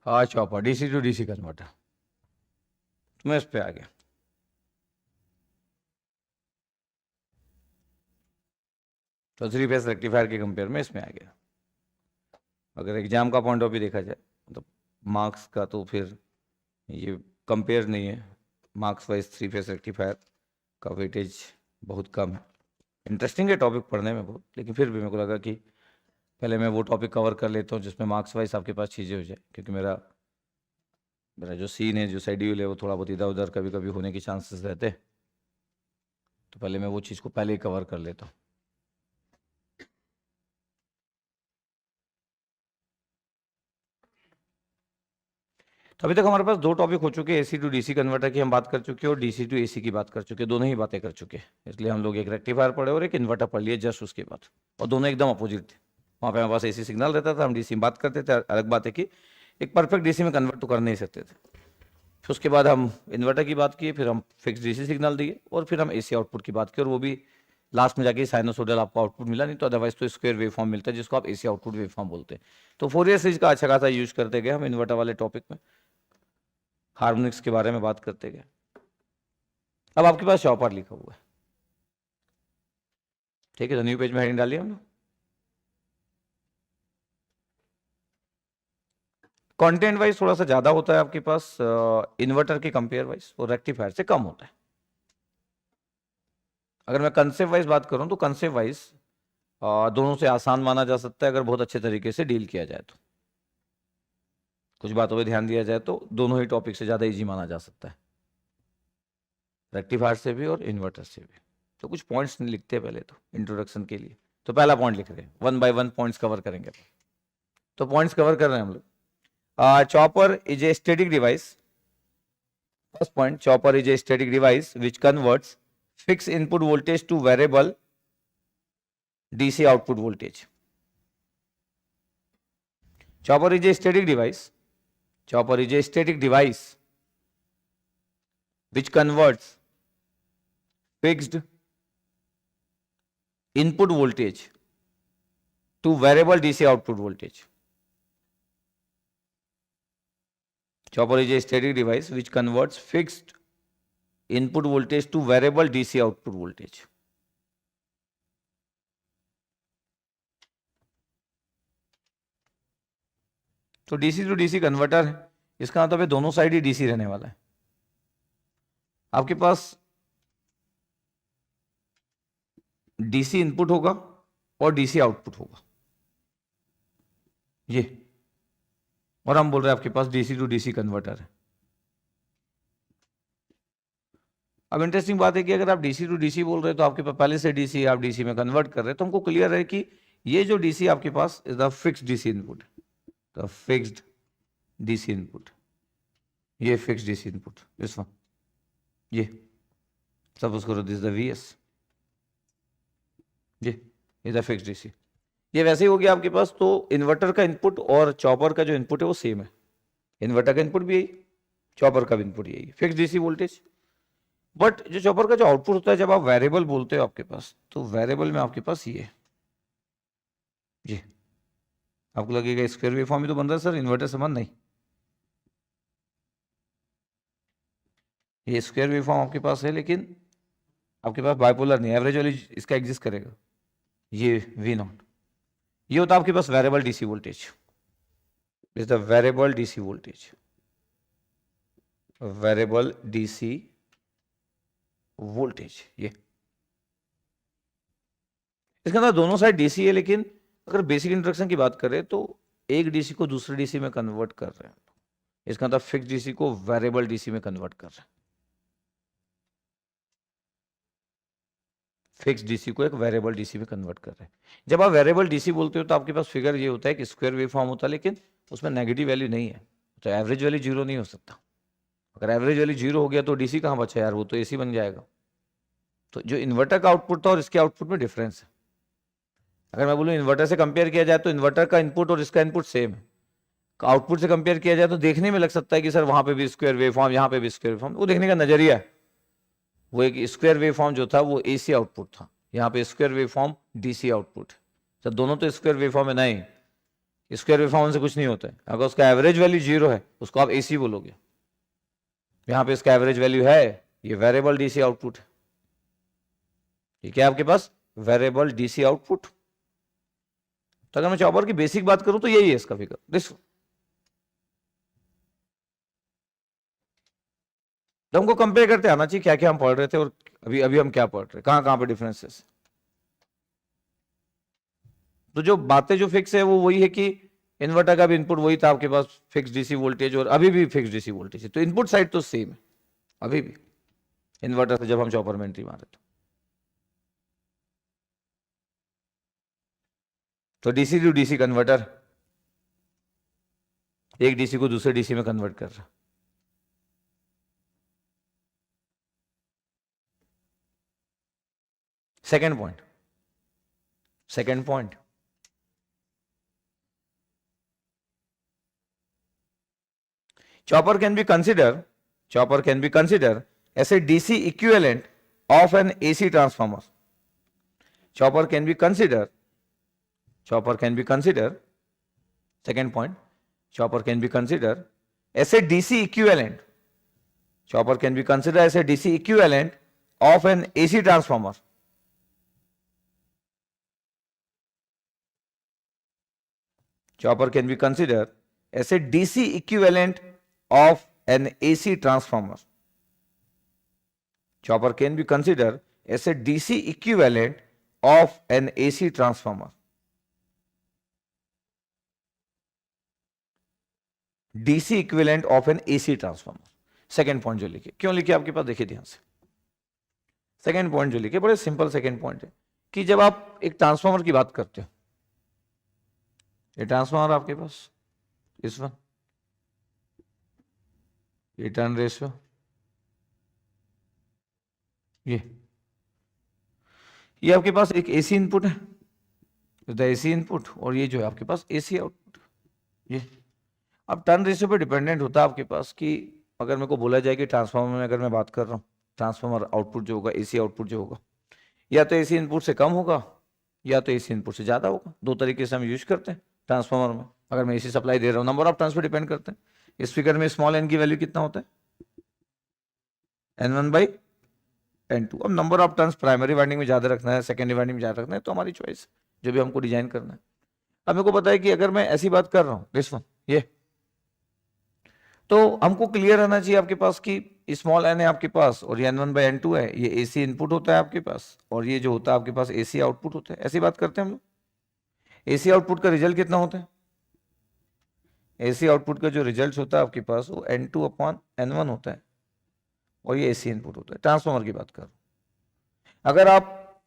हाँ chopper DC to DC converter, तो मैं इस पे आ गया। तो थ्री फेस रेक्टिफायर के कंपेयर में इसमें आ गया। अगर एग्जाम का पॉइंट ऑफ व्यू देखा जाए मतलब मार्क्स का, तो फिर ये कंपेयर नहीं है। Marks wise three phase rectifier का वेटेज बहुत कम है। इंटरेस्टिंग है टॉपिक पढ़ने में बहुत, लेकिन फिर भी मेरे को लगा कि पहले मैं वो टॉपिक कवर कर लेता हूँ जिसमें मार्क्स वाइज आपके पास चीज़ें हो जाए, क्योंकि मेरा मेरा जो सीन है, जो शेड्यूल है, वो थोड़ा बहुत इधर उधर कभी कभी होने के चांसेस रहते हैं। तो पहले मैं वो चीज़ को पहले ही कवर कर लेता हूँ। तो अभी तक हमारे पास दो टॉपिक हो चुके हैं, एसी टू डीसी कन्वर्टर की हम बात कर चुके हैं और डीसी टू एसी की बात कर चुके हैं, दोनों ही बातें कर चुके हैं। इसलिए हम लोग एक रेक्टिफायर पढ़े और एक इन्वर्टर पढ़ लिए जस्ट उसके बाद, और दोनों एकदम अपोजिट थे। वहाँ पे हमारे पास एसी सिग्नल रहता था, हम डीसी में बात करते थे। अलग बात है कि एक परफेक्ट डीसी में कन्वर्ट तो कर नहीं सकते थे। फिर उसके बाद हम इन्वर्टर की बात किए, फिर हम फिक्स डीसी सिग्नल दिए, और फिर हम एसी आउटपुट की बात की, और वो भी लास्ट में जाके साइनोसोडल आपको आउटपुट मिला, नहीं तो अदरवाइज तो स्क्वायर वेवफॉर्म मिलता है जिसको आप एसी आउटपुट वेवफॉर्म बोलते हैं। तो फोरियर सीरीज का अच्छा खासा यूज करते गए हम इन्वर्टर वाले टॉपिक में, हार्मोनिक्स के बारे में बात करते गए। अब आपके पास चॉपर लिखा हुआ है, ठीक है, तो न्यू पेज में हेडिंग डालिए हम लोग। कंटेंट वाइज थोड़ा सा ज्यादा होता है आपके पास इन्वर्टर के कंपेयर वाइज, और रेक्टिफायर से कम होता है। अगर मैं कंसेप्ट वाइज बात करूं तो कंसेप्ट वाइज दोनों से आसान माना जा सकता है अगर बहुत अच्छे तरीके से डील किया जाए तो। कुछ बातों पे ध्यान दिया जाए तो दोनों ही टॉपिक से ज़्यादा इजी माना जा सकता है, रेक्टिफायर से भी और इन्वर्टर से भी। तो कुछ पॉइंट्स लिखते हैं पहले तो इंट्रोडक्शन के लिए। तो पहला पॉइंट लिख रहे हैं, one by one points cover करेंगे। तो पॉइंट्स कवर कर रहे हैं हम लोग। Chopper is a static device. First point, chopper is a static device which converts fix input voltage two variable DC output voltage. Chopper is a static device. Chopper is a static device which converts fixed input voltage to variable DC output voltage. Chopper is a static device which converts fixed input voltage to variable DC output voltage. तो DC to DC converter है, इसका मतलब है दोनों side ही DC रहने वाला है। आपके पास डीसी इनपुट होगा और डीसी आउटपुट होगा, ये, और हम बोल रहे हैं आपके पास डीसी टू डीसी कन्वर्टर है। अब इंटरेस्टिंग बात है कि अगर आप डीसी टू डीसी बोल रहे हैं तो आपके पास पहले से डीसी, आप डीसी में कन्वर्ट कर रहे हैं, तो हमको क्लियर है कि ये जो डीसी आपके पास is the fixed DC input, the fixed DC input, ये fixed DC input, this one, ये सपोज करो दिस द वीएस, ये इज द फिक्स्ड डीसी। ये वैसे ही हो गया आपके पास। तो इन्वर्टर का इनपुट और चॉपर का जो इनपुट है वो सेम है। इन्वर्टर का इनपुट भी यही, चॉपर का भी इनपुट यही, फिक्स्ड डीसी वोल्टेज। बट जो चॉपर का जो आउटपुट होता है, जब आप वेरिएबल बोलते हो आपके पास, तो वेरिएबल में आपके पास ये आपको लगेगा स्क्वायर वेवफॉर्म ही तो बन रहा है सर, इन्वर्टर समान नहीं। ये स्क्वायर वेवफॉर्म आपके पास है, लेकिन आपके पास बाइपोलर नहीं, एवरेज वाली इसका एग्जिस्ट करेगा, ये V0। ये होता है आपके पास variable DC voltage, is the variable DC voltage, variable DC voltage. ये इसके अंदर दोनों साइड डीसी है, लेकिन अगर बेसिक इंट्रोडक्शन की बात करें तो एक डीसी को दूसरे डीसी में कन्वर्ट कर रहे हैं, इसका मतलब फिक्स डीसी को वेरिएबल डीसी में कन्वर्ट कर रहे हैं, फिक्स डीसी को एक वेरिएबल डीसी में कन्वर्ट कर रहे हैं। जब आप वेरिएबल डीसी बोलते हो तो आपके पास फिगर ये होता है कि स्क्वायर वेव फॉर्म होता है, लेकिन उसमें नेगेटिव वैल्यू नहीं है, तो एवरेज वैल्यू जीरो नहीं हो सकता। अगर एवरेज वैल्यू जीरो हो गया तो डीसी कहाँ बचा यार, वो तो एसी बन जाएगा। तो जो इन्वर्टर का आउटपुट था और इसके आउटपुट में डिफरेंस है। अगर मैं बोलूँ इन्वर्टर से कंपेयर किया जाए तो इन्वर्टर का इनपुट और इसका इनपुट सेम है, आउटपुट से कंपेयर किया जाए तो देखने में लग सकता है कि सर वहां पे भी स्क्वायर वेव फॉर्म, यहाँ पे भी स्क्वायर वेव फॉर्म, वो देखने का नजरिया है। वो एक स्क्वायर वेव फॉर्म जो था वो एसी आउटपुट था, यहाँ पे square wave form DC output. तो दोनों तो स्क्वायर वेव फॉर्म है नहीं, स्क्वायर वेव फॉर्म से कुछ नहीं होता है। अगर उसका एवरेज वैल्यू 0 है उसको आप एसी बोलोगे। यहाँ पे इसका एवरेज वैल्यू है, ये वेरिएबल डीसी आउटपुट है। ठीक है, आपके पास वेरिएबल डीसी आउटपुट। तो अगर मैं चॉपर की बेसिक बात करूं तो यही है इसका फिगर। दिस तो हमको कंपेयर करते आना चाहिए क्या क्या हम पढ़ रहे थे और अभी अभी हम क्या पढ़ रहे हैं, कहां कहां पे डिफरेंसेस। तो जो बातें जो फिक्स है वो वही है कि इन्वर्टर का भी इनपुट वही था आपके पास, फिक्स डीसी वोल्टेज, और अभी भी फिक्स डीसी वोल्टेज है। तो इनपुट साइड तो सेम है अभी भी इन्वर्टर से जब हम चॉपर में एंट्री मारे तो डीसी टू डीसी कन्वर्टर एक डीसी को दूसरे डीसी में कन्वर्ट कर रहा। Second point chopper can be considered as a DC equivalent of an AC transformer. Chopper can be considered, second point, chopper can be considered as a DC equivalent. Chopper can be considered as a DC equivalent of an AC transformer. Chopper can be considered as a DC equivalent of an AC transformer. Chopper can be considered as a DC equivalent of an AC transformer. DC equivalent of an AC transformer. Second point जो लिखे, क्यों लिखे आपके पास देखिए ध्यान से। Second point जो लिखे बड़े सिंपल सेकेंड पॉइंट है कि जब आप एक ट्रांसफॉर्मर की बात करते हो, ये ट्रांसफॉर्मर आपके पास इस वन, ये टर्न रेशियो, ये आपके पास एक एसी इनपुट है, द एसी इनपुट, और ये जो है आपके पास एसी आउटपुट। ये अब टर्न रेशियो पे डिपेंडेंट होता है आपके पास कि अगर मेरे को बोला जाए कि ट्रांसफॉर्मर में अगर मैं बात कर रहा हूँ, ट्रांसफॉर्मर आउटपुट जो होगा, एसी आउटपुट जो होगा, या तो एसी इनपुट से कम होगा या तो एसी इनपुट से ज़्यादा होगा। दो तरीके से हम यूज करते हैं ट्रांसफॉर्मर में। अगर मैं एसी सप्लाई दे रहा हूँ, नंबर ऑफ टर्न्स पे डिपेंड करते हैं। इस फिगर में स्मॉल एन की वैल्यू कितना होता है, N1/N2। अब number of turns primary winding में ज़्यादा रखना है, सेकेंडरी वाइंडिंग में ज़्यादा रखना है, तो हमारी चॉइस जो भी हमको डिजाइन करना है। अब मेरे को पता है कि अगर मैं ऐसी बात कर रहा हूँ दिस वन, ये, तो हमको क्लियर रहना चाहिए आपके पास कि स्मॉल एन है आपके पास और ये N1/N2 है, ये एसी इनपुट होता है आपके पास और ये जो होता है आपके पास एसी आउटपुट होता है। ऐसी बात करते हैं हम लोग। एसी आउटपुट का रिजल्ट कितना होता है, एसी आउटपुट का जो रिजल्ट होता है आपके पास वो N2/N1 होता है और ये एसी इनपुट होता है। ट्रांसफॉर्मर की बात करो, अगर आप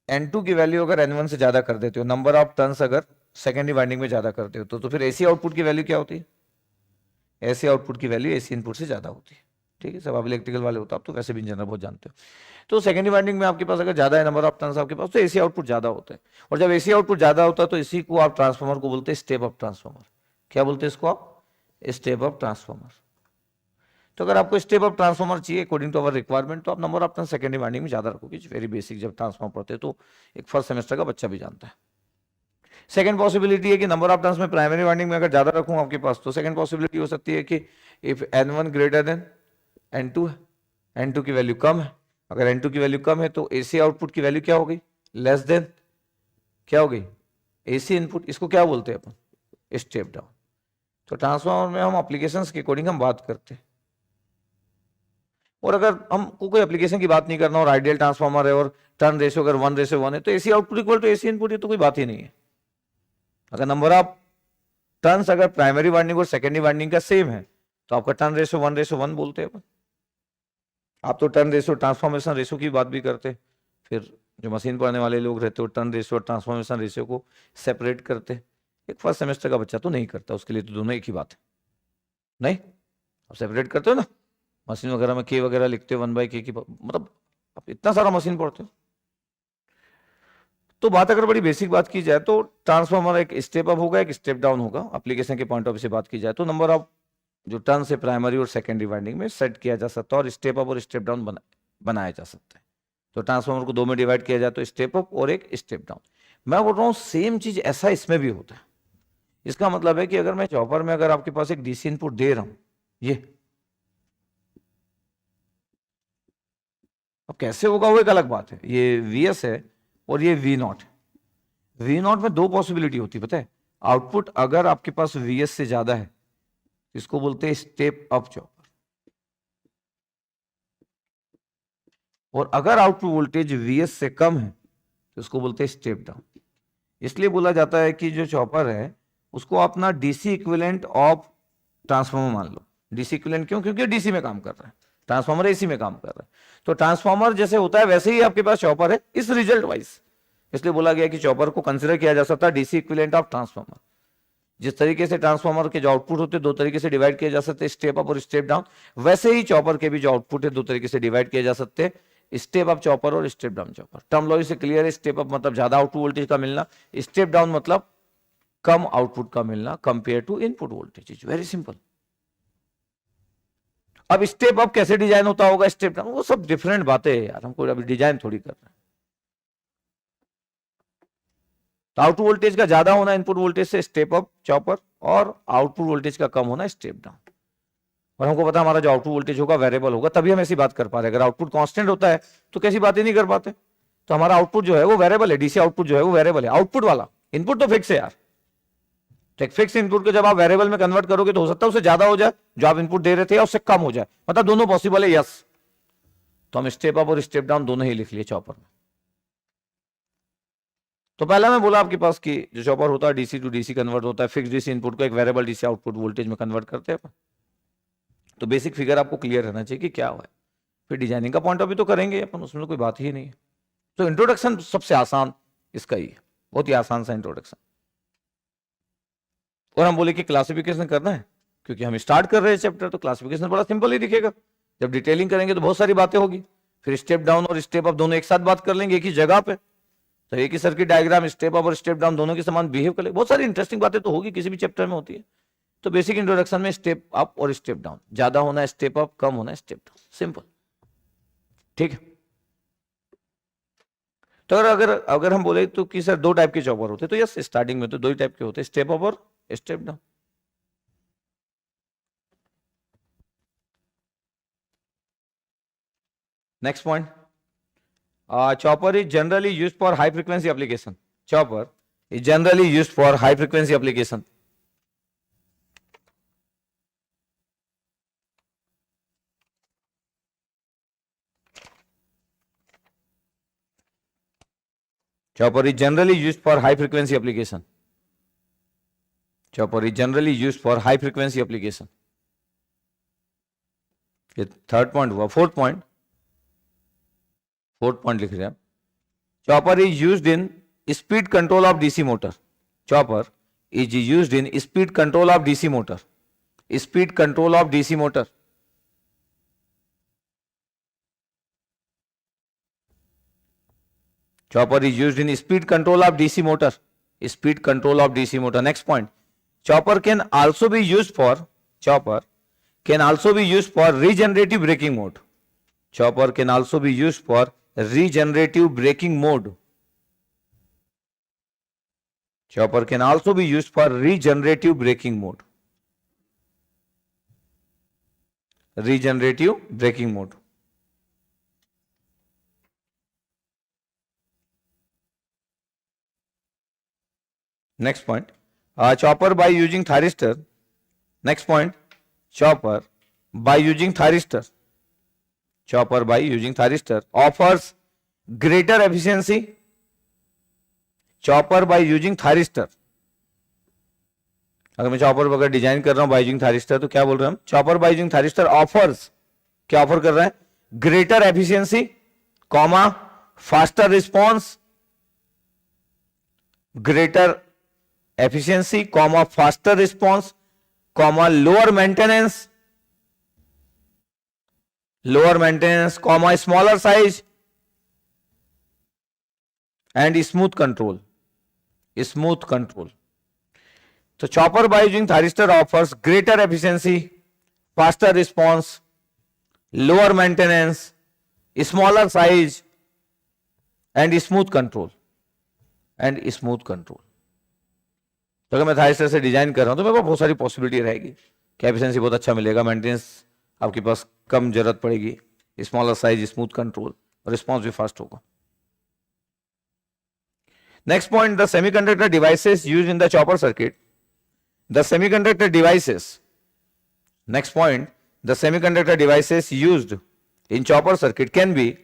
N2 की वैल्यू अगर N1 से ज्यादा कर देते हो, नंबर ऑफ टर्न्स अगर सेकेंडरी वाइंडिंग में ज्यादा करते हो, तो फिर एसी आउटपुट की वैल्यू क्या होती है, एसी आउटपुट की वैल्यू एसी इनपुट से ज्यादा होती है। ठीक है, सब आप इलेक्ट्रिकल वाले होता, आप तो वैसे भी इंजीनियर बहुत जानते हो। तो सेकेंडरी वाइंडिंग में आपके पास अगर ज्यादा है नंबर ऑफ टर्न्स आपके पास, तो एसी आउटपुट ज्यादा होता है। और जब एसी आउटपुट ज्यादा होता है तो इसी को आप ट्रांसफॉर्मर को बोलते हैं स्टेप अप ट्रांसफॉर्मर। क्या बोलते हैं इसको आप, स्टेप अप ट्रांसफॉर्मर। तो अगर आपको स्टेप अप ट्रांसफॉर्मर चाहिए अकॉर्डिंग टू अवर रिक्वायरमेंट, तो आप number of turn secondary winding में ज्यादा रखोगे। वेरी बेसिक, जब ट्रांसफॉर्मर पढ़ते हैं तो एक फर्स्ट सेमेस्टर का बच्चा भी जानता है। सेकंड पॉसिबिलिटी है कि नंबर ऑफ टर्न्स में प्राइमरी वाइंडिंग में अगर ज्यादा रखूं आपके पास, तो सेकंड पॉसिबिलिटी हो सकती है कि if N1 greater than N2 है, N2 की वैल्यू कम है, अगर N2 की वैल्यू कम है तो एसी आउटपुट की वैल्यू क्या हो गई, लेस देन क्या हो गई, एसी इनपुट। इसको क्या बोलते हैं अपन, स्टेप डाउन। तो ट्रांसफॉर्मर में हम एप्लीकेशंस के अकॉर्डिंग हम बात करते हैं। और अगर हमको कोई एप्लीकेशन की बात नहीं करना और आइडियल ट्रांसफॉर्मर है और टर्न रेशियो अगर 1:1 है, तो AC output equal to AC input, ये तो कोई बात ही नहीं है। अगर नंबर ऑफ टर्न्स अगर प्राइमरी वाइंडिंग और सेकेंडरी वाइंडिंग का सेम है, तो आपका टर्न रेशियो 1:1 बोलते हैं अपन। आप तो टर्न रेशियो ट्रांसफॉर्मेशन रेशियो की बात भी करते हैं, फिर जो मशीन पढ़ने वाले लोग रहते हो टर्न रेशियो और ट्रांसफॉर्मेशन रेशियो को सेपरेट करते। एक फर्स्ट सेमेस्टर का बच्चा तो नहीं करता, उसके लिए तो दोनों एक ही बात है। नहीं, आप सेपरेट करते हो ना, मशीन वगैरह में के वगैरह लिखते हो 1/k की, मतलब आप इतना सारा मशीन पढ़ते हो। तो बात अगर बड़ी बेसिक बात की जाए तो ट्रांसफॉर्मर एक स्टेप अप होगा, एक स्टेप डाउन होगा। एप्लीकेशन के पॉइंट ऑफ व्यू से बात की जाए तो नंबर ऑफ जो टर्न से प्राइमरी और सेकेंडरी वाइंडिंग में सेट किया जा सकता है और स्टेप अप और स्टेप डाउन बनाया जा सकता है। तो ट्रांसफॉर्मर को दो में डिवाइड किया जाए तो स्टेप अप और एक स्टेप डाउन। मैं बोल रहा हूँ सेम चीज ऐसा इसमें भी होता है। इसका मतलब है कि अगर मैं चॉपर में अगर आपके पास एक डीसी इनपुट दे रहा हूं, ये अब कैसे होगा वो एक अलग बात है। ये वीएस है और ये वी नॉट है। वी नॉट में दो पॉसिबिलिटी होती है, पता है। आउटपुट अगर आपके पास वीएस से ज्यादा है, इसको बोलते हैं स्टेप अप चॉपर, और अगर आउटपुट वोल्टेज वीएस से कम है तो इसको बोलते हैं स्टेप डाउन। इसलिए बोला जाता है कि जो चॉपर है उसको अपना डीसी इक्विवेलेंट ऑफ ट्रांसफार्मर मान लो। डीसी इक्विवेलेंट क्यों? क्योंकि डीसी में काम कर रहा है, ट्रांसफार्मर एसी में काम कर रहा है। तो ट्रांसफार्मर जैसे होता है वैसे ही आपके पास चॉपर है इस रिजल्ट वाइज। इसलिए बोला गया कि चॉपर को कंसिडर किया जा सकता है डीसी इक्विवेलेंट ऑफ ट्रांसफार्मर। जिस तरीके से ट्रांसफार्मर के जो आउटपुट होते हैं दो तरीके से डिवाइड किए जा सकते हैं, स्टेप अप और स्टेप डाउन, वैसे ही चॉपर के भी जो आउटपुट है दो तरीके से डिवाइड किए जा सकते हैं, स्टेप अप चॉपर और स्टेप डाउन चॉपर। टर्मिनोलॉजी से क्लियर है। स्टेप अप मतलब ज्यादा आउटपुट वोल्टेज का मिलना, स्टेप डाउन मतलब कम आउटपुट का मिलना compare to input voltage. Is very simple. अब स्टेप अप कैसे डिजाइन होता होगा, स्टेप डाउन, वो सब डिफरेंट बातें हैं यार, हमको अभी डिजाइन थोड़ी कर रहे हैं। तो आउटपुट वोल्टेज का ज्यादा होना इनपुट वोल्टेज से स्टेप अप चॉपर, और आउटपुट वोल्टेज का कम होना स्टेप डाउन। और हमको पता हमारा जो आउटपुट वोल्टेज होगा वेरिएबल होगा, तभी हम ऐसी बात कर पा रहे हैं। अगर आउटपुट कांस्टेंट होता है तो कैसी बातें नहीं कर पाते। तो हमारा आउटपुट जो है वो वेरिएबल है, डीसी आउटपुट जो है वो वेरिएबल है। आउटपुट वाला इनपुट तो फिक्स है यार। तो एक फिक्स इनपुट को जब आप वेरिएबल में कन्वर्ट करोगे तो हो सकता है उससे ज्यादा हो जाए जो आप इनपुट दे रहे थे, या उससे कम हो जाए, मतलब दोनों पॉसिबल है। यस, तो हम स्टेप अप और स्टेप डाउन दोनों ही लिख लिए चॉपर में। तो पहला मैं बोला आपके पास कि जो चॉपर होता है डीसी टू डीसी कन्वर्ट होता है। फिक्स डीसी इनपुट को एक वेरिएबल डीसी आउटपुट वोल्टेज में कन्वर्ट करते हैं। तो बेसिक फिगर आपको क्लियर रहना चाहिए कि क्या हुआ है। फिर डिजाइनिंग का पॉइंट ऑफ व्यू तो करेंगे अपन, उसमें तो कोई बात ही नहीं है। तो इंट्रोडक्शन सबसे आसान इसका ही है, बहुत ही आसान सा इंट्रोडक्शन। और हम बोले कि क्लासिफिकेशन करना है क्योंकि हम स्टार्ट कर रहे हैं चैप्टर, तो क्लासिफिकेशन बड़ा सिंपल ही दिखेगा। जब डिटेलिंग करेंगे तो बहुत सारी बातें होगी। फिर स्टेप डाउन और स्टेप अप दोनों एक साथ बात कर लेंगे एक ही जगह पे, तो एक ही सर्किट डायग्राम स्टेप अप और स्टेप डाउन दोनों के समान बिहेव कर लेंगे। बहुत सारी इंटरेस्टिंग बातें तो होगी, किसी भी चैप्टर में होती है। तो बेसिक इंट्रोडक्शन में स्टेप अप और स्टेप डाउन, ज्यादा होना है स्टेप अप, कम होना है स्टेप डाउन, सिंपल। ठीक है। तो अगर अगर हम बोले तो कि सर दो टाइप के चॉपर होते, तो यस, स्टार्टिंग में तो दो ही टाइप के होते, स्टेप अप और step down. Next point, chopper is generally used for high frequency application. Chopper is generally used for high frequency application. Chopper is generally used for high frequency application. Chopper is generally used for high frequency application. ये third point हुआ। Fourth point लिख रहे हैं। Chopper is used in speed control of DC motor. Chopper is used in speed control of DC motor. Speed control of DC motor. Chopper is used in speed control of DC motor. Speed control of DC motor. Next point. Chopper can also be used for regenerative braking mode. Chopper can also be used for regenerative braking mode. Chopper can also be used for regenerative braking mode. Regenerative braking mode. Next point, chopper by using thyristor. Next point, chopper by using thyristor. Chopper by using thyristor offers greater efficiency. Chopper by using thyristor. अगर मैं chopper वगैरह design कर रहा हूं by using thyristor, तो क्या बोल रहे हैं हम? Chopper by using thyristor offers, क्या ऑफर कर रहा है? Greater efficiency, comma faster response, greater efficiency, comma faster response, comma lower maintenance, comma smaller size, and smooth control. So chopper by using thyristor offers greater efficiency, faster response, lower maintenance, smaller size, and smooth control. तो अगर मैं thyristor से design कर रहा हूं तो मेरे पास बहुत सारी पॉसिबिलिटी रहेगी कि एफिशिएंसी बहुत अच्छा मिलेगा, मेंटेनेंस आपके पास कम जरूरत पड़ेगी, smaller size, smooth control, response भी फास्ट होगा. Next point, the semiconductor devices used in the chopper circuit. The semiconductor devices. Next point, the semiconductor devices used in chopper circuit can be.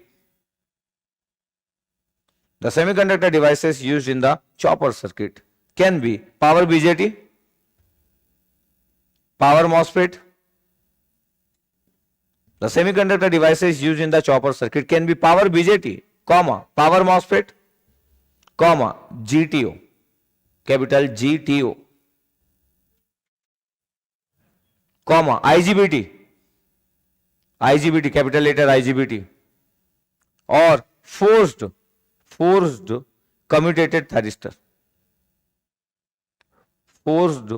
The semiconductor devices used in the chopper circuit can be power BJT, power MOSFET. The semiconductor devices used in the chopper circuit can be power BJT, comma, power MOSFET, comma, GTO, capital GTO, comma, IGBT, IGBT, capital letter IGBT, or forced commutated thyristor, forced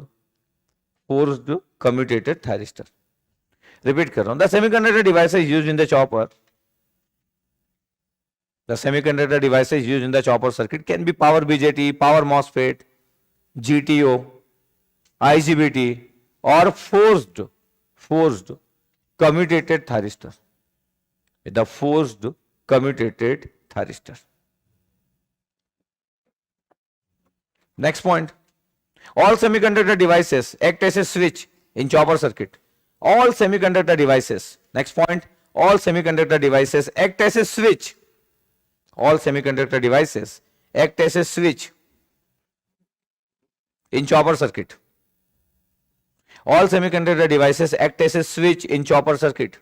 commutated thyristor. Repeat कर रहा हूं. The semiconductor devices used in the chopper, the semiconductor devices used in the chopper circuit can be power BJT, power MOSFET, GTO, IGBT, or forced commutated thyristor. The forced commutated thyristor. Next point. All semiconductor devices act as a switch in chopper circuit. All semiconductor devices. Next point. All semiconductor devices act as a switch. All semiconductor devices act as a switch in chopper circuit. All semiconductor devices act as a switch in chopper circuit.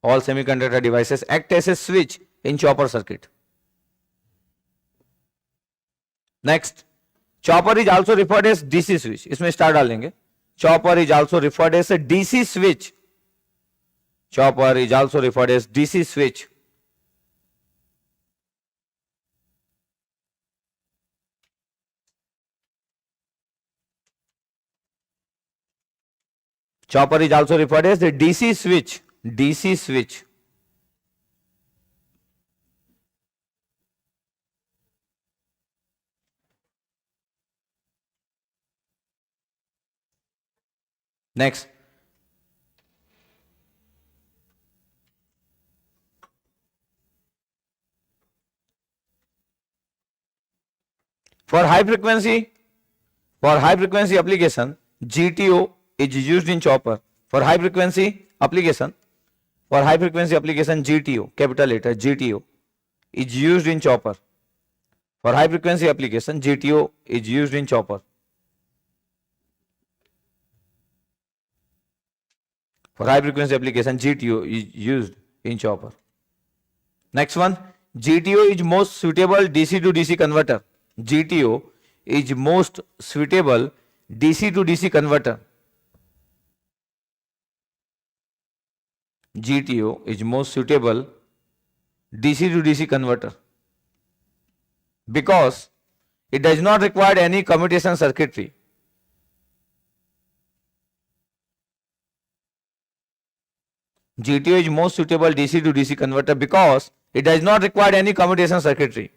All semiconductor devices act as a switch in chopper circuit. Next, chopper is also referred as DC switch. इसमें star डालेंगे. Chopper is also referred as a DC switch. Chopper is also referred as DC switch. Chopper is also referred as the DC switch. DC switch. Next. For high frequency application, GTO is used in chopper. For high frequency application, GTO, capital letter GTO, is used in chopper. For high frequency application, GTO is used in chopper. For high frequency application, GTO is used in chopper. Next one, GTO is most suitable DC to DC converter. GTO is most suitable DC to DC converter. GTO is most suitable DC to DC converter because it does not require any commutation circuitry. GTO is most suitable DC to DC converter because it does not require any commutation circuitry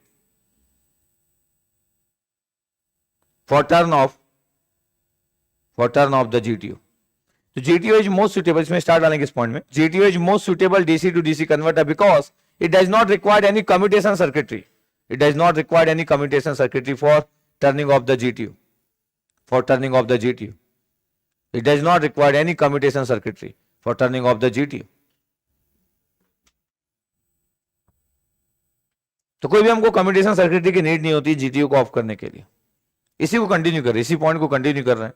for turn off the GTO. तो GTO is most suitable, इसमें star डालेंगे इस point में. GTO is most suitable DC to DC converter because it does not require any commutation circuitry. It does not require any commutation circuitry for turning off the GTO. For turning off the GTO. It does not require any commutation circuitry for turning off the GTO. तो कोई भी हमको commutation circuitry की need नहीं होती GTO को of करने के लिए. इसी को कंटिन्यू कर रहे हैं, इसी पॉइंट को कंटिन्यू कर रहे हैं.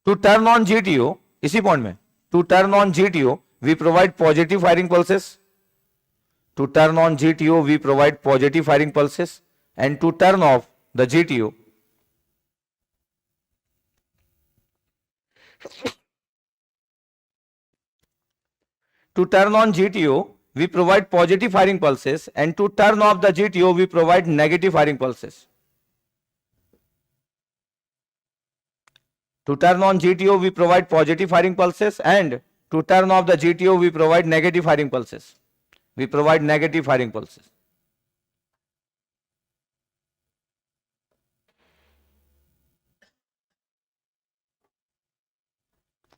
टू टर्न ऑन जीटीओ, इसी पॉइंट में, to turn on GTO we provide positive firing pulses. To turn on GTO we provide positive firing pulses and to turn off the GTO to turn on GTO we provide positive firing pulses and to turn off the GTO we provide negative firing pulses. To turn on GTO we provide positive firing pulses and to turn off the GTO we provide negative firing pulses. We provide negative firing pulses.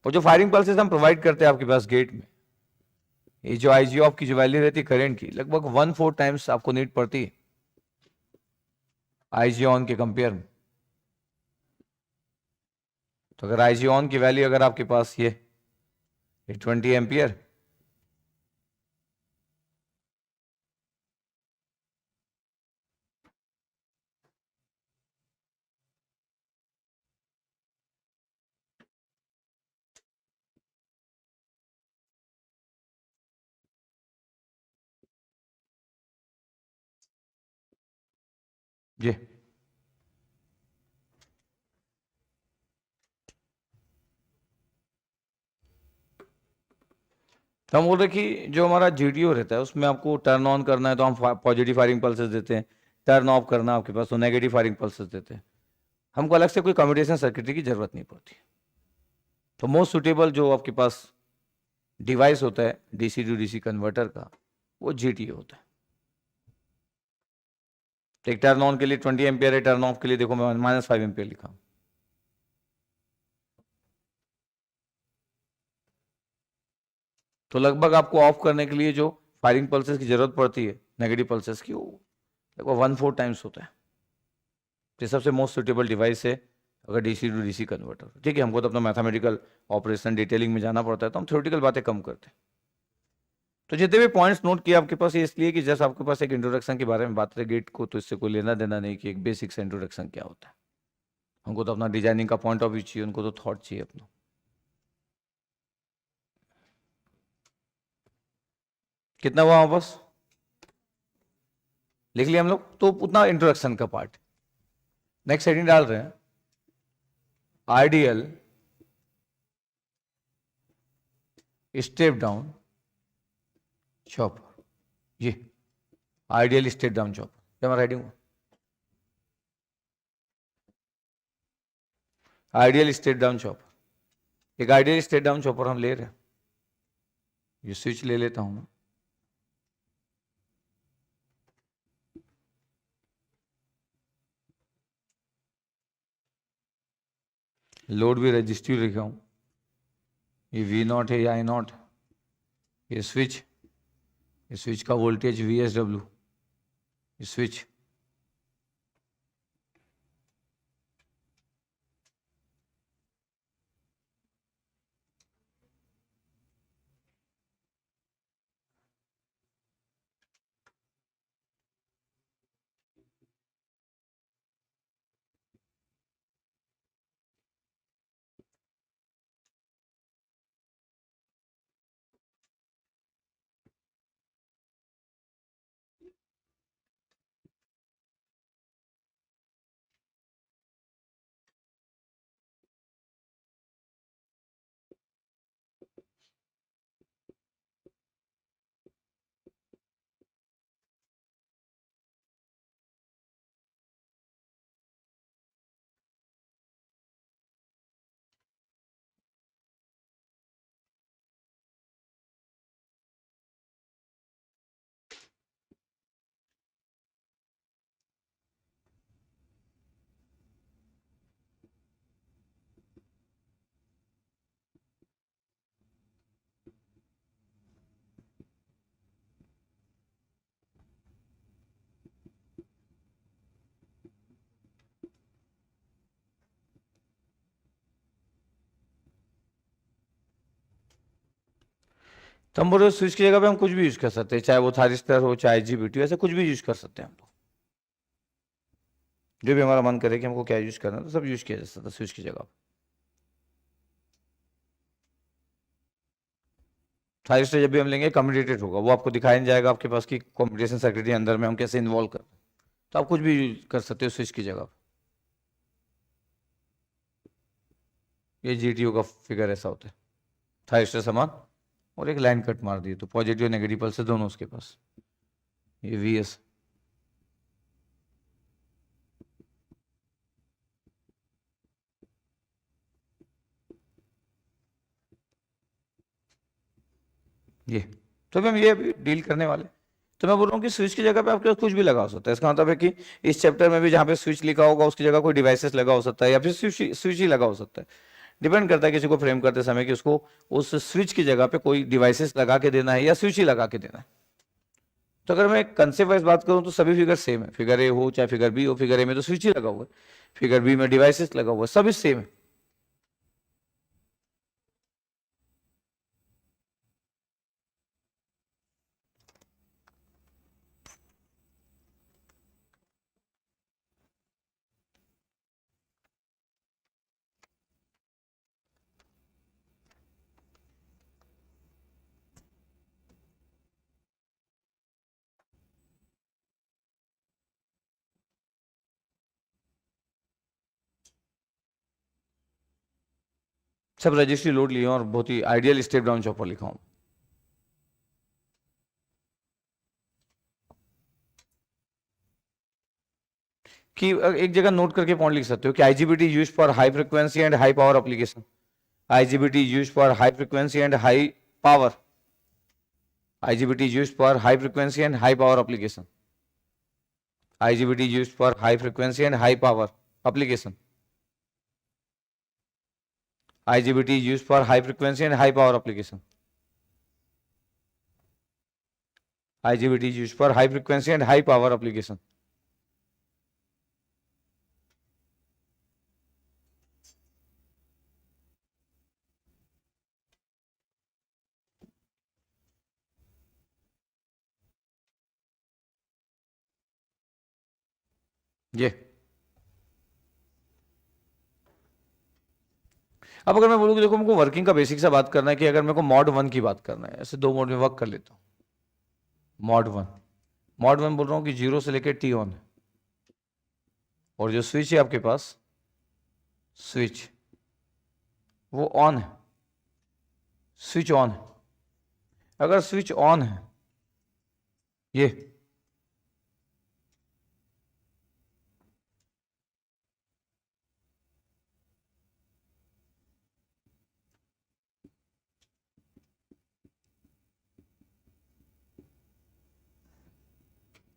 और जो firing pulses हम provide करते हैं आपके पास gate में, ये जो IG of की जो वैल्यू रहती है करंट की, लगभग 1/4 टाइम्स आपको नीड पड़ती है आईजी ऑन के कंपेयर में। तो अगर आईजी ऑन की वैल्यू अगर आपके पास ये 20 एम्पियर, जी तो हम बोल रहे कि जो हमारा जीटीओ रहता है उसमें आपको टर्न ऑन करना है तो हम पॉजिटिव फायरिंग पल्सेस देते हैं, टर्न ऑफ करना आपके पास तो नेगेटिव फायरिंग पल्सेस देते हैं। हमको अलग से कोई कम्युनिकेशन सर्किटरी की जरूरत नहीं पड़ती। तो मोस्ट सुटेबल जो आपके पास डिवाइस होता है डीसी टू डीसी कन्वर्टर का, वो जीटीओ होता है। एक टर्न ऑन के लिए 20 एम्पियर है, टर्न ऑफ के लिए देखो मैं -5 एम्पियर लिखा हूं। तो लगभग आपको ऑफ करने के लिए जो फायरिंग पल्सेस की जरूरत पड़ती है नेगेटिव पल्सेस की, वो लगभग 1/4 टाइम्स होता है। ये सबसे मोस्ट सुटेबल डिवाइस है अगर डीसी टू डीसी कन्वर्टर। ठीक है, हमको तो अपना मैथमेटिकल ऑपरेशन डिटेलिंग में जाना पड़ता है, तो हम थ्योरेटिकल बातें कम करते हैं। तो जितने भी पॉइंट्स नोट किए आपके पास, ये इसलिए कि जस्ट आपके पास एक इंट्रोडक्शन के बारे में बात है गेट को, तो इससे कोई लेना देना नहीं कि एक बेसिक से इंट्रोडक्शन क्या होता है। हमको तो अपना डिजाइनिंग का पॉइंट ऑफ व्यू चाहिए, उनको तो थॉट चाहिए अपना। कितना हुआ वापस लिख लिया हम लोग, तो उतना इंट्रोडक्शन का पार्ट। नेक्स्ट हेडिंग डाल रहे हैं आइडियल स्टेप डाउन चॉपर। ये आइडियल स्टेप डाउन चॉपर, क्या हमारा हेडिंग हुआ? Ideal step down chopper. एक आइडियल स्टेप डाउन चॉपर हम ले रहे हैं, ये स्विच ले लेता हूं मैं। लोड भी रजिस्टिव लिखा हूं, ये V0 है या I0। ये स्विच का वोल्टेज VSW, ये स्विच। तो हम बोल रहे स्विच की जगह पे हम कुछ भी यूज कर सकते हैं, चाहे वो थारिस्टर हो चाहे IGBT, ऐसे कुछ भी यूज कर सकते हैं हम लोग। जो भी हमारा मन करे कि हमको क्या यूज करना है, तो सब यूज किया जा सकता है स्विच की जगह। थारिस्टर जब भी हम लेंगे कम्यूटेटेड होगा, वो आपको दिखाया नहीं जाएगा आपके पास कि कम्युनिकेशन सर्किट के अंदर में हम कैसे इन्वॉल्व कर, तो आप कुछ भी यूज कर सकते हो स्विच की जगह। ये GTO का फिगर ऐसा होता है, थारिस्टर समान और एक लाइन कट मार दी तो पॉजिटिव नेगेटिव पल्स दोनों उसके पास। ये VS, ये तो हम ये डील करने वाले। तो मैं बोल रहा हूँ कि स्विच की जगह पे आपके पास कुछ भी लगा हो सकता है। इसका मतलब है कि इस चैप्टर में भी जहाँ पे स्विच लिखा होगा उसकी जगह कोई डिवाइसेस लगा हो सकता है, या फिर स्विच ही लगा हो सकता है। डिपेंड करता है किसी को फ्रेम करते समय कि उसको उस स्विच की जगह पे कोई डिवाइसेस लगा के देना है या स्विच ही लगा के देना है। तो अगर मैं कंसेप्ट वाइज बात करूं तो सभी फिगर सेम है, फिगर ए हो चाहे फिगर बी हो। फिगर ए में तो स्विच ही लगा हुआ है, फिगर बी में डिवाइसेस लगा हुआ है, सभी सेम है। सब रजिस्ट्री लोड लिए और बहुत ही आइडियल स्टेप डाउन चॉपर लिखा हूं। कि एक जगह नोट करके पॉइंट लिख सकते हो कि IGBT used for high frequency and high power application. IGBT used for high frequency and high power. IGBT is used for high frequency and high power application. IGBT is used for high frequency and high power application. IGBT is used for high frequency and high power application. IGBT is used for high frequency and high power application. ये अब अगर मैं बोलूँ कि देखो हमको working का basic सा बात करना है कि अगर मेरे को मॉड 1 की बात करना है, ऐसे दो मोड में वर्क कर लेता हूँ। मॉड 1 बोल रहा हूँ कि 0 से लेकर टी ऑन है, और जो स्विच है आपके पास, स्विच वो ऑन है, स्विच ऑन है। अगर स्विच ऑन है, ये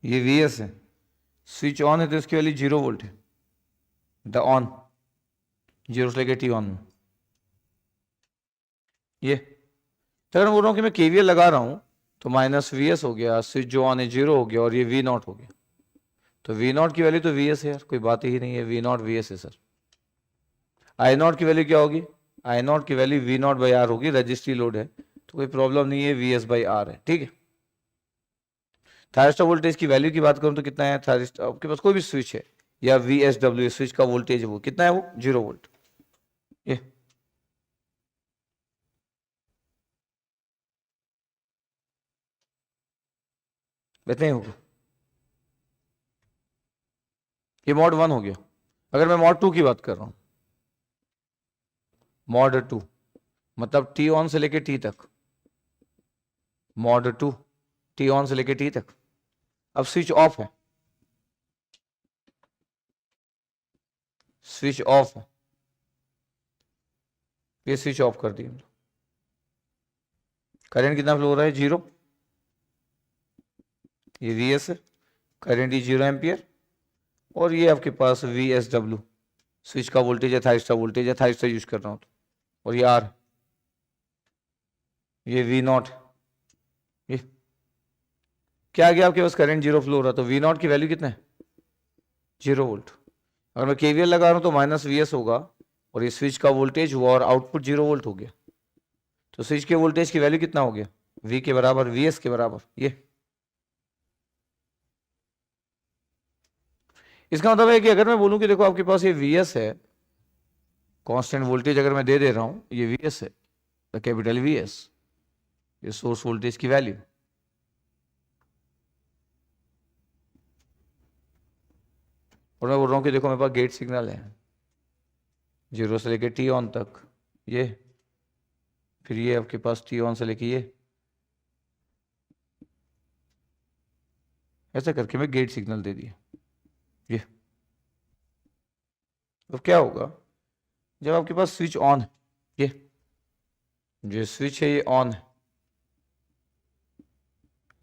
VS है, स्विच ऑन है तो इसकी वैल्यू 0 वोल्ट है, द ऑन 0 से लेकर टी ऑन में। ये तो अगर मैं बोल रहा हूँ कि मैं KVL लगा रहा हूँ तो -VS हो गया, स्विच जो ऑन है 0 हो गया, और ये V0 हो गया। तो V0 की वैल्यू तो VS है यार, कोई बात ही नहीं है, V0 VS है सर। I0 की वैल्यू क्या होगी? I0 की वैल्यू V0/R होगी, रजिस्ट्री लोड है तो कोई प्रॉब्लम नहीं है, VS/R है, ठीक है। थायरिस्टर वोल्टेज की वैल्यू की बात करूं तो कितना है? थायरिस्टर आपके पास कोई भी स्विच है या VSW स्विच का वोल्टेज है, वो कितना है? वो 0 वोल्ट। ये इतना ही होगा। ये मॉड 1 हो गया। अगर मैं मॉड 2 की बात कर रहा हूं, मॉड 2 मतलब टी ऑन से लेके टी तक, मॉड 2 टी ऑन से लेके टी तक। अब स्विच ऑफ है, स्विच ऑफ है, ये स्विच ऑफ कर दिया, करंट कितना फ्लो हो रहा है? 0। ये VS है, करंट 0 एम्पियर, और ये आपके पास VSW स्विच का वोल्टेज है, थायरिस्टर वोल्टेज है, थायरिस्टर यूज कर रहा हूं तो, और ये R, ये V0। ये क्या आ गया आपके पास? करंट 0 फ्लो हो रहा, तो V0 की वैल्यू कितना है? 0 वोल्ट। अगर मैं KVL लगा रहा हूं तो -VS होगा, और ये स्विच का वोल्टेज हुआ और आउटपुट 0 वोल्ट हो गया। तो स्विच के वोल्टेज की वैल्यू कितना हो गया? V के बराबर, VS के बराबर। ये इसका मतलब है कि अगर मैं बोलूं कि देखो आपके पास ये VS है, कांस्टेंट वोल्टेज अगर मैं दे रहा हूं, ये VS है, द कैपिटल VS, ये सोर्स वोल्टेज की वैल्यू, और मैं बोल रहा हूं कि देखो मेरे पास गेट सिग्नल है 0 से लेके टी ऑन तक, ये फिर ये आपके पास टी ऑन से लेके ये, ऐसा करके मैं गेट सिग्नल दे दिया। ये तो क्या होगा जब आपके पास स्विच ऑन है, ये जो स्विच है ये ऑन है,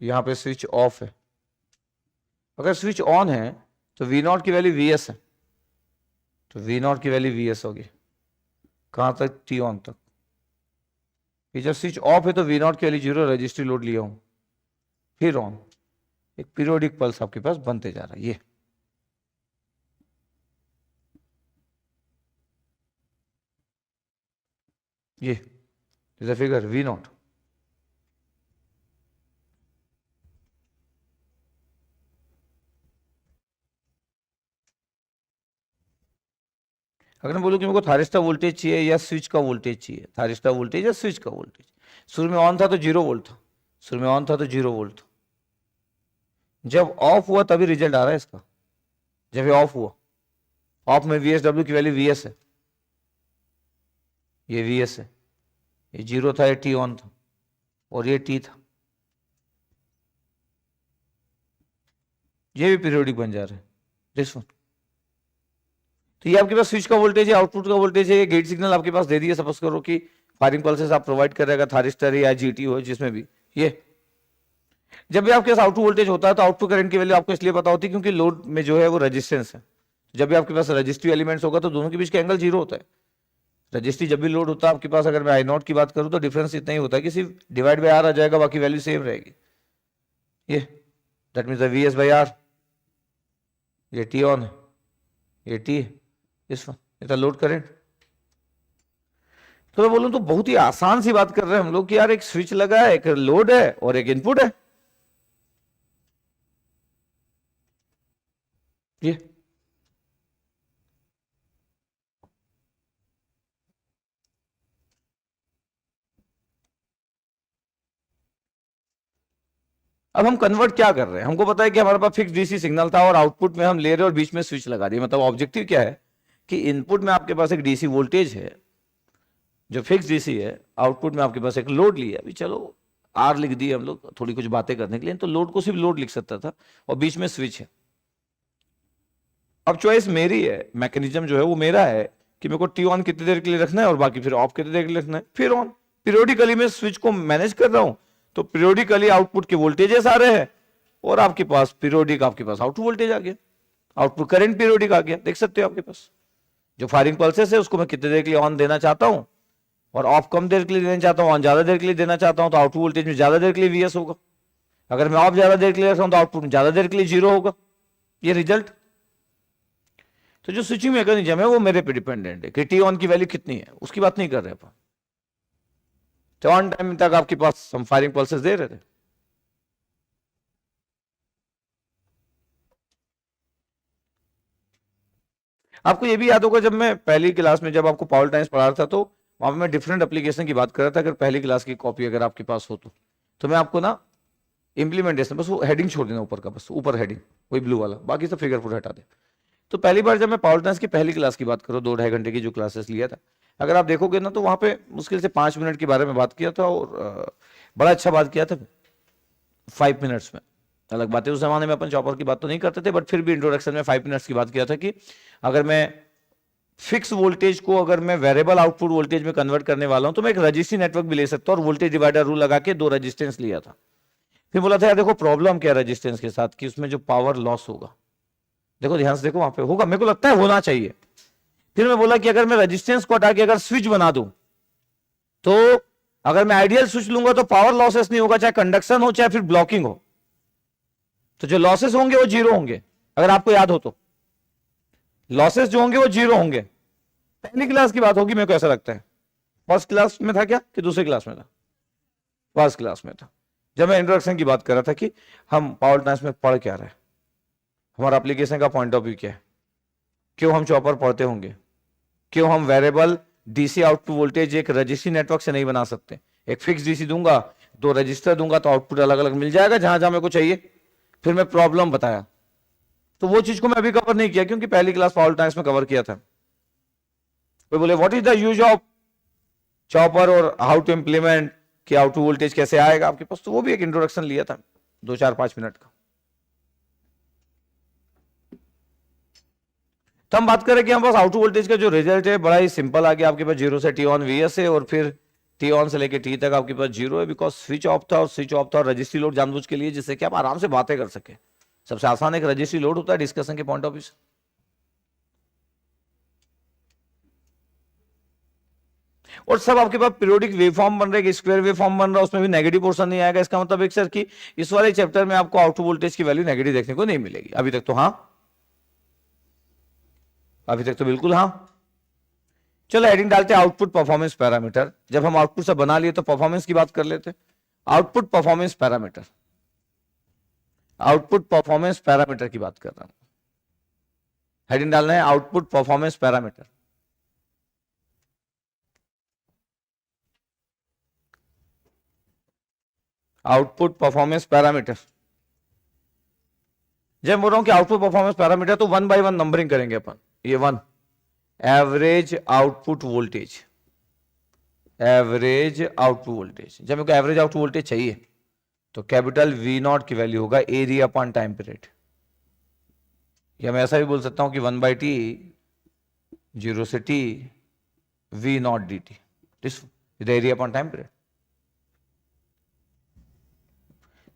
यहां पे स्विच ऑफ है। अगर स्विच ऑन है तो V0 की वैल्यू VS है, तो V0 की वैल्यू VS होगी, कहां तक? टी ऑन तक। ये जब स्विच ऑफ है तो वी नॉट की वैल्यू 0, रजिस्ट्री लोड लिया हूं, फिर ऑन, एक पीरियोडिक पल्स आपके पास बनते जा रहा है। ये is a figure V naught. अगर मैं बोलूं कि मेरे को थारिस्टर वोल्टेज चाहिए या स्विच का वोल्टेज चाहिए, थारिस्टर वोल्टेज या स्विच का वोल्टेज, शुरू में ऑन था तो 0 वोल्ट था, शुरू में ऑन था तो 0 वोल्ट था, जब ऑफ हुआ तभी रिजल्ट आ रहा है इसका। जब ये ऑफ हुआ, ऑफ में VSW की वैल्यू VS है, ये VS है, ये 0 था, ये T ऑन था, और ये T था, ये भी पीरियोडिक बन जा रहा है दिस वन। तो ये आपके पास स्विच का वोल्टेज है, आउटपुट का वोल्टेज है, ये गेट सिग्नल आपके पास दे दिया। सपोज करो कि फायरिंग पल्सेस आप प्रोवाइड कर रहेगा, थारिस्टर या GT हो, जिसमें भी। ये जब भी आपके पास आउटपुट वोल्टेज होता है तो आउटपुट करंट की वैल्यू आपको इसलिए पता होती है क्योंकि लोड में जो है वो रेजिस्टेंस है। जब भी आपके पास रजिस्टिव एलिमेंट्स होगा तो दोनों के बीच का एंगल 0 होता है। रजिस्ट्री जब भी लोड होता है आपके पास, अगर मैं I0 की बात करूं तो डिफरेंस इतना ही होता है कि सिर्फ डिवाइड बाय R आ जाएगा, बाकी वैल्यू सेम रहेगी। ये that means VS by R, ये T ऑन है, ये T है, इस वन इतना लोड करंट। तो मैं बोलूं तो बहुत ही आसान सी बात कर रहे हैं हम लोग कि यार एक स्विच लगा है, एक लोड है और एक इनपुट है। ये अब हम कन्वर्ट क्या कर रहे हैं? हमको पता है कि हमारे पास फिक्स DC सिग्नल था और आउटपुट में हम ले रहे हैं और बीच में स्विच लगा दिए। मतलब ऑब्जेक्टिव क्या है कि इनपुट में आपके पास एक DC वोल्टेज है जो फिक्स DC है, आउटपुट में आपके पास एक लोड लिया। अभी चलो R लिख दिए हम लोग थोड़ी कुछ बातें करने के लिए, तो लोड को सिर्फ लोड लिख सकता था, और बीच में स्विच है। अब चॉइस मेरी है, मैकेनिज्म जो है वो मेरा है कि मेरे को T ऑन कितनी देर के लिए रखना है और बाकी फिर ऑफ कितनी देर के लिए रखना है, फिर ऑन। पीरियोडिकली मैं स्विच को मैनेज कर रहा हूं, तो पीरियोडिकली आउटपुट के वोल्टेजेस आ रहे हैं और आपके पास पीरियोडिक आपके पास आउटपुट वोल्टेज आ गया, आउटपुट करंट पीरियोडिक आ गया। देख सकते हो आपके पास जो फायरिंग पल्सेस है उसको मैं कितने देर के लिए ऑन देना चाहता हूं और ऑफ कम देर के लिए देना चाहता हूं, ऑन ज्यादा देर के लिए देना चाहता हूं, तो आउटपुट वोल्टेज में ज्यादा देर के लिए VS होगा। अगर मैं ऑफ ज्यादा देर के लिए रखता हूं तो आउटपुट में ज्यादा देर के लिए 0 होगा। ये रिजल्ट। तो जो स्विचिंग मैकेनिज्म है वो मेरे पे डिपेंडेंट है कि T ऑन की वैल्यू कितनी है, उसकी बात नहीं कर रहे अपन। तो ऑन टाइम तक आपके पास हम फायरिंग पल्सेस दे रहे थे। आपको ये भी याद होगा जब मैं पहली क्लास में जब आपको पावर टाइम्स पढ़ा रहा था तो वहां पे मैं डिफरेंट एप्लीकेशन की बात कर रहा था। अगर पहली क्लास की कॉपी अगर आपके पास हो तो मैं आपको ना इंप्लीमेंटेशन, बस वो हेडिंग छोड़ देना ऊपर का, बस ऊपर हेडिंग वही ब्लू वाला, बाकी सब फिगर फुट हटा दे। तो पहली बार जब मैं पावर टाइम्स की पहली क्लास की बात करूँ, 2-2.5 घंटे की जो क्लासेस लिया था, अगर आप देखोगे ना तो वहां पे मुश्किल से 5 मिनट के बारे में बात किया था और बड़ा अच्छा बात किया था 5 मिनट्स में। अलग बात है उस जमाने में अपन चॉपर की बात तो नहीं करते थे, बट फिर भी इंट्रोडक्शन में 5 मिनट्स की बात किया था कि अगर मैं फिक्स वोल्टेज को अगर मैं वेरिएबल आउटपुट वोल्टेज में कन्वर्ट करने वाला हूं तो मैं एक रजिस्ट्री नेटवर्क भी ले सकता हूं और वोल्टेज डिवाइडर रूल लगा के 2 रेजिस्टेंस लिया था। फिर बोला था यार देखो प्रॉब्लम क्या रेजिस्टेंस के साथ कि उसमें जो पावर लॉस होगा, देखो ध्यान से देखो वहां पे होगा, मेरे को लगता है होना चाहिए। फिर मैं बोला कि अगर मैं रेजिस्टेंस को हटा के अगर स्विच बना दूं तो अगर मैं आइडियल स्विच लूंगा तो पावर लॉसेस नहीं होगा, चाहे कंडक्शन हो चाहे फिर ब्लॉकिंग हो, तो जो लॉसेस होंगे वो 0 होंगे। अगर आपको याद हो तो लॉसेस जो होंगे वो 0 होंगे। पहली क्लास की बात होगी, मेरे को ऐसा लगता है। फर्स्ट क्लास में था क्या कि दूसरी क्लास में था? फर्स्ट क्लास में था, जब मैं इंट्रोडक्शन की बात कर रहा था कि हम पावर ट्रांस में पढ़ क्या रहे हैं, हमारा एप्लीकेशन का पॉइंट ऑफ व्यू क्या है, क्यों हम चॉपर पढ़ते होंगे, क्यों हम वेरिएबल डीसी आउटपुट वोल्टेज एक रजिस्ट्री नेटवर्क से नहीं बना सकते। एक फिक्स डीसी दूंगा, 2 रजिस्टर दूंगा तो आउटपुट अलग अलग मिल जाएगा जहां जहां मेरे को चाहिए। फिर मैं प्रॉब्लम बताया, तो वो चीज को मैं अभी कवर नहीं किया क्योंकि पहली क्लास पावर ट्रांस में कवर किया था। कोई बोले what is the use of chopper और हाउ टू इंप्लीमेंट कि आउटपुट वोल्टेज कैसे आएगा आपके पास, तो वो भी एक इंट्रोडक्शन लिया था 2-4-5 मिनट का। तो हम बात करें कि हमारे पास आउटपुट वोल्टेज का जो रिजल्ट है बड़ा ही सिंपल आ गया। आपके पास 0 से T ऑन VS है और फिर T ऑन से लेके T तक आपके पास 0 है, बिकॉज स्विच ऑफ था और स्विच ऑफ था और रजिस्ट्री लोड जानबूझ के लिए, जिससे कि आप आराम से बातें कर सके। सबसे आसान एक रजिस्ट्री लोड होता है डिस्कशन के पॉइंट ऑफ व्यू से। और सब आपके पास पीरियोडिक वेव फॉर्म बन रहा है, स्क्वायर वेव फॉर्म बन रहा है, उसमें भी नेगेटिव पोर्शन नहीं आएगा। इसका मतलब एक सर कि इस वाले चैप्टर में आपको आउटपुट वोल्टेज की वैल्यू नेगेटिव देखने को नहीं मिलेगी। अभी तक तो हाँ, अभी तक तो बिल्कुल हाँ। चलो हेडिंग डालते हैं आउटपुट परफॉर्मेंस पैरामीटर। जब हम आउटपुट से बना लिए तो परफॉर्मेंस की बात कर लेते। Output performance parameter, output performance parameter की बात कर रहा हूं। हेडिंग डालना है output performance parameter. Output performance parameter, जब बोल रहा हूं कि आउटपुट परफॉर्मेंस पैरामीटर तो वन बाय वन नंबरिंग करेंगे अपन। ये one, average output voltage, average output voltage. जब मेरे को एवरेज आउटपुट वोल्टेज चाहिए तो कैपिटल वी नॉट की वैल्यू होगा एरिया अपॉन टाइम पीरियड। या मैं ऐसा भी बोल सकता हूं कि 1/t 0 से t V naught D T, this area upon time period.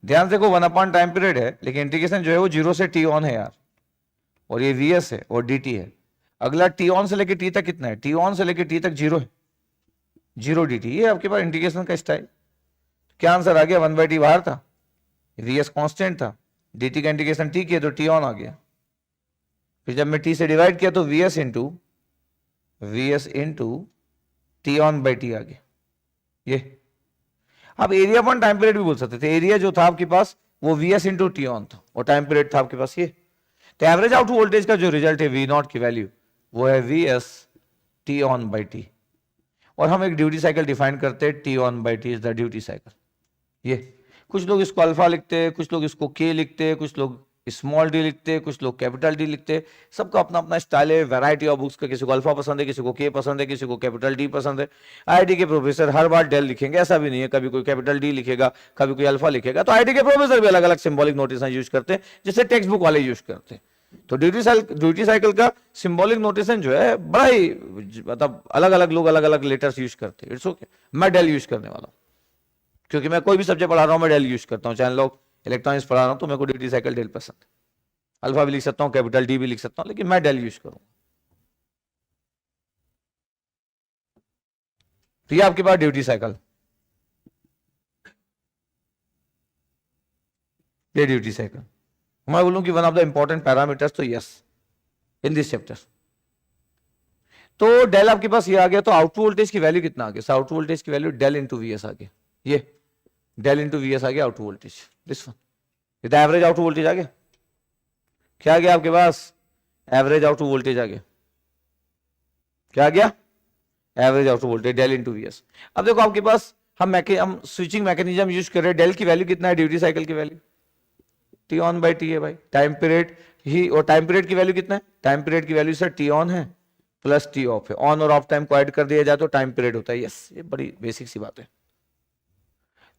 ध्यान से, को 1 अपॉन टाइम पीरियड है, लेकिन इंटीग्रेशन जो है वो 0 से t ऑन है यार, और ये vs है और dt है। अगला t ऑन से लेके t तक कितना है? t ऑन से लेके t तक 0 है, 0 dt। ये आपके पास इंटीग्रेशन का स्टाइल। क्या आंसर आ गया? 1/t बाहर था, vs कांस्टेंट था, dt का इंटीग्रेशन t किया तो t ऑन आ गया। फिर जब मैं t से डिवाइड किया तो vs into t on by t आ गया। ये आप एरिया अपॉन टाइम पीरियड भी बोल सकते थे। एरिया जो था आपके पास वो vs इंटू टी ऑन था और टाइम पीरियड था आपके पास ये। तो एवरेज आउटपुट वोल्टेज का जो रिजल्ट है वी नॉट की वैल्यू वो है vs T on by T. और हम एक ड्यूटी साइकिल डिफाइन करते हैं, T on by T is the duty cycle. ये कुछ लोग इसको अल्फा लिखते हैं, कुछ लोग इसको के लिखते हैं, कुछ लोग स्मॉल डी लिखते हैं, कुछ लोग कैपिटल डी लिखते हैं। सबका अपना अपना स्टाइल है, वैरायटी ऑफ बुक्स का। किसी को अल्फा पसंद है, किसी को के पसंद है, किसी को कैपिटल डी पसंद है। आईटी के प्रोफेसर हर बार डेल लिखेंगे ऐसा भी नहीं है, कभी कोई कैपिटल डी लिखेगा, कभी कोई अल्फा लिखेगा। तो आईटी के प्रोफेसर भी अलग अलग सिंबॉलिक नोटेशन यूज करते हैं, जिससे टेक्स्ट बुक वाले यूज करते हैं। तो ड्यूटी साइकिल का सिंबॉलिक नोटेशन जो है बड़ा ही, मतलब अलग अलग लोग अलग अलग लेटर्स यूज करते हैं। इट्स ओके, मैं डेल यूज करने वाला हूं, क्योंकि मैं कोई भी सब्जेक्ट पढ़ा रहा हूं मैं डेल यूज करता हूं। चाहे लोग इलेक्ट्रॉनिक्स पढ़ा रहा हूं तो मेरे को ड्यूटी साइकिल डेल पसंद है। अल्फा भी लिख सकता हूं, कैपिटल डी भी लिख सकता हूं, लेकिन मैं डेल यूज करूंगा। तो ये आपके पास ड्यूटी साइकिल, ये ड्यूटी साइकिल। मैं बोलूं कि one of the important parameters तो यस इन दिस चैप्टर। तो डेल आपके पास ये आ गया, तो आउटपुट वोल्टेज की वैल्यू कितना आ गया? आउटपुट वोल्टेज की वैल्यू डेल इंटू वीएस आ गया। ये डेल इंटू वीएस आ गया आउटपुट वोल्टेज, दिस वन। ये तो एवरेज आउटपुट वोल्टेज आ गया। क्या आ गया आपके पास? एवरेज आउटपुट वोल्टेज आ गया। क्या आ गया? Average output voltage del into VS. अब देखो आपके पास हम स्विचिंग मैकेनिज्म यूज कर रहे हैं। डेल की वैल्यू कितना है? ड्यूटी साइकिल की value T on by T है भाई, टाइम पीरियड ही। और टाइम पीरियड की वैल्यू कितना है? टाइम पीरियड की वैल्यू सर टी ऑन है प्लस टी ऑफ है। ऑन और ऑफ टाइम को ऐड कर दिया जाए तो टाइम पीरियड होता है। यस, ये बड़ी बेसिक सी बात है।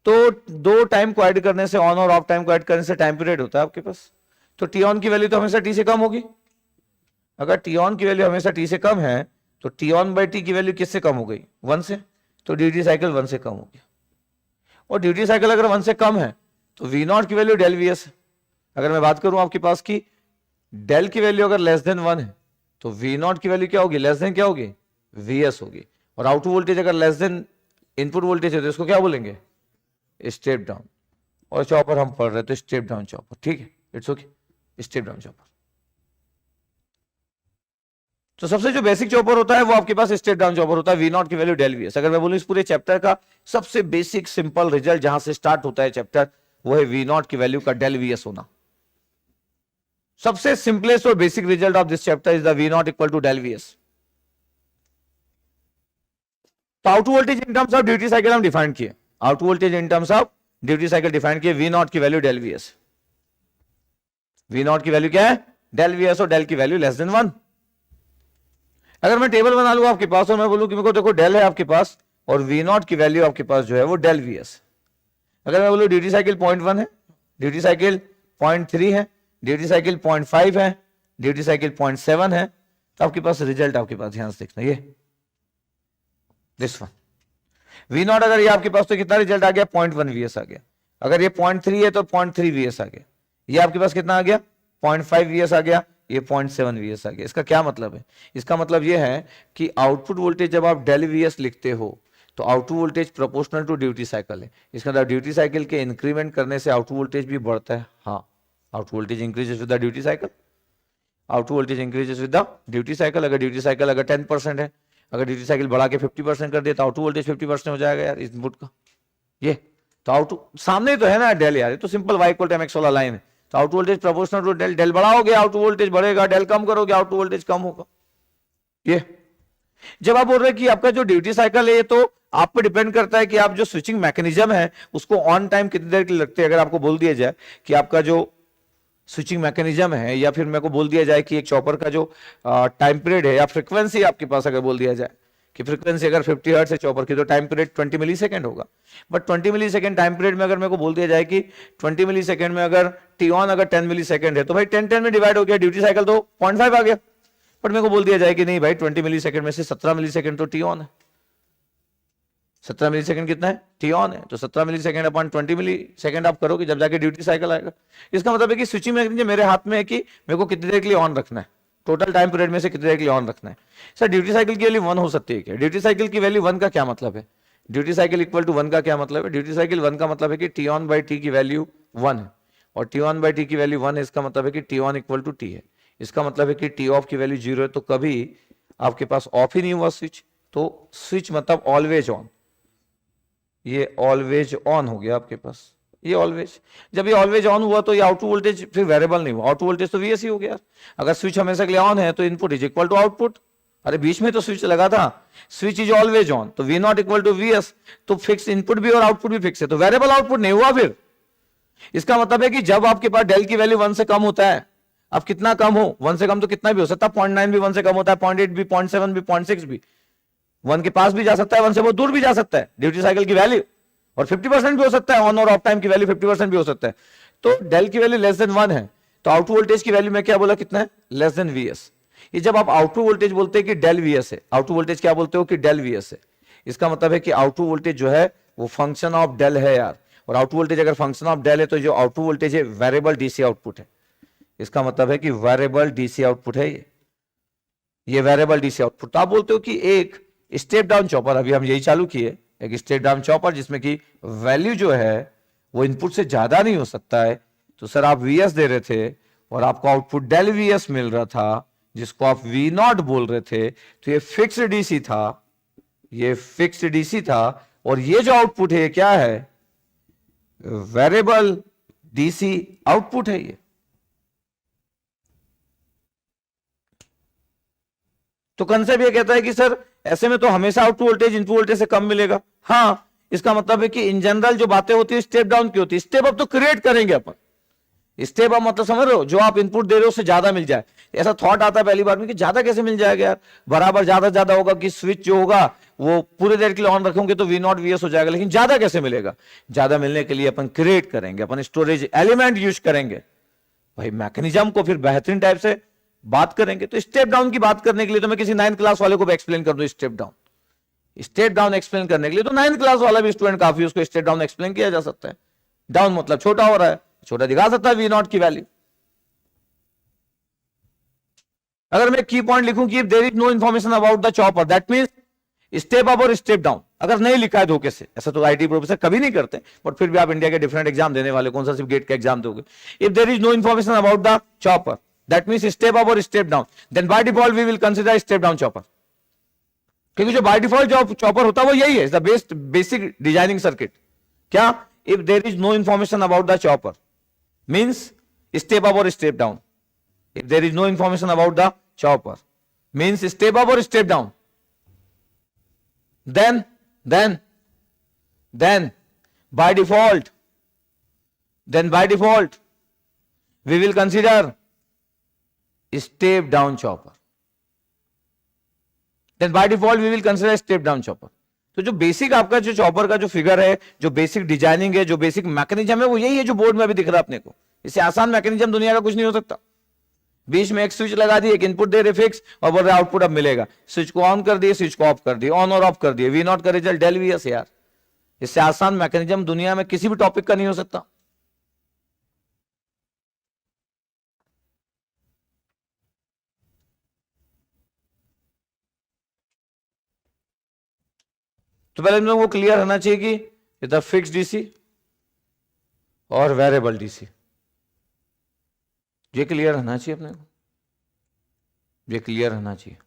तो दो टाइम को ऐड करने से, ऑन और ऑफ टाइम को ऐड करने से टाइम पीरियड होता है आपके पास। तो टी ऑन की वैल्यू तो हमेशा टी से कम होगी। अगर टी ऑन की वैल्यू हमेशा टी से कम है तो टी ऑन बाई टी की वैल्यू किससे कम हो गई? 1 से। तो ड्यूटी साइकिल 1 से कम हो गया। और ड्यूटी साइकिल अगर 1 से कम है तो वी नॉट की वैल्यू डेल वी एस है। अगर मैं बात करूं आपके पास की डेल की वैल्यू अगर लेस देन 1 है तो वी नॉट की वैल्यू क्या होगी? लेस देन क्या होगी? वी एस होगी। और आउटपुट वोल्टेज अगर लेस देन इनपुट वोल्टेज है तो इसको क्या बोलेंगे? Step down. और चॉपर हम पढ़ रहे तो स्टेप डाउन चॉपर, ठीक है, it's okay, step down chopper. तो सबसे जो बेसिक चॉपर होता है वो आपके पास स्टेप डाउन चॉपर होता है। वी नॉट की वैल्यू डेल वी एस। अगर मैं बोलूं इस पूरे चैप्टर का सबसे बेसिक सिंपल रिजल्ट जहां से स्टार्ट होता है चैप्टर, वो है वी नॉट की वैल्यू का डेल वी एस होना। सबसे सिंपलेस्ट और basic result of this chapter is the V not equal to del V S. तो output voltage in terms of duty cycle हम डिफाइन किए। Output voltage in terms of duty cycle define किए। V not की value del V S. V not की value क्या है? Del V S. और del की वैल्यू लेस देन 1। अगर मैं टेबल बना लूं आपके पास और मैं बोलूं कि मेरे को देखो डेल है आपके पास और वी नॉट की वैल्यू आपके पास जो है वो डेल वी एस। अगर मैं बोलूं ड्यूटी साइकिल 0.1 है, ड्यूटी साइकिल 0.3 है, ड्यूटी साइकिल 0.5 है, ड्यूटी साइकिल 0.7 है, तो आपके पास रिजल्ट आपके पास ध्यान से देखना ये दिस वन। वी नॉट अगर ये आपके पास तो कितना रिजल्ट आ गया? 0.1 वीएस आ गया। अगर ये 0.3 है तो 0.3 वीएस आ गया। ये आपके पास कितना आ गया? 0.5 वीएस आ गया। ये 0.7 वीएस आ गया। इसका क्या मतलब है? इसका मतलब ये है कि आउटपुट वोल्टेज जब आप डेल वीएस लिखते हो तो output voltage proportional to duty cycle है। इसका मतलब ड्यूटी साइकिल के इंक्रीमेंट करने से आउटपुट वोल्टेज भी बढ़ता है। हाँ, output voltage increases with the duty cycle. Output voltage increases with the duty cycle. अगर ड्यूटी साइकिल अगर 10% है, अगर ड्यूटी साइकिल बढ़ा के 50% कर दिया तो आउटपुट वोल्टेज 50% हो जाएगा यार इनपुट का। ये तो आउटपुट सामने तो है ना डेल यार, ये तो simple y equal to mx वाला लाइन है। तो output voltage proportional to del, del बढ़ाओगे आउटपुट वोल्टेज बढ़ेगा, डेल कम करोगे आउटपुट वोल्टेज कम होगा। ये जब आप बोल रहे हैं कि आपका जो ड्यूटी साइकिल है ये तो आप पे डिपेंड करता है कि आप जो स्विचिंग मैकेनिज्म है उसको ऑन टाइम कितनी देर के लिए लगते हैं। अगर आपको बोल दिया जाए कि आपका जो स्विचिंग मैकेनिज्म है, या फिर मेरे को बोल दिया जाए कि एक चॉपर का जो टाइम पीरियड है या फ्रीक्वेंसी आपके पास अगर बोल दिया जाए कि फ्रीक्वेंसी अगर 50 हर्ट्ज है चॉपर की तो टाइम पीरियड 20 मिली सेकेंड होगा। But 20 milli second time period में अगर मेरे को बोल दिया जाए कि 20 मिली सेकेंड में अगर टी ऑन अगर 10 मिली सेकेंड है तो भाई 10 10 में डिवाइड हो गया, ड्यूटी साइकिल तो 0.5 आ गया। बट मेरे को बोल दिया जाए कि नहीं भाई 20 मिली सेकेंड में से 17 मिली सेकेंड तो टी ऑन है। 17 मिली सेकेंड कितना है? टी ऑन है। तो 17 मिली सेकेंड अपॉन 20 मिली सेकेंड आप करोगे जब जाके ड्यूटी साइकिल आएगा। इसका मतलब है कि स्विचिंग मैकेनिज्म मेरे हाथ में है कि मेरे को कितनी देर के लिए ऑन रखना है, टोटल टाइम पीरियड में से कितनी देर के लिए ऑन रखना है। सर ड्यूटी साइकिल की वैल्यू 1 हो सकती है क्या? ड्यूटी साइकिल की वैल्यू 1 का क्या मतलब है? ड्यूटी साइकिल इक्वल टू 1 का क्या मतलब है? ड्यूटी साइकिल 1 का मतलब है कि टी ऑन बाई टी की वैल्यू 1 है, और टी ऑन बाई टी की वैल्यू 1 है। इसका मतलब है कि T on equal to T है। इसका मतलब है कि टी ऑफ की वैल्यू 0 है तो कभी आपके पास ऑफ ही नहीं हुआ स्विच, तो स्विच मतलब ऑलवेज ऑन। ये ऑलवेज ऑन हो गया आपके पास, ये ऑलवेज। जब ये ऑलवेज ऑन हुआ तो ये आउटपुट वोल्टेज फिर वेरिएबल नहीं हुआ, आउटपुट वोल्टेज तो वीएस ही हो गया। अगर स्विच हमेशा के लिए ऑन है तो input is equal to output. अरे बीच में तो स्विच लगा था, स्विच इज ऑलवेज ऑन तो V not equal to VS, तो फिक्स इनपुट भी और आउटपुट भी फिक्स है, तो वेरिएबल आउटपुट नहीं हुआ फिर। इसका मतलब है कि जब आपके पास डेल की वैल्यू 1 से कम होता है, अब कितना कम हो, 1 से कम तो कितना भी हो सकता है, 0.9 भी 1 से कम होता है, 0.8 भी, 0.7 भी, 0.6 भी, 1 के पास भी जा सकता है, 1 से बहुत दूर भी जा सकता है ड्यूटी साइकिल की वैल्यू, और 50% भी हो सकता है, ऑन और ऑफ टाइम की वैल्यू 50% भी हो सकता है। तो डेल की वैल्यू लेस देन 1 है तो आउटपुट वोल्टेज की वैल्यू में क्या बोला कितना है? Less than VS. ये जब आप आउटपुट वोल्टेज बोलते हैं कि डेल वीएस है, आउटपुट वोल्टेज क्या बोलते हो कि डेल वीएस है, इसका मतलब है कि आउटपुट वोल्टेज जो है वो फंक्शन ऑफ डेल है यार। और आउटपुट वोल्टेज अगर फंक्शन ऑफ डेल है तो जो आउटपुट वोल्टेज है वेरिएबल डीसी आउटपुट है। इसका मतलब है कि वेरिएबल डीसी आउटपुट है ये वेरिएबल डीसी आउटपुट। तो आप बोलते हो कि एक स्टेप डाउन चॉपर, अभी हम यही चालू किए, एक स्टेप डाउन चॉपर जिसमें कि वैल्यू जो है वो इनपुट से ज्यादा नहीं हो सकता है। तो सर आप वीएस दे रहे थे और आपको आउटपुट डेल वीएस मिल रहा था जिसको आप वी नॉट बोल रहे थे, तो ये फिक्स्ड डीसी था, ये फिक्स्ड डीसी था। और ये जो आउटपुट है क्या है? वेरिएबल डीसी आउटपुट है ये। तो कंसेप्ट ये कहता है कि सर ऐसे में तो हमेशा आउटपुट वोल्टेज इनपुट वोल्टेज से कम मिलेगा। हाँ, इसका मतलब है कि इन जनरल जो बातें होती है स्टेप डाउन की होती है, स्टेप अप तो क्रिएट करेंगे अपन। स्टेप अप मतलब समझ रहे हो, जो आप इनपुट दे रहे हो उससे ज्यादा मिल जाए। ऐसा थॉट आता है पहली बार में कि ज्यादा कैसे मिल जाएगा यार, बराबर ज्यादा होगा कि स्विच जो होगा वो पूरी देर के लिए ऑन रखोगे तो वी नॉट वीएस हो जाएगा, लेकिन ज्यादा कैसे मिलेगा? ज्यादा मिलने के लिए अपन क्रिएट करेंगे, अपन स्टोरेज एलिमेंट यूज करेंगे भाई, मैकेनिज्म को फिर बेहतरीन टाइप से बात करेंगे। तो स्टेप डाउन की बात करने के लिए तो मैं किसी 9th क्लास वाले को भी एक्सप्लेन कर दूं स्टेप डाउन एक्सप्लेन करने के लिए तो 9th क्लास वाला भी स्टूडेंट काफी, उसको स्टेप डाउन एक्सप्लेन किया जा सकता है। डाउन मतलब छोटा हो रहा है, छोटा दिखा सकता है वी नॉट की वैल्यू। अगर मैं की पॉइंट लिखूं कि there is no information about the chopper, that means step up और स्टेप डाउन। अगर नहीं लिखा है धोखे से, ऐसा तो आईटी प्रोफेसर कभी नहीं करते, बट फिर भी आप इंडिया के डिफरेंट एग्जाम देने वाले, कौन सा सिर्फ गेट का एग्जाम दोगे। If there is no information about the chopper that means step up और step down, then by default we will consider step down chopper. क्योंकि जो बाय डिफॉल्ट जो चॉपर होता है वो यही है, द बेसिक डिजाइनिंग सर्किट। क्या? If there is no information about the chopper means step up और step down. If there is no information about the chopper means step up और step down. then by default we will consider step down chopper, then by default we will consider step down chopper। तो जो basic आपका जो chopper का जो figure है, जो basic designing है, जो बेसिक मैकेनिज्म है, वो यही है जो बोर्ड में अभी दिख रहा है अपने को। इससे आसान मैकेनिज्म दुनिया का कुछ नहीं हो सकता। बीच में एक स्विच लगा दिए, एक इनपुट दे रहे फिक्स और बोल रहे आउटपुट अब मिलेगा। स्विच को ऑन कर दिए, स्विच को ऑफ कर दिए, ऑन और ऑफ कर दिए, वी नॉट का रिजल्ट डेल वीएस यार। इससे आसान मैकेनिज्म दुनिया में किसी भी टॉपिक का नहीं हो सकता। तो पहले हम लोग को क्लियर होना चाहिए कि इधर फिक्स डीसी और वेरिएबल डीसी, ये क्लियर होना चाहिए अपने को, ये क्लियर होना चाहिए।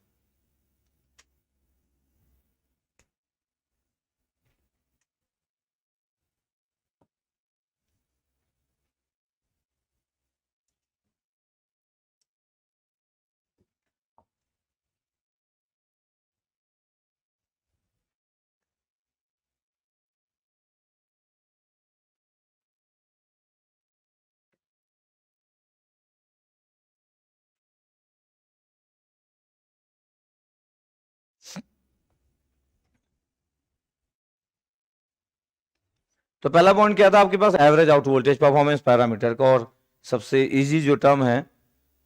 तो पहला पॉइंट क्या था आपके पास, average out voltage performance parameter का, और सबसे इजी जो टर्म है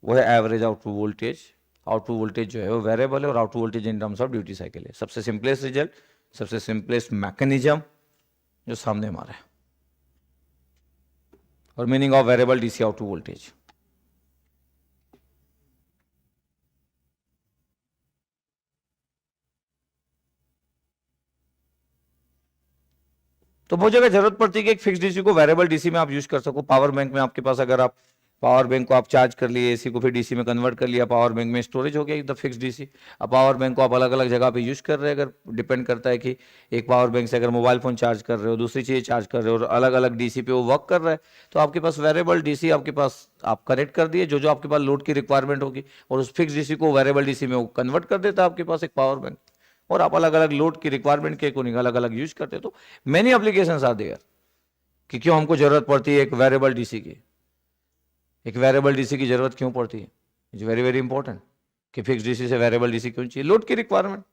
वो है average output voltage. Output voltage जो है वो वेरिएबल है और output voltage in terms of duty cycle है। सबसे सिंपलेस्ट रिजल्ट, सबसे सिंपलेस्ट मैकेनिज्म जो सामने हमारा है। और meaning of variable DC output voltage, तो वो जगह जरूरत पड़ती है कि एक फिक्स डीसी को वेरिएबल डीसी में आप यूज कर सको। पावर बैंक में आपके पास अगर आप पावर बैंक को आप चार्ज कर लिए, एसी को फिर डीसी में कन्वर्ट कर लिया, पावर बैंक में स्टोरेज हो गया एकदम फिक्स डीसी। अब पावर बैंक को आप अलग अलग जगह पे यूज कर रहे हैं, अगर डिपेंड करता है कि एक पावर बैंक से अगर मोबाइल फोन चार्ज कर रहे हो, दूसरी चीज चार्ज कर रहे हो, और अलग अलग डीसी पे वो वर्क कर रहा है, तो आपके पास वेरिएबल डीसी आपके पास आप कनेक्ट कर दिए, जो जो आपके पास लोड की रिक्वायरमेंट होगी, और उस फिक्स डीसी को वेरिएबल डीसी में वो कन्वर्ट कर देता है आपके पास एक पावर बैंक, और आप अलग अलग लोड की रिक्वायरमेंट के अकॉर्डिंग अलग अलग यूज करते हैं। तो मेनी एप्लीकेशंस आर देयर कि क्यों हमको जरूरत पड़ती है एक वेरिएबल डीसी की। एक वेरिएबल डीसी की जरूरत क्यों पड़ती है, इट्स वेरी वेरी इंपॉर्टेंट कि फिक्स डीसी से वेरिएबल डीसी क्यों चाहिए, लोड की रिक्वायरमेंट।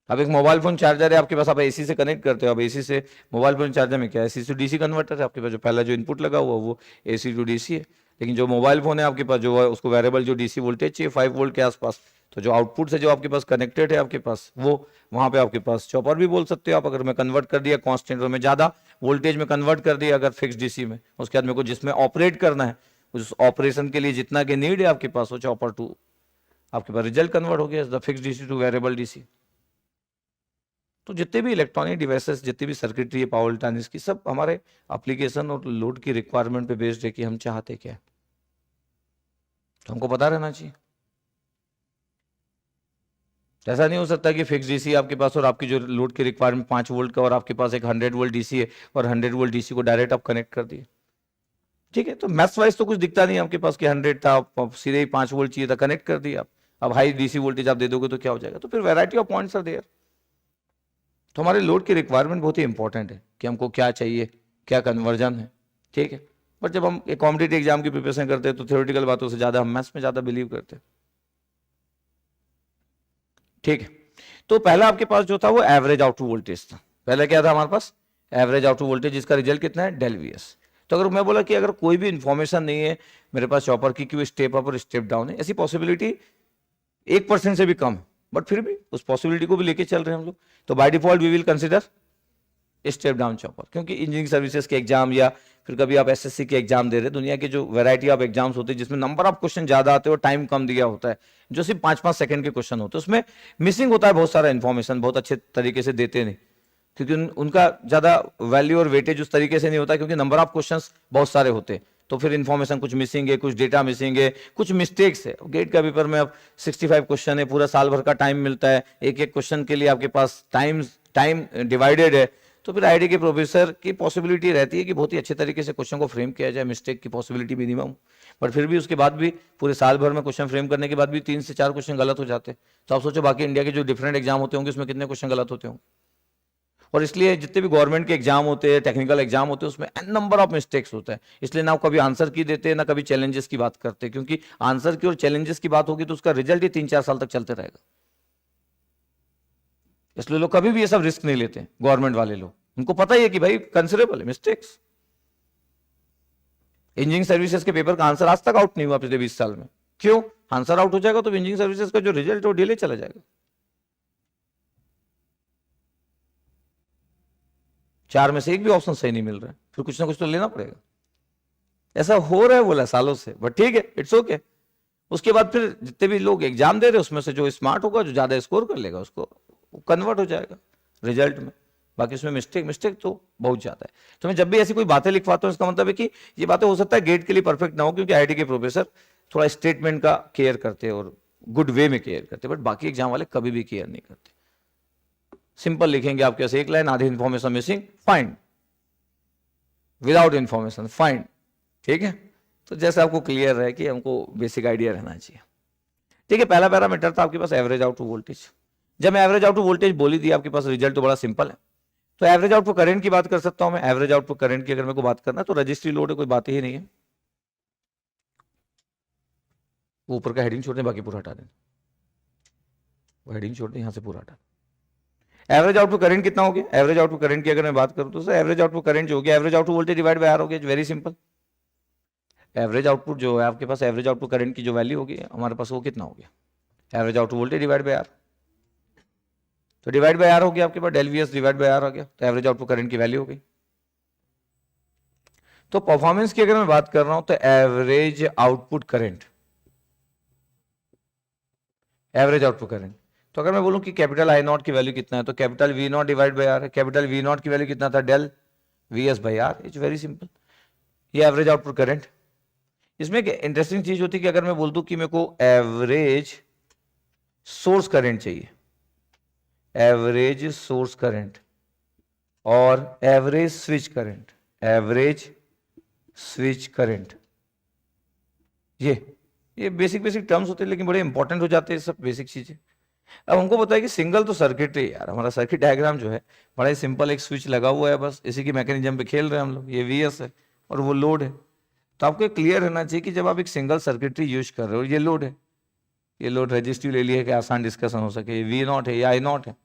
अब एक मोबाइल फोन चार्जर है आपके पास, आप एसी से कनेक्ट करते हो। अब एसी से मोबाइल फोन चार्जर में क्या है, एसी टू डीसी कन्वर्टर है आपके पास, जो पहला जो इनपुट लगा हुआ वो एसी टू डीसी है। लेकिन जो मोबाइल फोन है आपके पास, जो है उसको वेरिएबल जो डीसी वोल्टेज चाहिए 5 वोल्ट के आसपास, तो जो आउटपुट से जो आपके पास कनेक्टेड है आपके पास, वो वहां पे आपके पास चॉपर भी बोल सकते हो आप। अगर मैं कन्वर्ट कर दिया कॉन्स्टेंट में ज्यादा वोल्टेज में कन्वर्ट कर दिया अगर फिक्स डीसी में, उसके बाद मेरे को जिसमें ऑपरेट करना है, उस ऑपरेशन के लिए जितना के नीड है आपके पास, वो चॉपर टू आपके पास रिजल्ट कन्वर्ट हो गया fix DC two variable DC. तो जितने भी इलेक्ट्रॉनिक डिवाइसेस, जितनी भी सर्किटरी है पावर इलेक्ट्रॉनिक्स की, सब हमारे एप्लीकेशन और लोड की रिक्वायरमेंट पे बेस्ड है कि हम चाहते क्या है, तो हमको पता रहना चाहिए। ऐसा नहीं हो सकता कि फिक्स डीसी आपके पास और आपकी जो लोड की रिक्वायरमेंट 5 वोल्ट का, और आपके पास एक 100 वोल्ट डीसी है और 100 वोल्ट डीसी को डायरेक्ट आप कनेक्ट कर दिए। ठीक है, तो मैथ्स वाइज तो कुछ दिखता नहीं आपके पास कि 100 था, आप सीधे ही 5 वोल्ट चाहिए था, कनेक्ट कर दिया आप। अब हाई डीसी वोल्टेज आप दे दोगे तो क्या हो जाएगा, तो फिर variety of points are there. तो हमारे लोड की रिक्वायरमेंट बहुत ही इंपॉर्टेंट है कि हमको क्या चाहिए, क्या कन्वर्जन है। ठीक है, बट जब हम एक कॉम्पिटिटिव एग्जाम की प्रिपरेशन करते हैं तो थ्योरेटिकल बातों से ज्यादा हम मैथ्स में ज्यादा बिलीव करते हैं। ठीक है, तो पहला आपके पास जो था वो एवरेज आउटपुट वोल्टेज था। पहले क्या था हमारे पास, एवरेज आउटपुट वोल्टेज, जिसका रिजल्ट कितना है, डेल वी एस। तो अगर मैं बोला कि अगर कोई भी इंफॉर्मेशन नहीं है मेरे पास चॉपर की कि वो स्टेप अप और स्टेप डाउन है, ऐसी पॉसिबिलिटी 1% से भी कम है, बट फिर भी उस पॉसिबिलिटी को भी लेके चल रहे हैं हम लोग, तो by default we will consider step down chopper. क्योंकि इंजीनियरिंग सर्विसेज के एग्जाम या फिर कभी आप एसएससी के एग्जाम दे रहे हैं, दुनिया की जो वैरायटी ऑफ एग्जाम्स होते हैं जिसमें नंबर ऑफ क्वेश्चन ज्यादा आते हैं और टाइम कम दिया होता है, जो सिर्फ 5-5 सेकंड के क्वेश्चन होते हैं, उसमें मिसिंग होता है बहुत सारा इन्फॉर्मेशन, बहुत अच्छे तरीके से देते नहीं, क्योंकि उनका ज्यादा वैल्यू और वेटेज उस तरीके से नहीं होता, क्योंकि नंबर ऑफ क्वेश्चंस बहुत सारे होते हैं, तो फिर इन्फॉर्मेशन कुछ मिसिंग है, कुछ डेटा मिसिंग है, कुछ मिस्टेक्स है। गेट का पेपर में अब 65 क्वेश्चन है, पूरा साल भर का टाइम मिलता है, एक एक क्वेश्चन के लिए आपके पास टाइम डिवाइडेड है, तो फिर आईडी के प्रोफेसर की पॉसिबिलिटी रहती है कि बहुत ही अच्छे तरीके से क्वेश्चन को फ्रेम किया जाए, मिस्टेक की पॉसिबिलिटी मिनिमम, बट फिर भी उसके बाद भी पूरे साल भर में क्वेश्चन फ्रेम करने के बाद भी 3 से 4 क्वेश्चन गलत हो जाते हैं। तो आप सोचो बाकी इंडिया के जो डिफरेंट एग्जाम होते होंगे उसमें कितने क्वेश्चन गलत होते होंगे। और इसलिए जितने भी गवर्नमेंट के एग्जाम होते हैं, टेक्निकल एग्जाम होते हैं, उसमें एन नंबर ऑफ मिस्टेक्स होता है। इसलिए ना कभी आंसर की देते हैं ना कभी चैलेंजेस की बात करते हैं, क्योंकि आंसर की और चैलेंजेस की बात होगी तो उसका रिजल्ट ही 3-4 साल तक चलते रहेगा। इसलिए लोग कभी भी ये सब रिस्क नहीं लेते, गवर्नमेंट वाले लोग, उनको पता ही है कि भाई कंसिडरेबल है मिस्टेक्स। इंजीनियरिंग सर्विसेज के पेपर का आंसर आज तक आउट नहीं हुआ पिछले 20 साल में। क्यों? आंसर आउट हो जाएगा तो इंजीनियरिंग सर्विसेज का जो रिजल्ट है वो डिले चला जाएगा। 4 में से एक भी ऑप्शन सही नहीं मिल रहा है, फिर कुछ ना कुछ तो लेना पड़ेगा। ऐसा हो रहा है बोला सालों से, बट ठीक है, इट्स ओके। उसके बाद फिर जितने भी लोग एग्जाम दे रहे हैं उसमें से जो स्मार्ट होगा, जो ज्यादा स्कोर कर लेगा, उसको कन्वर्ट हो जाएगा रिजल्ट में। बाकी उसमें मिस्टेक तो बहुत ज्यादा है। तो मैं जब भी ऐसी कोई बातें लिखवाता हूँ, इसका मतलब है कि ये बातें हो सकता है गेट के लिए परफेक्ट ना हो, क्योंकि आईआईटी के प्रोफेसर थोड़ा स्टेटमेंट का केयर करते हैं और गुड वे में केयर करते हैं, बट बाकी एग्जाम वाले कभी भी केयर नहीं करते। सिंपल लिखेंगे आपके पास एक लाइन, आधी information missing, find, without information find, ठीक है। तो जैसे आपको क्लियर है कि हमको बेसिक आइडिया रहना चाहिए, ठीक है। पहला पैरामीटर था आपके पास एवरेज आउटपुट वोल्टेज। जब मैं एवरेज आउटपुट वोल्टेज बोली दी आपके पास, रिजल्ट तो बड़ा सिंपल है। तो एवरेज आउटपुट करंट की बात कर सकता हूं मैं। एवरेज आउटपुट करंट की अगर मेरे को बात करना है तो रजिस्ट्री लोड है, कोई बात ही नहीं है। वो ऊपर का हेडिंग छोड़ दें, बाकी पूरा हटा दें, वो हेडिंग छोड़ दें, यहां से पूरा हटा। एवरेज आउटपुट करंट कितना हो गया? एवरेज आउटपुट करंट की अगर मैं बात करूं तो सर एवरेज आउटपुट करंट जो हो गया, average output voltage divide by R हो गया, वेरी सिंपल। एवरेज आउटपुट जो है आपके पास, एवरेज आउटपुट करंट की जो वैल्यू होगी हमारे पास, वो कितना हो गया? Average output voltage divide by R. तो डिवाइड बाय आर हो गया आपके पास, del V S divide by R आ गया, तो एवरेज आउटपुट करंट की वैल्यू हो गई। तो परफॉर्मेंस की अगर मैं बात कर रहा हूं तो average output current, average output current, तो अगर मैं बोलूं कि कैपिटल आई नॉट की वैल्यू कितना है, तो capital V naught divide by R है। कैपिटल वी नॉट की वैल्यू कितना था? Del V S by R. It's very simple, ये एवरेज आउटपुट करंट। इसमें एक इंटरेस्टिंग चीज होती है कि अगर मैं बोल दूं कि मेरे को एवरेज सोर्स करंट चाहिए, एवरेज सोर्स करंट और average switch current, average switch current, ये बेसिक टर्म्स होते हैं, लेकिन बड़े इंपॉर्टेंट हो जाते हैं सब बेसिक चीजें। अब हमको पता है कि सिंगल तो सर्किट है यार, हमारा सर्किट डायग्राम जो है बड़ा ही सिंपल, एक स्विच लगा हुआ है, बस इसी की मैकेनिज्म पे खेल रहे हैं हम लोग। ये वीएस है और वो लोड है। तो आपको क्लियर रहना चाहिए कि जब आप एक सिंगल सर्किटरी यूज कर रहे हो, ये लोड है, ये लोड रजिस्टिव ले लिया कि आसान डिस्कशन हो सके, ये वी नॉट है, ये आई नॉट है।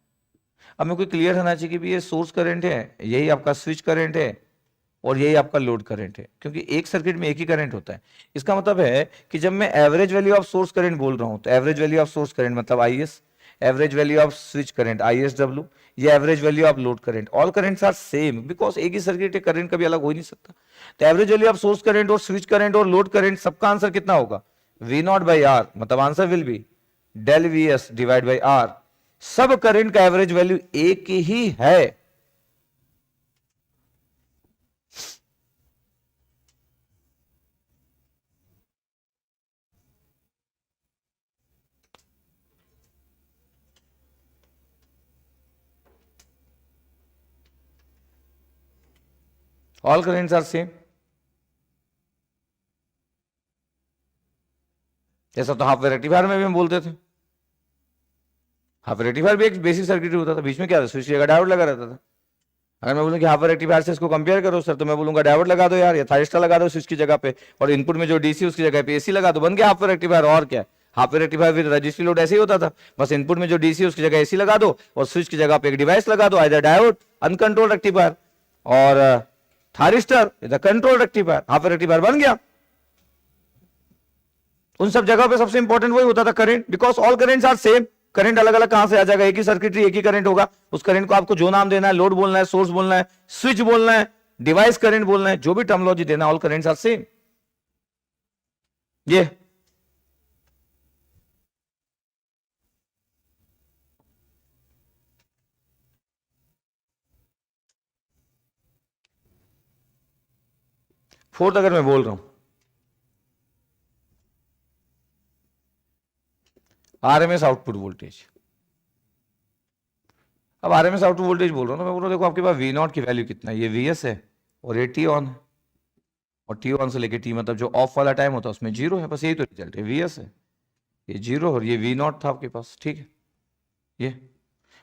अब मेरे को क्लियर रहना चाहिए कि ये सोर्स करंट है, यही आपका स्विच करंट है और यही आपका लोड करंट है, क्योंकि एक सर्किट में एक ही करंट होता है। इसका मतलब है कि जब मैं average value of source current बोल रहा हूं, तो average value of source current मतलब IS, average value of switch current ISW, ये average value of load current. All currents are same because एक ही सर्किट है, करंट कभी अलग हो ही नहीं सकता। तो average value of source current और स्विच करंट और लोड करंट, सबका आंसर कितना होगा? वी नॉट बाई आर, मतलब answer will be del V S divide by R. सब करंट का एवरेज वैल्यू एक ही है। All currents are same. जैसा तो हाफ वे रेक्टिफायर में भी हम बोलते थे, हाफ रेक्टिफायर भी एक बेसिक सर्किट होता था, बीच में क्या था? स्विच की जगह डायोड लगा रहता था। अगर मैं बोलूं कि हाफ रेक्टिफायर से इसको कंपेयर करो सर, तो मैं बोलूंगा डायोड लगा दो यार, या थाइरिस्टर लगा दो स्विच की जगह पे, और इनपुट में जो डीसी उसकी जगह पे एसी लगा दो, बन गया हाफ रेक्टिफायर। और क्या, half rectifier with resistive load ऐसे ही होता था, बस इनपुट में जो डीसी उसकी जगह एसी लगा दो और स्विच की जगह पे एक डिवाइस लगा दो, आइदर डायोड, अनकंट्रोल रेक्टिफायर, और थाइरिस्टर इधर कंट्रोल रेक्टिफायर, हाफ रेक्टिफायर बन गया। उन सब जगह पे सबसे इंपॉर्टेंट वही होता था current, because all currents are same. Current अलग अलग कहां से आ जाएगा? एक ही सर्किटरी, एक ही करंट होगा। उस करंट को आपको जो नाम देना है, लोड बोलना है, सोर्स बोलना है, स्विच बोलना है, डिवाइस करंट बोलना है, जो भी टर्मिनोलॉजी देना, ऑल करंट्स आर सेम। ये फोर्थ अगर मैं बोल रहा हूं, आरएमएस आउटपुट वोल्टेज। अब आरएमएस आउटपुट वोल्टेज बोल रहा हूं, तो मैं बोल रहा हूं देखो आपके पास वी नॉट की वैल्यू कितना है? ये वीएस है और ये टी ऑन है, और टी ऑन से लेके टी मतलब जो ऑफ वाला टाइम होता है उसमें जीरो है, बस यही तो रिजल्ट है। वीएस है, ये जीरो, और ये वी नॉट था आपके पास, ठीक है। ये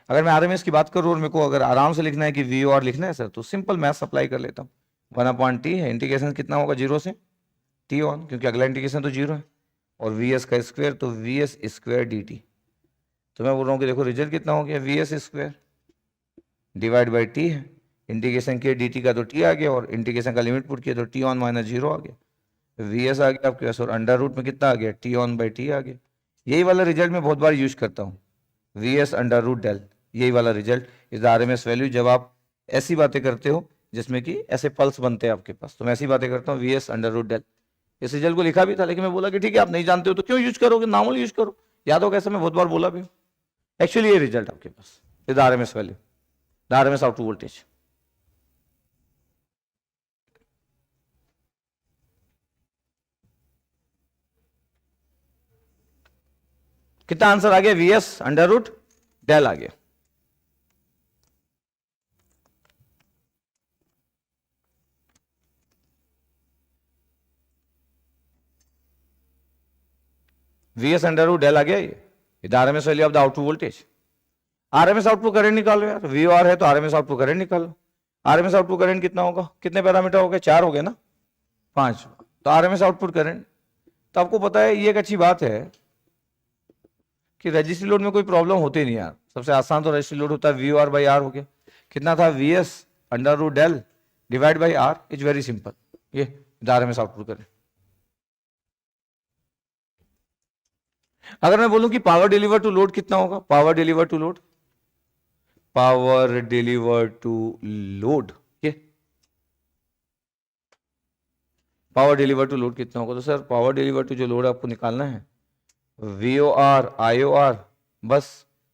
अगर मैं आरएमएस की बात करूं और मेरे को अगर आराम से लिखना है कि वी और लिखना है सर, तो सिंपल मैथ अप्लाई कर लेता हूँ। 1/t है, इंटीग्रेशन कितना होगा? जीरो से टी ऑन, क्योंकि अगला इंटीग्रेशन तो जीरो है, और वी एस का स्क्वायर, तो V S square D T. तो मैं बोल रहा हूँ कि देखो रिजल्ट कितना हो गया? V S square divide by T है, इंटीग्रेशन किया डी टी का तो टी आ गया, और इंटीग्रेशन का लिमिट पुट किया तो टी ऑन माइनस जीरो आ गया। वी एस आ गया आपके पास, और अंडर रूट में कितना आ गया? टी ऑन बाई टी आ गया। यही वाला रिजल्ट मैं बहुत बार यूज करता हूँ, V S under root del, यही वाला result is R M S value. जब आप ऐसी बातें करते हो जिसमें कि ऐसे पल्स बनते हैं आपके पास, तो मैं ऐसी बातें करता हूँ V S under root del. इस रिजल्ट को लिखा भी था, लेकिन मैं बोला कि ठीक है आप नहीं जानते हो तो क्यों यूज करोगे, नॉर्मल यूज करो। याद होगा ऐसा मैं बहुत बार बोला भी हूँ। एक्चुअली ये रिजल्ट आपके पास with RMS value, RMS output voltage. कितना आंसर आ गया, V S under root del आ गया। V S under root del आ गया, ये RMS value of the output voltage. RMS output current निकालो यार, वी आर है तो आरएमएस आउटपुट करंट निकालो। आरएमएस आउटपुट करंट कितना होगा, कितने पैरामीटर हो गए, 4 हो गए ना, 5। तो आरएमएस आउटपुट करंट, तो आपको पता है ये एक अच्छी बात है कि रजिस्ट्री लोड में कोई प्रॉब्लम होती नहीं यार। सबसे आसान तो रजिस्ट्री लोड होता है, वी आर बाई आर हो गया। कितना था, V S under root del divide by R, is very simple. ये आरएमएस आउटपुट करें। अगर मैं बोलूं कि पावर डिलीवर टू लोड कितना होगा, power deliver to load, power deliver to load, ये पावर डिलीवर टू लोड कितना होगा, तो सर पावर डिलीवर टू जो लोड आपको निकालना है VOR IOR, बस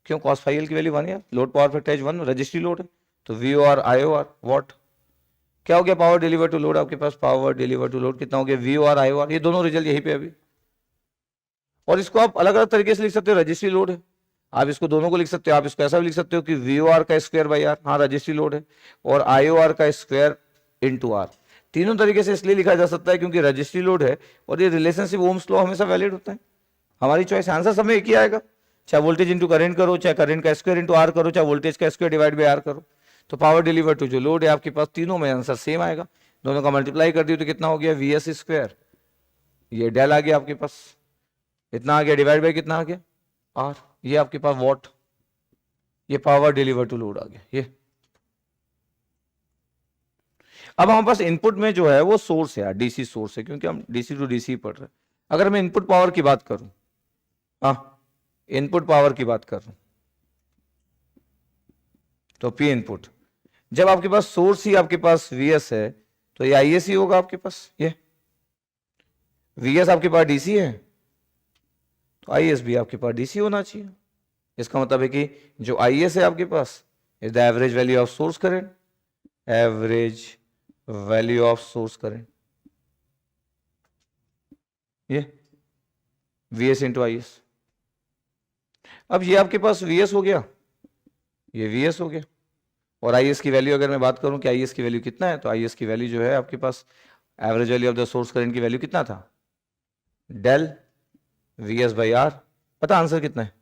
क्यों cos phi L की वैल्यू 1 यार, load power factor 1, resistive load है तो VOR IOR वॉट। क्या हो गया पावर डिलीवर टू लोड आपके पास, पावर डिलीवर टू लोड कितना हो गया VOR IOR, ये दोनों रिजल्ट यहीं पे अभी। और इसको आप अलग अलग तरीके से लिख सकते हो, रजिस्ट्री लोड है, आप इसको दोनों को लिख सकते हो। आप इसको ऐसा भी लिख सकते हो कि VOR का स्क्वायर बाई आर, हाँ रजिस्ट्री लोड है, और IOR का स्क्वायर इनटू आर। तीनों तरीके से इसलिए लिखा जा सकता है क्योंकि रजिस्ट्री लोड है और ये रिलेशनशिप ओम्स लॉ हमेशा वैलिड होता है। हमारी चॉइस, आंसर सब में एक ही आएगा, चाहे वोल्टेज इंटू करंट करो, चाहे करंट का स्क्वायर इंटू आर करो, चाहे वोल्टेज का स्क्वायर डिवाइड बाई आर करो। तो पावर डिलीवर टू जो लोड है आपके पास, तीनों में आंसर सेम आएगा। दोनों का मल्टीप्लाई कर दियो तो कितना हो गया, वी एस स्क्वायर, ये डेल आ गया आपके पास, इतना आ गया डिवाइड बाई कितना आ गया आर, ये आपके पास वॉट, ये पावर डिलीवर टू लोड आ गया। ये अब हमारे पास इनपुट में जो है वो सोर्स है, डीसी सोर्स है, क्योंकि हम डीसी टू डीसी पढ़ रहे हैं। अगर मैं इनपुट पावर की बात करूं, हाँ इनपुट पावर की बात कर रहा हूं, तो पी इनपुट, जब आपके पास सोर्स ही आपके पास वीएस है तो ये आईएस ही होगा आपके पास। ये वीएस आपके पास डीसी है तो आईएस भी आपके पास डीसी होना चाहिए। इसका मतलब है कि जो आईएस है आपके पास is the average value of source current, average value of source current, ये वीएस इंटू आईएस। अब ये आपके पास वीएस हो गया, ये वीएस हो गया, और आईएस की वैल्यू अगर मैं बात करूं कि आईएस की वैल्यू कितना है, तो आईएस की वैल्यू जो है आपके पास average value of the source current की वैल्यू कितना था, डेल वीएस बाई आर। पता आंसर कितना है,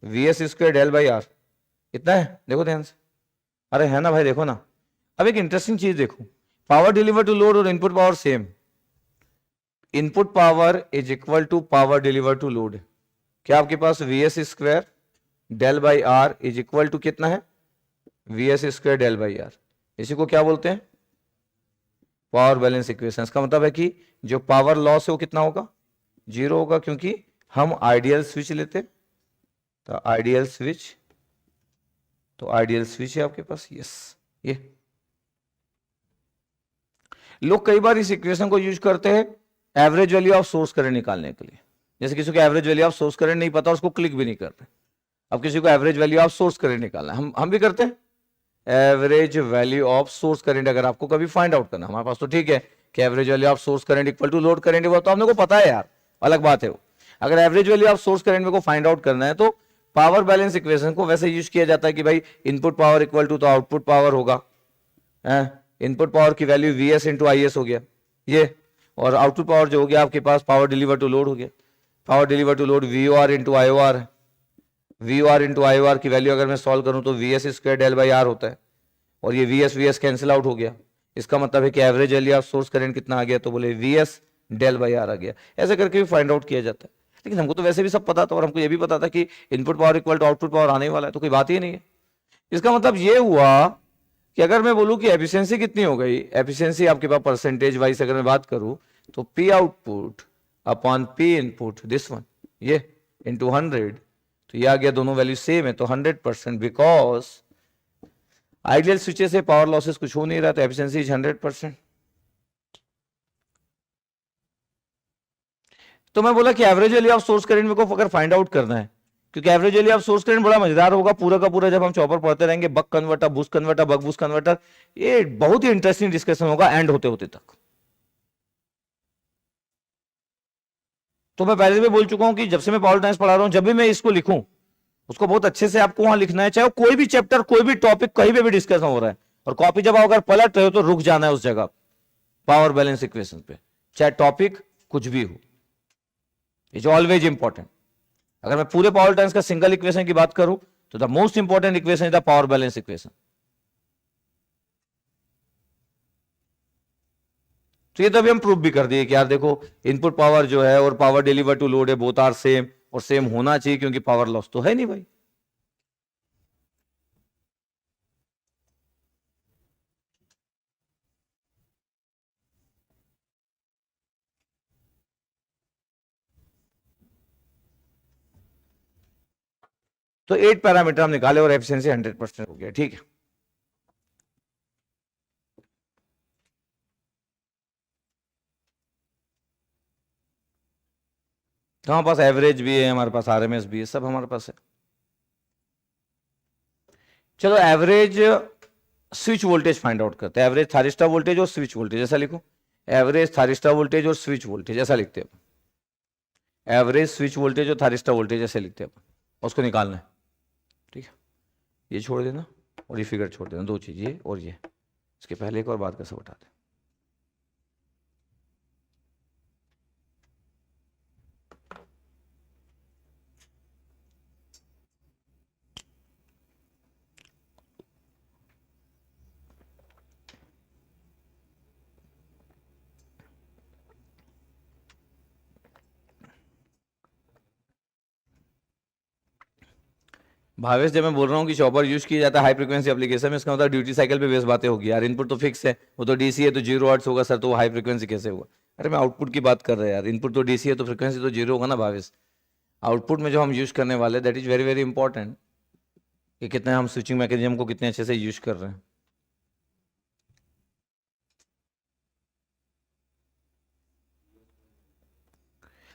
VS square del by R कितना है, देखो ध्यान से, अरे है ना भाई, देखो ना। अब एक इंटरेस्टिंग चीज देखो, पावर डिलीवर टू लोड और input power same, input power is equal to power deliver to load. क्या आपके पास VS square del by R is equal to कितना है, VS square del by R. इसी को क्या बोलते हैं, पावर बैलेंस इक्वेशन। इसका मतलब है कि जो पावर लॉस है वो कितना होगा, 0 होगा, क्योंकि हम आइडियल स्विच लेते, तो आइडियल स्विच, तो आइडियल स्विच है आपके पास, यस। ये लोग कई बार इस इक्वेशन को यूज करते हैं average value of source current निकालने के लिए। जैसे किसी को average value of source current नहीं पता, उसको क्लिक भी नहीं करते। अब किसी को average value of source current निकालना है, हम भी करते हैं average value of source current. अगर आपको कभी फाइंड आउट करना, हमारे पास तो ठीक है कि average value of source current equal to load current, वो तो आपने को पता है यार, अलग बात है वो। अगर average value of source current में को फाइंड आउट करना है तो पावर बैलेंस इक्वेशन को वैसे यूज किया जाता है कि भाई इनपुट पावर इक्वल टू तो आउटपुट पावर होगा, इनपुट पावर की वैल्यू वीएस इंटू आईएस हो गया ये, और आउटपुट पावर जो हो गया आपके पास पावर डिलीवर टू लोड हो गया, power deliver to load VOR into IOR है। VOR इंटू IOR की वैल्यू अगर मैं सॉल्व करूं तो VS square del by R होता है, और ये वीएस कैंसिल आउट हो गया। इसका मतलब है कि average value of source current कितना आ गया, तो बोले वीएस डेल बाई आर आ गया। ऐसे करके भी फाइंड आउट किया जाता है, लेकिन हमको तो वैसे भी सब पता था, और हमको ये भी पता था कि input power equal to output power आने वाला है, तो कोई बात ही नहीं है। इसका मतलब ये हुआ कि अगर मैं बोलूं कि एफिशिएंसी कितनी हो गई, एफिशिएंसी आपके पास परसेंटेज वाइज अगर मैं बात करूं तो P output upon P input, this one, ये इंटू 100, तो ये आ गया, दोनों वैल्यू सेम है तो 100%, बिकॉज आइडियल स्विचेस से पावर लॉसेस कुछ हो नहीं रहा, तो एफिशिएंसी इज 100%। तो मैं बोला कि average value of source current मेरे को अगर फाइंड आउट करना है, क्योंकि average value of source current बड़ा मजेदार होगा पूरा का पूरा, जब हम चॉपर पढ़ते रहेंगे, buck converter, boost converter, buck boost converter, ये बहुत ही इंटरेस्टिंग डिस्कशन होगा एंड होते होते तक। तो मैं पहले भी बोल चुका हूं कि जब से मैं पावर टाइम्स पढ़ा रहा हूं, जब भी मैं इसको लिखूं उसको बहुत अच्छे से आपको वहां लिखना है, चाहे कोई भी चैप्टर, कोई भी टॉपिक, कहीं पे भी डिस्कशन हो रहा है, और कॉपी जब आप अगर पलट रहे हो तो रुक जाना है उस जगह, पावर बैलेंस इक्वेशन पे, चाहे टॉपिक कुछ भी हो, इज ऑलवेज इंपॉर्टेंट। अगर मैं पूरे पावर टाइम्स का सिंगल इक्वेशन की बात करूं तो the most important equation is the power balance equation. तो ये तो अभी हम प्रूव भी कर दिए कि यार देखो, इनपुट पावर जो है और पावर डिलीवर टू लोड है, बोथ आर सेम, और सेम होना चाहिए क्योंकि पावर लॉस तो है नहीं भाई। तो 8 पैरामीटर हम निकाले और एफिशिएंसी 100% हो गया, ठीक है। तो हमारे पास एवरेज भी है, हमारे पास आरएमएस भी है, सब हमारे पास है। चलो average switch voltage find out करते हैं। एवरेज थारिस्टर वोल्टेज और स्विच वोल्टेज ऐसा लिखो, एवरेज थारिस्टर वोल्टेज और स्विच वोल्टेज ऐसा लिखते हैं, एवरेज स्विच वोल्टेज और थारिस्टर वोल्टेज ऐसे लिखते हैं, उसको निकालना है, ठीक है। ये छोड़ देना और ये फिगर छोड़ देना, दो चीज, ये और ये। इसके पहले एक और बात कैसे बताते हैं। भावेश, जब मैं बोल रहा हूँ कि चॉपर यूज किया जाता है हाई फ्रीक्वेंसी एप्लीकेशन में, इसका मतलब ड्यूटी साइकिल पे बेस बातें होगी यार। इनपुट तो फिक्स है, वो तो डीसी है, तो 0 हर्ट्ज होगा सर, तो वो हाई फ्रीक्वेंसी कैसे होगा? अरे मैं आउटपुट की बात कर रहा है यार, इनपुट तो डीसी है तो फ्रीक्वेंसी तो 0 होगा ना भावेश। आउटपुट में जो हम यूज करने वाले, that is very very important, कि कितने हम स्विचिंग मैकेनिज्म को कितने अच्छे से यूज कर रहे हैं।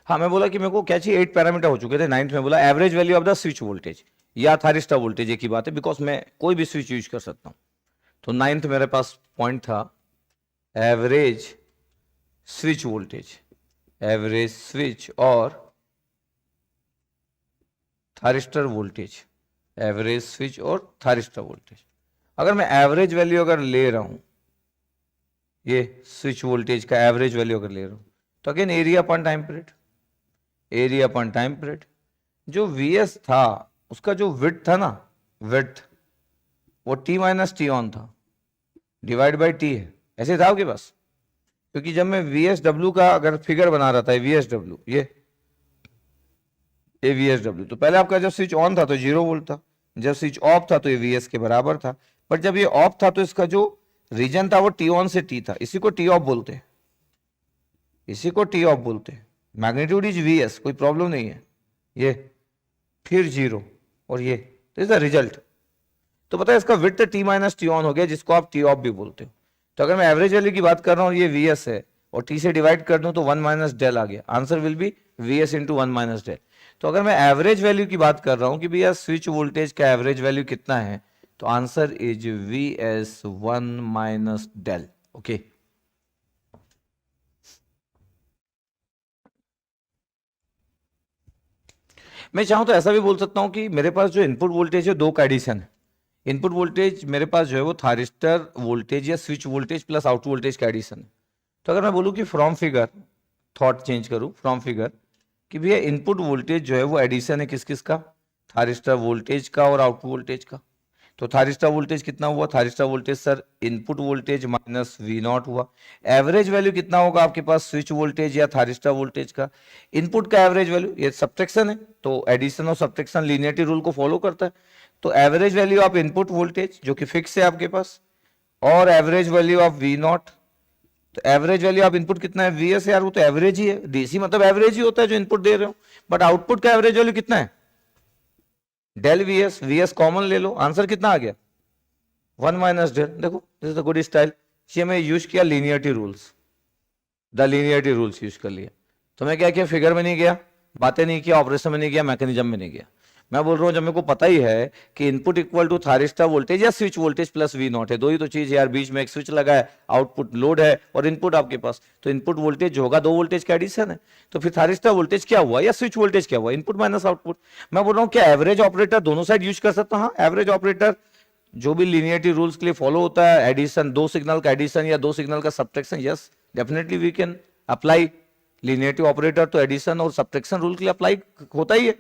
हाँ, मैं बोला कि मेरे को क्या चाहिए, 8 पैरामीटर हो चुके थे। 9th में बोला average value of the switch voltage या थारिस्टर वोल्टेज, एक ही बात है, बिकॉज मैं कोई भी स्विच यूज कर सकता हूं। तो 9th मेरे पास पॉइंट था average switch voltage, average switch और थारिस्टर वोल्टेज, एवरेज स्विच और थारिस्टर वोल्टेज। अगर मैं एवरेज वैल्यू अगर ले रहा हूं, ये स्विच वोल्टेज का एवरेज वैल्यू अगर ले रहा हूं, तो again area upon time period, area upon time period. जो वीएस था उसका जो विड्थ था ना, विड्थ, वो टी माइनस टी ऑन था, डिवाइड बाई टी है, ऐसे था आपके पास। क्योंकि जब मैं वीएसडब्ल्यू का अगर फिगर बना रहा था, वीएसडब्ल्यू, ये वीएसडब्ल्यू, तो पहले आपका जब स्विच ऑन था तो 0 वोल्ट था, जब स्विच ऑफ था तो ये वीएस के बराबर था, पर जब ये ऑफ था तो इसका जो रीजन था वो टी ऑन से टी था, इसी को टी ऑफ बोलते हैं, इसी को टी ऑफ बोलते हैं। मैग्नीट्यूड इज वीएस, कोई प्रॉब्लम नहीं है, ये फिर 0 और ये, तो इज द रिजल्ट। तो पता है इसका width T minus T on हो गया, जिसको आप टी ऑफ भी बोलते हो। तो अगर मैं एवरेज वैल्यू की बात कर रहा हूँ, ये वीएस है, और टी से डिवाइड कर दूं तो 1 माइनस डेल आ गया, answer will be VS into 1 minus del. तो अगर मैं एवरेज वैल्यू की बात कर रहा हूं कि भैया स्विच वोल्टेज का एवरेज वैल्यू कितना है, तो answer is VS 1 minus del. Okay, मैं चाहूं तो ऐसा भी बोल सकता हूं कि मेरे पास जो इनपुट वोल्टेज है, दो का एडिशन है। इनपुट वोल्टेज मेरे पास जो है वो थारिस्टर वोल्टेज या switch voltage plus output voltage का एडिशन है। तो अगर मैं बोलूं कि फ्रॉम फिगर, थॉट चेंज करूं, फ्रॉम फिगर, कि भैया इनपुट वोल्टेज जो है वो एडिशन है किस किस का, थारिस्टर वोल्टेज का और आउटपुट वोल्टेज का। तो थारिस्टर वोल्टेज कितना हुआ, thyristor voltage sir input voltage minus V naught हुआ। एवरेज वैल्यू कितना होगा आपके पास स्विच वोल्टेज या थारिस्टर वोल्टेज का, इनपुट का एवरेज वैल्यू, ये सब्ट्रैक्शन है तो एडिशन और सब्ट्रैक्शन लीनियरिटी रूल को फॉलो करता है। तो average value of input voltage जो कि फिक्स है आपके पास, और average value of V naught. तो एवरेज वैल्यू ऑफ इनपुट कितना है, वीएस, यार वो तो एवरेज ही है, डीसी मतलब एवरेज ही होता है जो इनपुट दे रहे हो, बट आउटपुट का एवरेज वैल्यू कितना है, डेल वीएस, वीएस कॉमन ले लो, आंसर कितना आ गया, 1 माइनस डेल, देखो this is the good style. ये मैं यूज किया linearity rules, the linearity rules use कर लिया। तो मैं क्या किया, फिगर में नहीं गया, बातें नहीं किया, ऑपरेशन में नहीं गया, मैकेनिज्म में नहीं गया। मैं बोल रहा हूँ जब मेरे को पता ही है कि input equal to thyristor voltage या switch voltage plus V naught है, दो ही तो चीज है यार, बीच में एक स्विच लगा है, आउटपुट लोड है और इनपुट आपके पास, तो इनपुट वोल्टेज जो होगा दो वोल्टेज का एडिशन है। तो फिर थारिस्टर वोल्टेज क्या हुआ या स्विच वोल्टेज क्या हुआ, इनपुट माइनस आउटपुट। मैं बोल रहा हूँ क्या एवरेज ऑपरेटर दोनों साइड यूज कर सकता हूँ? हाँ, एवरेज ऑपरेटर जो भी लीनियरिटी रूल्स के लिए फॉलो होता है, एडिशन, दो सिग्नल का एडिशन या दो सिग्नल का subtraction, yes definitely we can apply linearity operator. तो एडिशन और सब्ट्रैक्शन रूल के लिए अप्लाई होता ही है,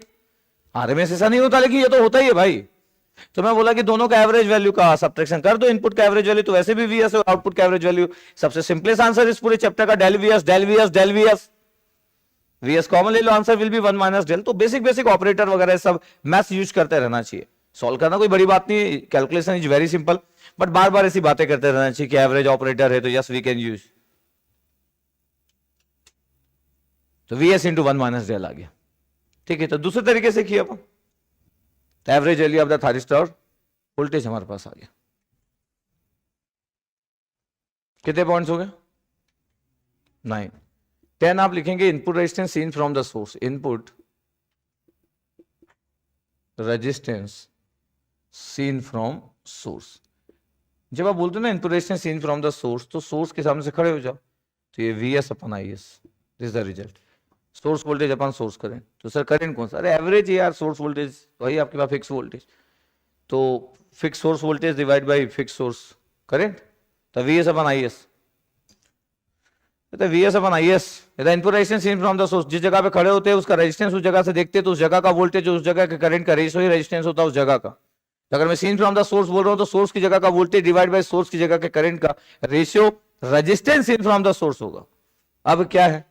आरएमएस ऐसा नहीं होता, लेकिन ये तो होता ही है भाई। तो मैं बोला कि दोनों का एवरेज वैल्यू का सब्ट्रैक्शन कर दो, इनपुट का एवरेज वैल्यू तो वैसे भी वीएस और आउटपुट का एवरेज वैल्यू। सबसे सिंपलेस्ट आंसर इस पूरे चैप्टर का del VS, del VS, del VS, VS common ले लो, answer will be 1 minus del. तो बेसिक बेसिक ऑपरेटर वगैरह सब मैथ्स यूज करते रहना चाहिए, सॉल्व करना कोई बड़ी बात नहीं, calculation is very simple, but बार बार ऐसी बातें करते रहना चाहिए कि एवरेज ऑपरेटर है तो यस वी कैन यूज। तो वीएस इंटू 1 माइनस डेल आ गया, ठीक है। तो दूसरे तरीके से किया अपन, तो average value of the thyristor voltage हमारे पास आ गया। कितने पॉइंट्स हो गए? 9। 10 आप लिखेंगे input resistance seen from the source, input resistance seen from source. जब आप बोलते हो ना input resistance seen from the source, तो सोर्स के सामने से खड़े हो जाओ, तो ये VS upon IS, this is the result. Source voltage upon source करें तो सर करंट कौन सा? अरे एवरेज यार, सोर्स वोल्टेज वही आपके पास फिक्स वोल्टेज, तो fix source voltage divide by fix source current, तो VS upon IS, VS upon IS input resistance seen from the source. जिस जगह पे खड़े होते हैं उसका रेजिस्टेंस उस जगह से देखते हैं, तो उस जगह का वोल्टेज उस जगह के करंट का रेशियो ही रेजिस्टेंस होता है उस जगह का। तो अगर मैं सीन फ्रॉम द सोर्स बोल रहा हूं तो सोर्स की जगह का वोल्टेज डिवाइड बाय सोर्स की जगह के करंट का ratio resistance seen from the source होगा। अब क्या है,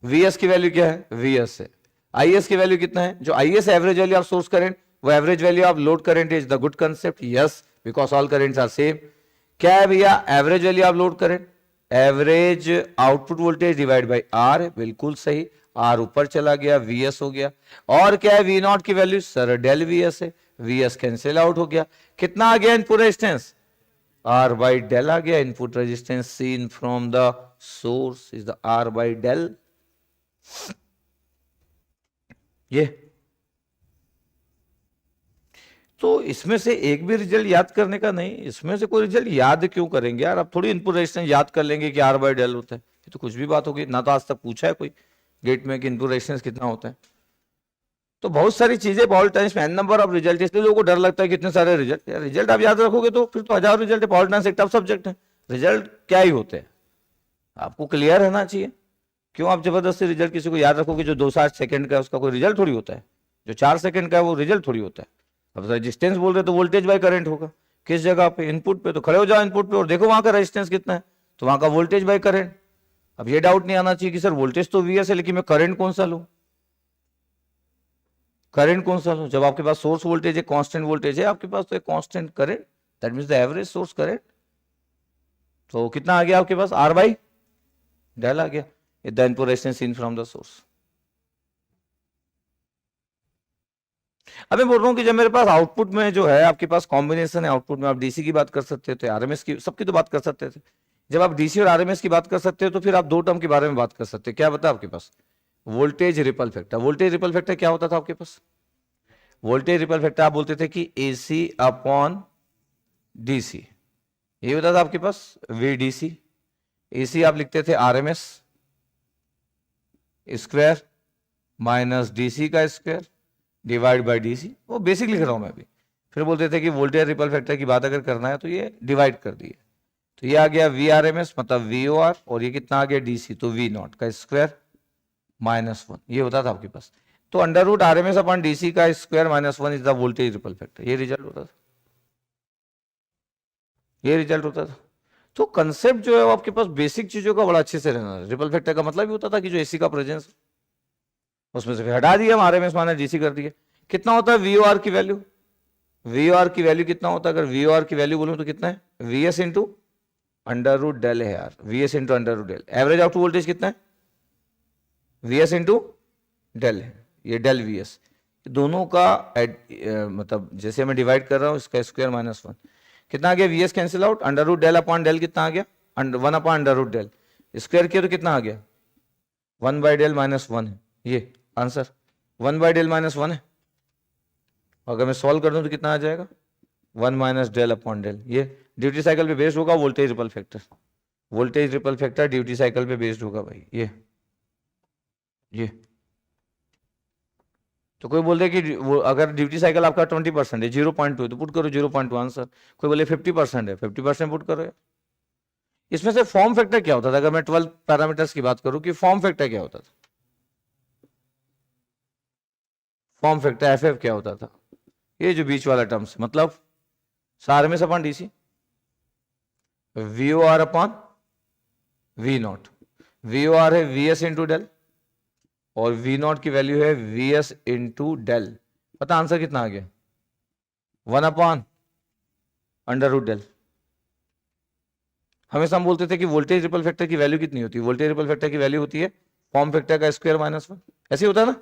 वीएस की वैल्यू क्या है, वीएस है, आईएस की वैल्यू कितना है, जो IS average value of source current, वो average value of load current is the good concept, yes because all currents are same. क्या है भैया, average value of load current, average output voltage divide by R, बिल्कुल सही, are ऊपर चला गया, VS हो गया। और क्या है वी नॉट की वैल्यू, सर डेल वीएस है, वीएस कैंसिल आउट हो गया, कितना आ गया input resistance, R by del आ गया। Input resistance seen from the source is the R by del. ये तो इसमें से एक भी रिजल्ट याद करने का नहीं, इसमें से कोई रिजल्ट याद क्यों करेंगे यार, आप थोड़ी इनपुट रेजिस्टेंस याद कर लेंगे कि आर बाई डेल होता है, ये तो कुछ भी बात होगी ना, तो आज तक पूछा है कोई गेट में कि इनपुट रेजिस्टेंस कितना होता है। तो बहुत सारी चीजें ऑल टाइम्स में एन नंबर ऑफ रिजल्ट, इसलिए लोगों को डर लगता है कितने सारे रिजल्ट, यार रिजल्ट आप याद रखोगे तो फिर तो 1000 रिजल्ट है, ऑल टाइम्स एक टफ सब्जेक्ट है, रिजल्ट क्या ही होते हैं, आपको क्लियर रहना चाहिए। क्यों आप जबरदस्ती रिजल्ट किसी को याद रखोगे, जो 2-7 सेकंड का है उसका कोई रिजल्ट थोड़ी होता है, जो 4 सेकंड का है वो रिजल्ट थोड़ी होता है। अब रेजिस्टेंस बोल रहे तो वोल्टेज बाय करंट होगा, किस जगह पे, इनपुट पे, तो खड़े हो जाओ इनपुट पे और देखो वहां का रेजिस्टेंस कितना है, तो वहां का वोल्टेज बाय करंट। अब ये डाउट नहीं आना चाहिए कि सर वोल्टेज तो वीएस है लेकिन मैं करंट कौन सा लूं, करंट कौन सा लूं, जब आपके पास सोर्स वोल्टेज है, कांस्टेंट वोल्टेज है आपके पास, तो एक constant current, that means the average source current. तो कितना आ गया आपके पास, आर बाई डेल आ गया, the input resistance in from the source. अब मैं बोल रहा हूँ कि जब मेरे पास आउटपुट में जो है आपके पास कॉम्बिनेशन है, आउटपुट में आप डीसी की बात कर सकते थे, आरएमएस की, सबकी तो बात कर सकते थे। जब आप डीसी और आरएमएस की बात कर सकते हो तो फिर आप दो टर्म के बारे में बात कर सकते हैं। क्या बता आपके पास, voltage ripple factor. Voltage ripple factor क्या होता था आपके पास, वोल्टेज रिपल फैक्टर आप बोलते थे कि एसी अपॉन डीसी, ये होता था आपके पास वीडीसी। एसी आप लिखते थे आरएमएस स्क्वायर माइनस डीसी का स्क्वायर डिवाइड बाय डीसी, वो बेसिक लिख रहा हूं मैं अभी। फिर बोलते थे कि वोल्टेज रिपल फैक्टर की बात अगर करना है तो ये डिवाइड कर दिए, तो ये आ गया वी आर एम एस मतलब वी ओ आर, और ये कितना आ गया डीसी, तो वी नॉट का स्क्वायर -1, ये होता था आपके पास। तो under root R M S upon DC का square -1 is the voltage ripple factor, ये रिजल्ट होता था, ये रिजल्ट होता था। तो कंसेप्ट जो है वो आपके पास बेसिक चीजों का बड़ा अच्छे से रहना है। रिपल फैक्टर का मतलब ही होता था कि जो एसी का प्रेजेंस, उसमें से हटा दिया हम आरएमएस माइनस डीसी कर दिया। कितना होता है वीओआर की वैल्यू, वीओआर की वैल्यू कितना होता है, अगर वीओआर की वैल्यू बोलूं तो कितना है, VS into under root del है यार, VS into under root del. Average output voltage कितना है, वीएस इंटू डेल है, ये डेल वीएस, दोनों का मतलब जैसे मैं डिवाइड कर रहा हूं इसका स्क्वायर -1, कितना आ गया, V S cancel out, under root del upon del कितना आ गया, 1 upon under root del, square किया तो कितना आ गया, 1 बाई डेल माइनस 1 है, ये आंसर 1 बाई डेल माइनस 1 है। अगर मैं सॉल्व कर दूं तो कितना आ जाएगा, 1 माइनस डेल अपॉन डेल, ये ड्यूटी साइकिल पे बेस्ड होगा, voltage ripple factor, voltage ripple factor duty cycle पे बेस्ड होगा भाई, ये तो कोई बोल रहे कि वो अगर ड्यूटी साइकिल आपका 20% है, 0.2 तो पुट करो 0.2 आंसर, कोई बोले 50% है, 50% पुट करो। इसमें से फॉर्म फैक्टर क्या होता था, अगर मैं 12 पैरामीटर्स की बात करूं कि फॉर्म फैक्टर क्या होता था, फॉर्म फैक्टर एफ क्या होता था, ये जो बीच वाला टर्म्स, मतलब सार में अपन DC V O R upon V naught, V O R है वी एस इंटू डेल और वी नॉट की वैल्यू है वी एस इंटू डेल, पता आंसर कितना आ गया, 1 अपॉन अंडर रूट डेल। हमेशा हम बोलते थे कि वोल्टेज रिपल फैक्टर की वैल्यू कितनी होती है, वोल्टेज रिपल फैक्टर की वैल्यू होती है फॉर्म फैक्टर का स्क्वायर माइनस 1, ऐसे ही होता है ना,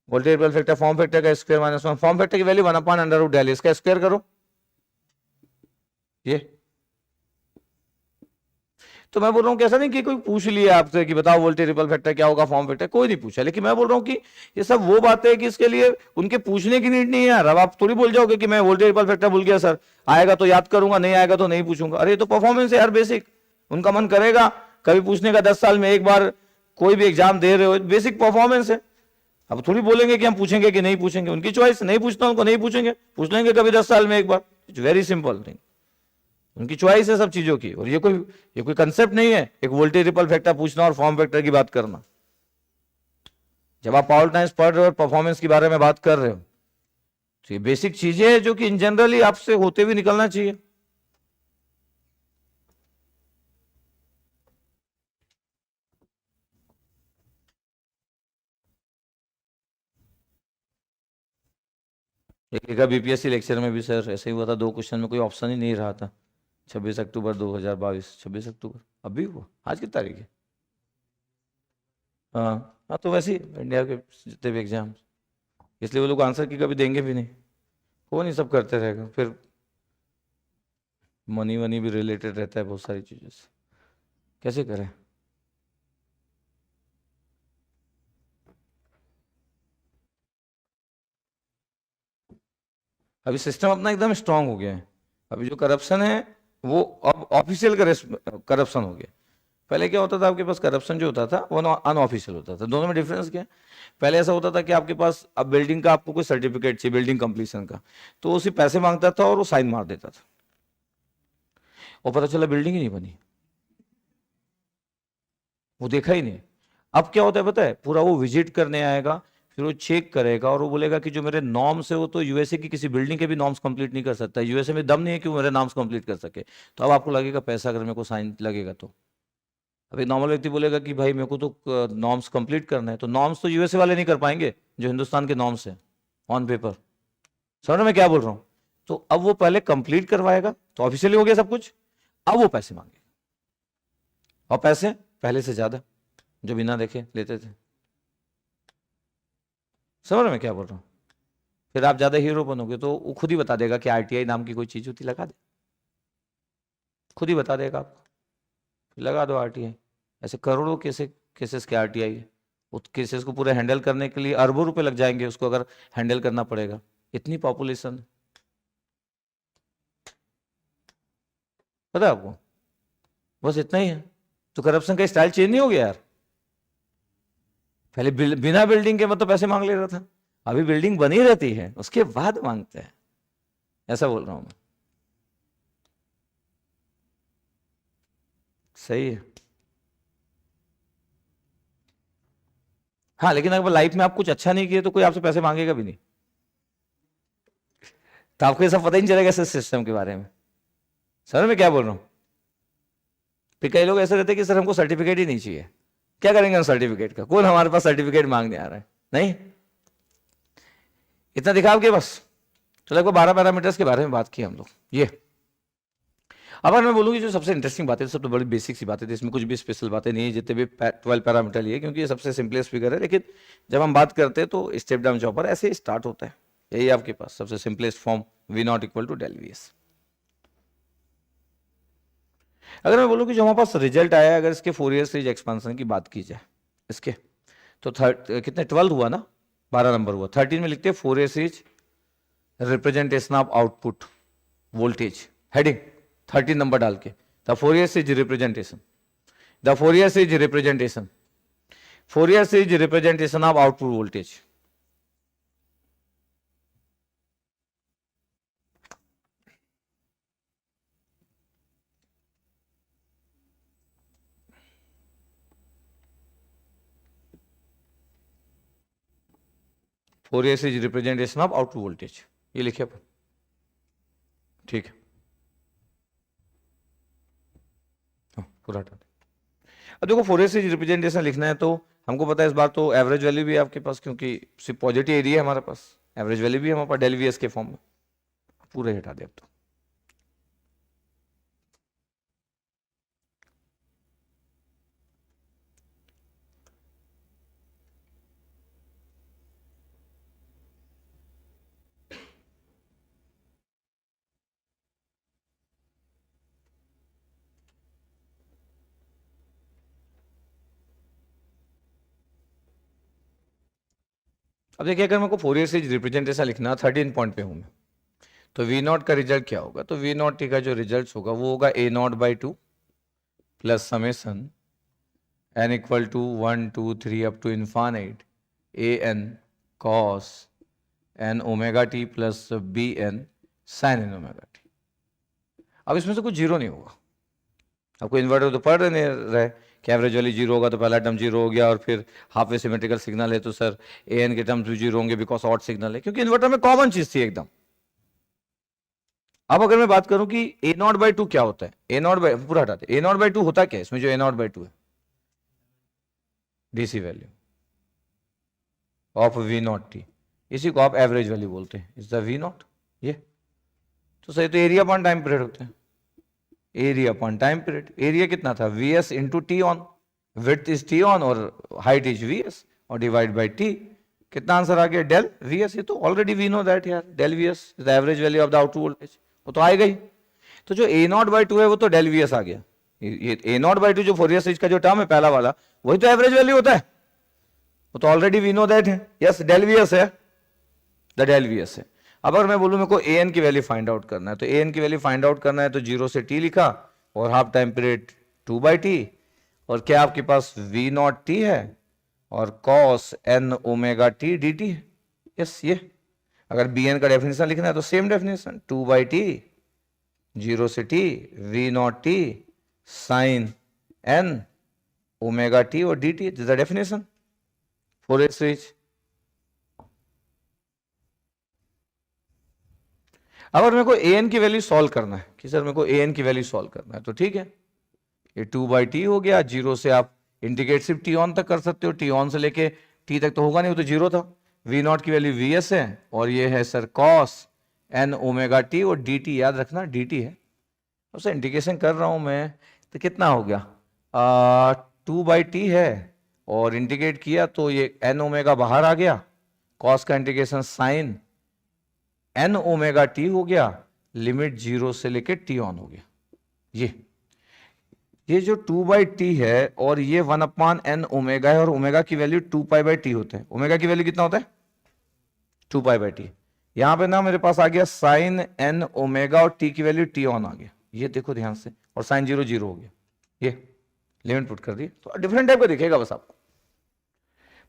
voltage ripple factor form factor का स्क्वायर माइनस 1, फॉर्म फैक्टर की value 1 upon under root del, इसका स्क्वायर करो, ये तो मैं बोल रहा हूँ कैसा नहीं कि कोई पूछ लिया आपसे कि बताओ वोल्टेज रिपल फैक्टर क्या होगा, फॉर्म फैक्टर, कोई नहीं पूछा, लेकिन मैं बोल रहा हूँ कि ये सब वो बातें है कि इसके लिए उनके पूछने की नीड नहीं है यार। अब आप थोड़ी बोल जाओगे कि मैं वोल्टेज रिपल फैक्टर भूल गया सर, आएगा तो याद करूंगा, नहीं आएगा तो नहीं पूछूंगा, अरे तो परफॉर्मेंस है यार बेसिक, उनका मन करेगा कभी पूछने का, 10 साल में एक बार कोई भी एग्जाम दे रहे हो, बेसिक परफॉर्मेंस है। अब थोड़ी बोलेंगे कि हम पूछेंगे कि नहीं पूछेंगे, उनकी चॉइस, नहीं पूछना उनको नहीं पूछेंगे, पूछ लेंगे कभी 10 साल में एक बार, इट्स वेरी सिंपल थिंग, उनकी चॉइस है सब चीजों की। और ये कोई कंसेप्ट नहीं है एक वोल्टेज रिपल फैक्टर पूछना और फॉर्म फैक्टर की बात करना। जब आप पावर टाइम्स पढ़ रहे हो और परफॉर्मेंस के बारे में बात कर रहे हो तो ये बेसिक चीजें हैं जो कि इन जनरली आपसे होते हुए निकलना चाहिए। एक बीपीएससी लेक्चर में भी सर ऐसे ही हुआ था, 2 क्वेश्चन में कोई ऑप्शन ही नहीं रहा था, 26 अक्टूबर 2022, 26 अक्टूबर अभी हुआ, आज की तारीख है, हाँ तो वैसे ही इंडिया के जितने भी एग्जाम, इसलिए वो लोग आंसर की कभी देंगे भी नहीं, वो नहीं सब करते रहेगा, फिर मनी वनी भी रिलेटेड रहता है बहुत सारी चीज़ों से, कैसे करें। अभी सिस्टम अपना एकदम स्ट्रांग हो गया है, अभी जो करप्शन है वो अब ऑफिशियल करप्शन हो गया। पहले क्या होता था, आपके पास करप्शन जो होता था वो अनऑफिशियल होता था, दोनों में डिफरेंस क्या है। पहले ऐसा होता था कि आपके पास अब बिल्डिंग का आपको कोई सर्टिफिकेट चाहिए बिल्डिंग कंप्लीशन का, तो उसी पैसे मांगता था और वो साइन मार देता था और पता चला बिल्डिंग ही नहीं बनी, वो देखा ही नहीं। अब क्या होता है पता है, पूरा वो विजिट करने आएगा, फिर वो चेक करेगा और वो बोलेगा कि जो मेरे नॉर्म्स है वो तो यूएसए की किसी बिल्डिंग के भी नॉर्म्स कंप्लीट नहीं कर सकता, यूएसए में दम नहीं है कि वो मेरे नॉर्म्स कंप्लीट कर सके। तो अब आपको लगेगा पैसा अगर मेरे को साइन लगेगा तो, अब एक नॉर्मल व्यक्ति बोलेगा कि भाई मेरे को तो नॉर्म्स कंप्लीट करना है, तो नॉर्म्स तो यूएसए वाले नहीं कर पाएंगे जो हिंदुस्तान के नॉर्म्स हैं ऑन पेपर, समझ मैं क्या बोल रहा हूँ। तो अब वो पहले कंप्लीट करवाएगा तो ऑफिशियली हो गया सब कुछ, अब वो पैसे मांगेगा और पैसे पहले से ज्यादा जो बिना देखे लेते थे, समझ मैं क्या बोल रहा हूँ। फिर आप ज्यादा हीरो बनोगे तो वो खुद ही बता देगा कि आरटीआई नाम की कोई चीज होती, लगा दे, खुद ही बता देगा आपको, फिर लगा दो आरटीआई। ऐसे करोड़ों केसेस के आरटीआई है, उस केसेस को पूरे हैंडल करने के लिए अरबों रुपए लग जाएंगे उसको अगर हैंडल करना पड़ेगा, इतनी पॉपुलेशन है, पता है आपको, बस इतना ही है। तो करप्शन का स्टाइल चेंज नहीं हो गया यार, पहले बिना बिल्डिंग के मतलब पैसे मांग ले रहा था, अभी बिल्डिंग बनी रहती है उसके बाद मांगते हैं, ऐसा बोल रहा हूं मैं, सही है। हाँ लेकिन अगर लाइफ में आप कुछ अच्छा नहीं किए तो कोई आपसे पैसे मांगेगा भी नहीं, तो आपको ये सब पता ही नहीं चलेगा इस सिस्टम के बारे में, सर मैं क्या बोल रहा हूँ। फिर कई लोग ऐसे रहते हैं कि सर हमको सर्टिफिकेट ही नहीं चाहिए, क्या करेंगे हम सर्टिफिकेट का, कौन हमारे पास सर्टिफिकेट मांगने आ रहा है, नहीं इतना दिखा आपके बस। तो लगभग 12 पैरामीटर्स के बारे में बात की हम लोग। ये अब अगर मैं बोलूँगी जो सबसे इंटरेस्टिंग बातें, सब तो बड़ी बेसिक सी बातें थी, इसमें कुछ भी स्पेशल बातें नहीं है, जितने भी 12 पैरामीटर लिए, क्योंकि ये सबसे सिंपलेस्ट फिगर है, लेकिन जब हम बात करते हैं तो स्टेप डाउन चॉपर ऐसे स्टार्ट होता है, यही आपके पास सबसे simplest form V not equal to del V S. अगर मैं बोलूँ कि जो हमारे पास रिजल्ट आया, अगर इसके फोरियर सीरीज एक्सपेंशन की बात की जाए इसके, तो कितने 12 हुआ ना, 12 नंबर हुआ। 13 में लिखते हैं Fourier series representation of output voltage, heading 13 number डाल के the Fourier series representation, the Fourier series representation, Fourier series representation of output voltage. Fourier series representation of output voltage, ये लिखे अपन, ठीक है। पूरा हटा दे। अब देखो फोरियर सीरीज रिप्रेजेंटेशन लिखना है तो हमको पता है इस बार तो एवरेज वैल्यू भी है आपके पास, क्योंकि सिर्फ पॉजिटिव एरिया है हमारे पास, एवरेज वैल्यू भी है हमारे पास डेल वी एस के फॉर्म में। पूरे हटा दे अब तो। अब देखिए अगर मेरे को फोरियर सीरीज रिप्रेजेंटेशन लिखना 13 पॉइंट पे हूं मैं, तो वी नॉट का रिजल्ट क्या होगा, तो वी नॉट टी का जो रिजल्ट होगा वो होगा a naught by 2 plus summation n equal to 1 2 3 up to infinite a n cos N omega T plus b n sine N omega T. अब इसमें से कुछ जीरो नहीं होगा, आपको इन्वर्टर तो पढ़ नहीं रहे कि एवरेज वैल्यू जीरो होगा तो पहला टर्म जीरो हो गया, और फिर हाफ वे सिमेट्रिकल सिग्नल है तो सर ए एन के टर्म्स भी जीरो होंगे बिकॉज ऑड सिग्नल है, क्योंकि इन्वर्टर में कॉमन चीज थी एकदम। अब अगर मैं बात करूं कि ए नॉट बाई 2 क्या होता है, ए नॉट बाई पूरा हटाते, ए नॉट बाई 2 होता क्या है इसमें, जो ए नॉट बाई 2 है DC value of V not T, इसी को आप एवरेज वैल्यू बोलते हैं, इज द वी नॉट। ये तो सही, तो एरिया अपॉन टाइम पीरियड होते हैं, area upon time period. Area कितना था V S into T on, width is T on और हाइट इज वी एस, और डिवाइड बाई टी, कितना आंसर आ गया डेल वी एस। ये तो ऑलरेडी वी नो दैट यार, del V S is the average value of the output voltage, वो तो आएगा ही। तो जो ए नॉट बाई 2 है वो तो डेल वी एस आ गया, ये ए नॉट बाई 2 जो फोरियर सीरीज का जो टर्म है पहला वाला, वही तो एवरेज वैल्यू होता है, वो तो ऑलरेडी वी नो दैट है। यस डेल वी एस है, द डेल वी एस है। अब अगर मैं बोलूं मेरे को ए एन की वैल्यू फाइंड आउट करना है, तो ए एन की वैल्यू फाइंड आउट करना है तो 0 से टी लिखा और half time period 2 by T, और क्या आपके पास वी नॉट टी है और cos N omega T D T है। यस ये अगर बी एन का डेफिनेशन लिखना है तो सेम डेफिनेशन 2 बाई टी 0 से T V not T sine N omega T और D T, this the definition Fourier series. अब अगर मेरे को ए एन की वैल्यू सॉल्व करना है कि सर मेरे को ए एन की वैल्यू सॉल्व करना है, तो ठीक है, ये 2 बाई टी हो गया, 0 से आप इंटीग्रेट सिर्फ टी ऑन तक कर सकते हो, टी ऑन से लेके टी तक तो होगा नहीं, वो तो 0 था। वी नॉट की वैल्यू वी एस है और ये है sir cos N omega T, और डी टी याद रखना डी टी है। अब सर इंटीग्रेशन कर रहा हूं मैं तो कितना हो गया 2 बाई टी है, और इंटीग्रेट किया तो ये एन ओमेगा बाहर आ गया, कॉस का integration sine N omega T हो गया, लिमिट 0 से लेके टी ऑन हो गया। ये जो 2 बाई टी है और ये 1 अपान एन ओमेगा है, और ओमेगा की वैल्यू 2 पाई बाई टी होता है। ओमेगा की वैल्यू कितना होता है 2 पाई बाई टी। यहां पे ना मेरे पास आ गया साइन एन ओमेगा और टी की वैल्यू टी ऑन आ गया, ये देखो ध्यान से, और साइन 0 0 हो गया, ये लिमिट पुट कर दी। तो डिफरेंट टाइप का दिखेगा बस आपको।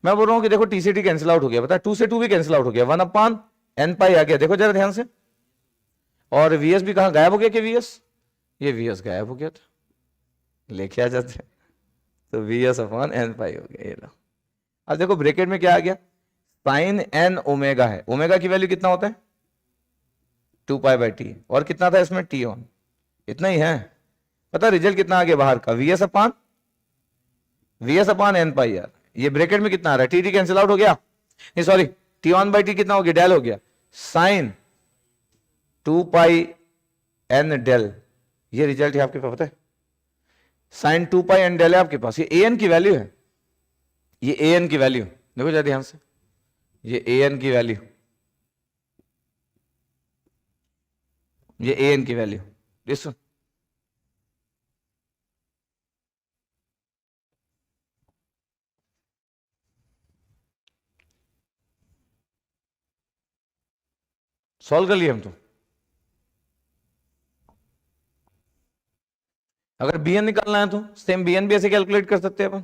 मैं बोल रहा हूं कि देखो टी से टी कैंसिल आउट हो गया, बता 2 से 2 भी कैंसिल आउट हो गया, 1 अपान एन पाई आ गया, देखो जरा ध्यान से। और वीएस भी कहां गायब हो गया कि वीएस, ये वीएस गायब हो गया था, लेके आ जाते तो वीएस अपॉन एन पाई हो गया, ये लो। अब देखो ब्रैकेट में क्या आ गया, साइन एन ओमेगा है, ओमेगा की वैल्यू कितना होता है 2 पाई बाई टी, और कितना था इसमें टी ऑन, इतना ही है। पता रिजल्ट कितना आ गया बाहर का, वीएस अपॉन एन पाई यार। ये ब्रैकेट में कितना आ रहा है, टी टी कैंसिल आउट हो गया, नहीं sorry T on by T कितना हो गया, डेल हो गया, साइन 2 पाई एन डेल, ये रिजल्ट है आपके पास, पता है साइन 2 पाई एन डेल है आपके पास। ये ए एन की वैल्यू है, ये ए एन की वैल्यू देखो जरा ध्यान से, ये ए एन की वैल्यू ये ए एन की वैल्यू, दिस सॉल्व कर लिए हम तो। अगर bn निकालना है तो सेम bn भी ऐसे कैलकुलेट कर सकते हैं अपन।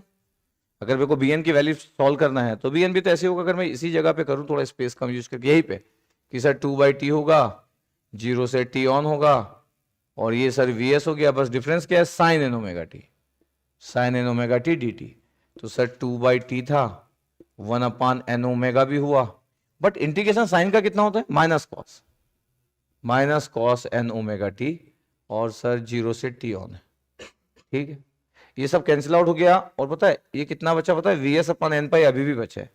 अगर मेरे को bn की वैल्यू सॉल्व करना है तो bn भी तो ऐसे होगा, अगर मैं इसी जगह पे करूं थोड़ा स्पेस कम यूज करके यहीं पे, कि सर 2/t होगा, 0 से t ऑन होगा, और ये सर vs हो गया, बस डिफरेंस क्या है, sine N omega T, sine N omega T D T. तो सर 2/t था, 1/n ओमेगा भी हुआ, बट इंटीग्रेशन साइन का कितना होता है, minus cos N omega T, और सर 0 से t ऑन है, ठीक है। ये सब कैंसिल आउट हो गया, और पता है ये कितना बचा, पता है, vs/n पाई अभी भी बचा है।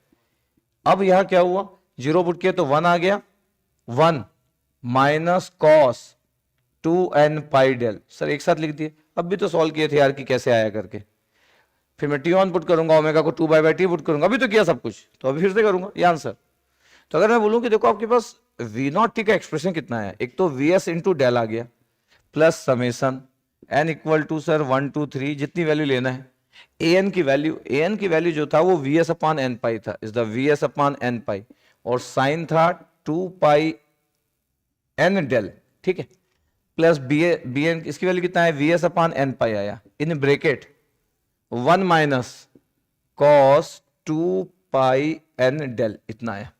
अब यहां क्या हुआ, 0 पुट किया तो 1 आ गया, 1 minus cos 2n pi del, sir एक साथ लिख दिए। अब भी तो सॉल्व किए थे यार कि कैसे आया करके, फिर मैं टी ऑन पुट करूंगा, ओमेगा को 2/t पुट करूंगा, अभी तो किया सब कुछ, तो अभी फिर से करूंगा ये आंसर। तो अगर मैं बोलूं कि देखो आपके पास v0t का एक्सप्रेशन कितना है, एक तो vs इंटू डेल आ गया, plus summation n equal to sir 1 2 3 जितनी वैल्यू लेना है, an की वैल्यू जो था वो vs/n पाई था, इज द vs/n पाई, और साइन था 2 पाई n डेल, ठीक है, प्लस bn इसकी वैल्यू कितना है, vs/n पाई आया, in bracket 1 minus cos 2 pi n del, इतना आया।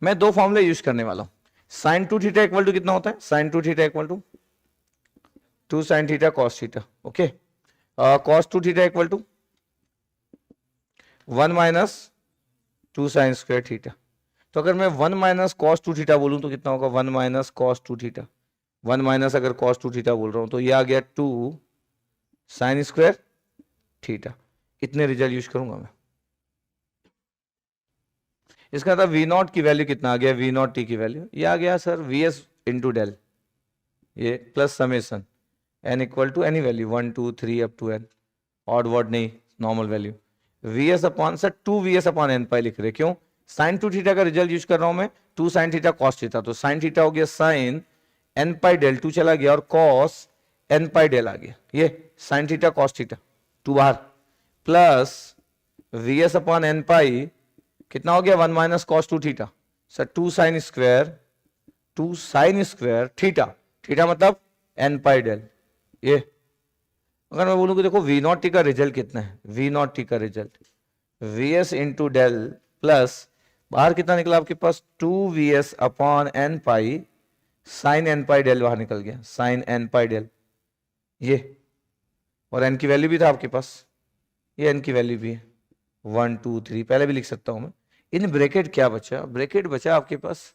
मैं दो फॉर्मूले यूज करने वाला हूं, साइन 2 थीटा इक्वल टू कितना होता है, sine 2 theta equal to 2 sine theta cos theta, okay, cos 2 theta equal to 1 minus 2 sine square theta. तो अगर मैं 1 माइनस कॉस 2 थीटा बोलूं तो कितना होगा, 1 माइनस कॉस 2 थीटा, 1 माइनस अगर कॉस 2 थीटा बोल रहा हूं तो ये आ गया 2 साइन स्क्वायर थीटा, इतने रिजल्ट यूज करूंगा मैं। इसका था वी नॉट की वैल्यू कितना आ गया, वी नॉट टी की वैल्यू ये आ गया सर vs इंटू डेल, ये plus summation n equal to any value 1 2 3 up to n, odd word नहीं, normal value, vs upon sir 2 vs/n pi लिख रहे, क्यों, साइन 2 थीटा का रिजल्ट यूज कर रहा हूं मैं, 2 साइन थीटा कॉस थीटा, तो साइन थीटा हो गया साइन n पाई डेल, 2 चला गया, और कॉस n पाई डेल आ गया, ये साइन थीटा कॉस थीटा 2 बाहर, प्लस vs/n पाई कितना हो गया, 1 minus cos 2 theta, sir 2 sine square theta, theta मतलब n पाई डेल। ये अगर मैं बोलूं कि देखो वी नॉट टी का रिजल्ट कितना है, वी नॉट टी का result vs into del, plus बाहर कितना निकला आपके पास 2 vs/n pi, sine n pi del बाहर निकल गया, साइन n पाई डेल, ये, और n की वैल्यू भी था आपके पास, ये n की वैल्यू भी है 1 2 3, पहले भी लिख सकता हूं मैं। इन ब्रैकेट क्या बचा, ब्रैकेट बचा आपके पास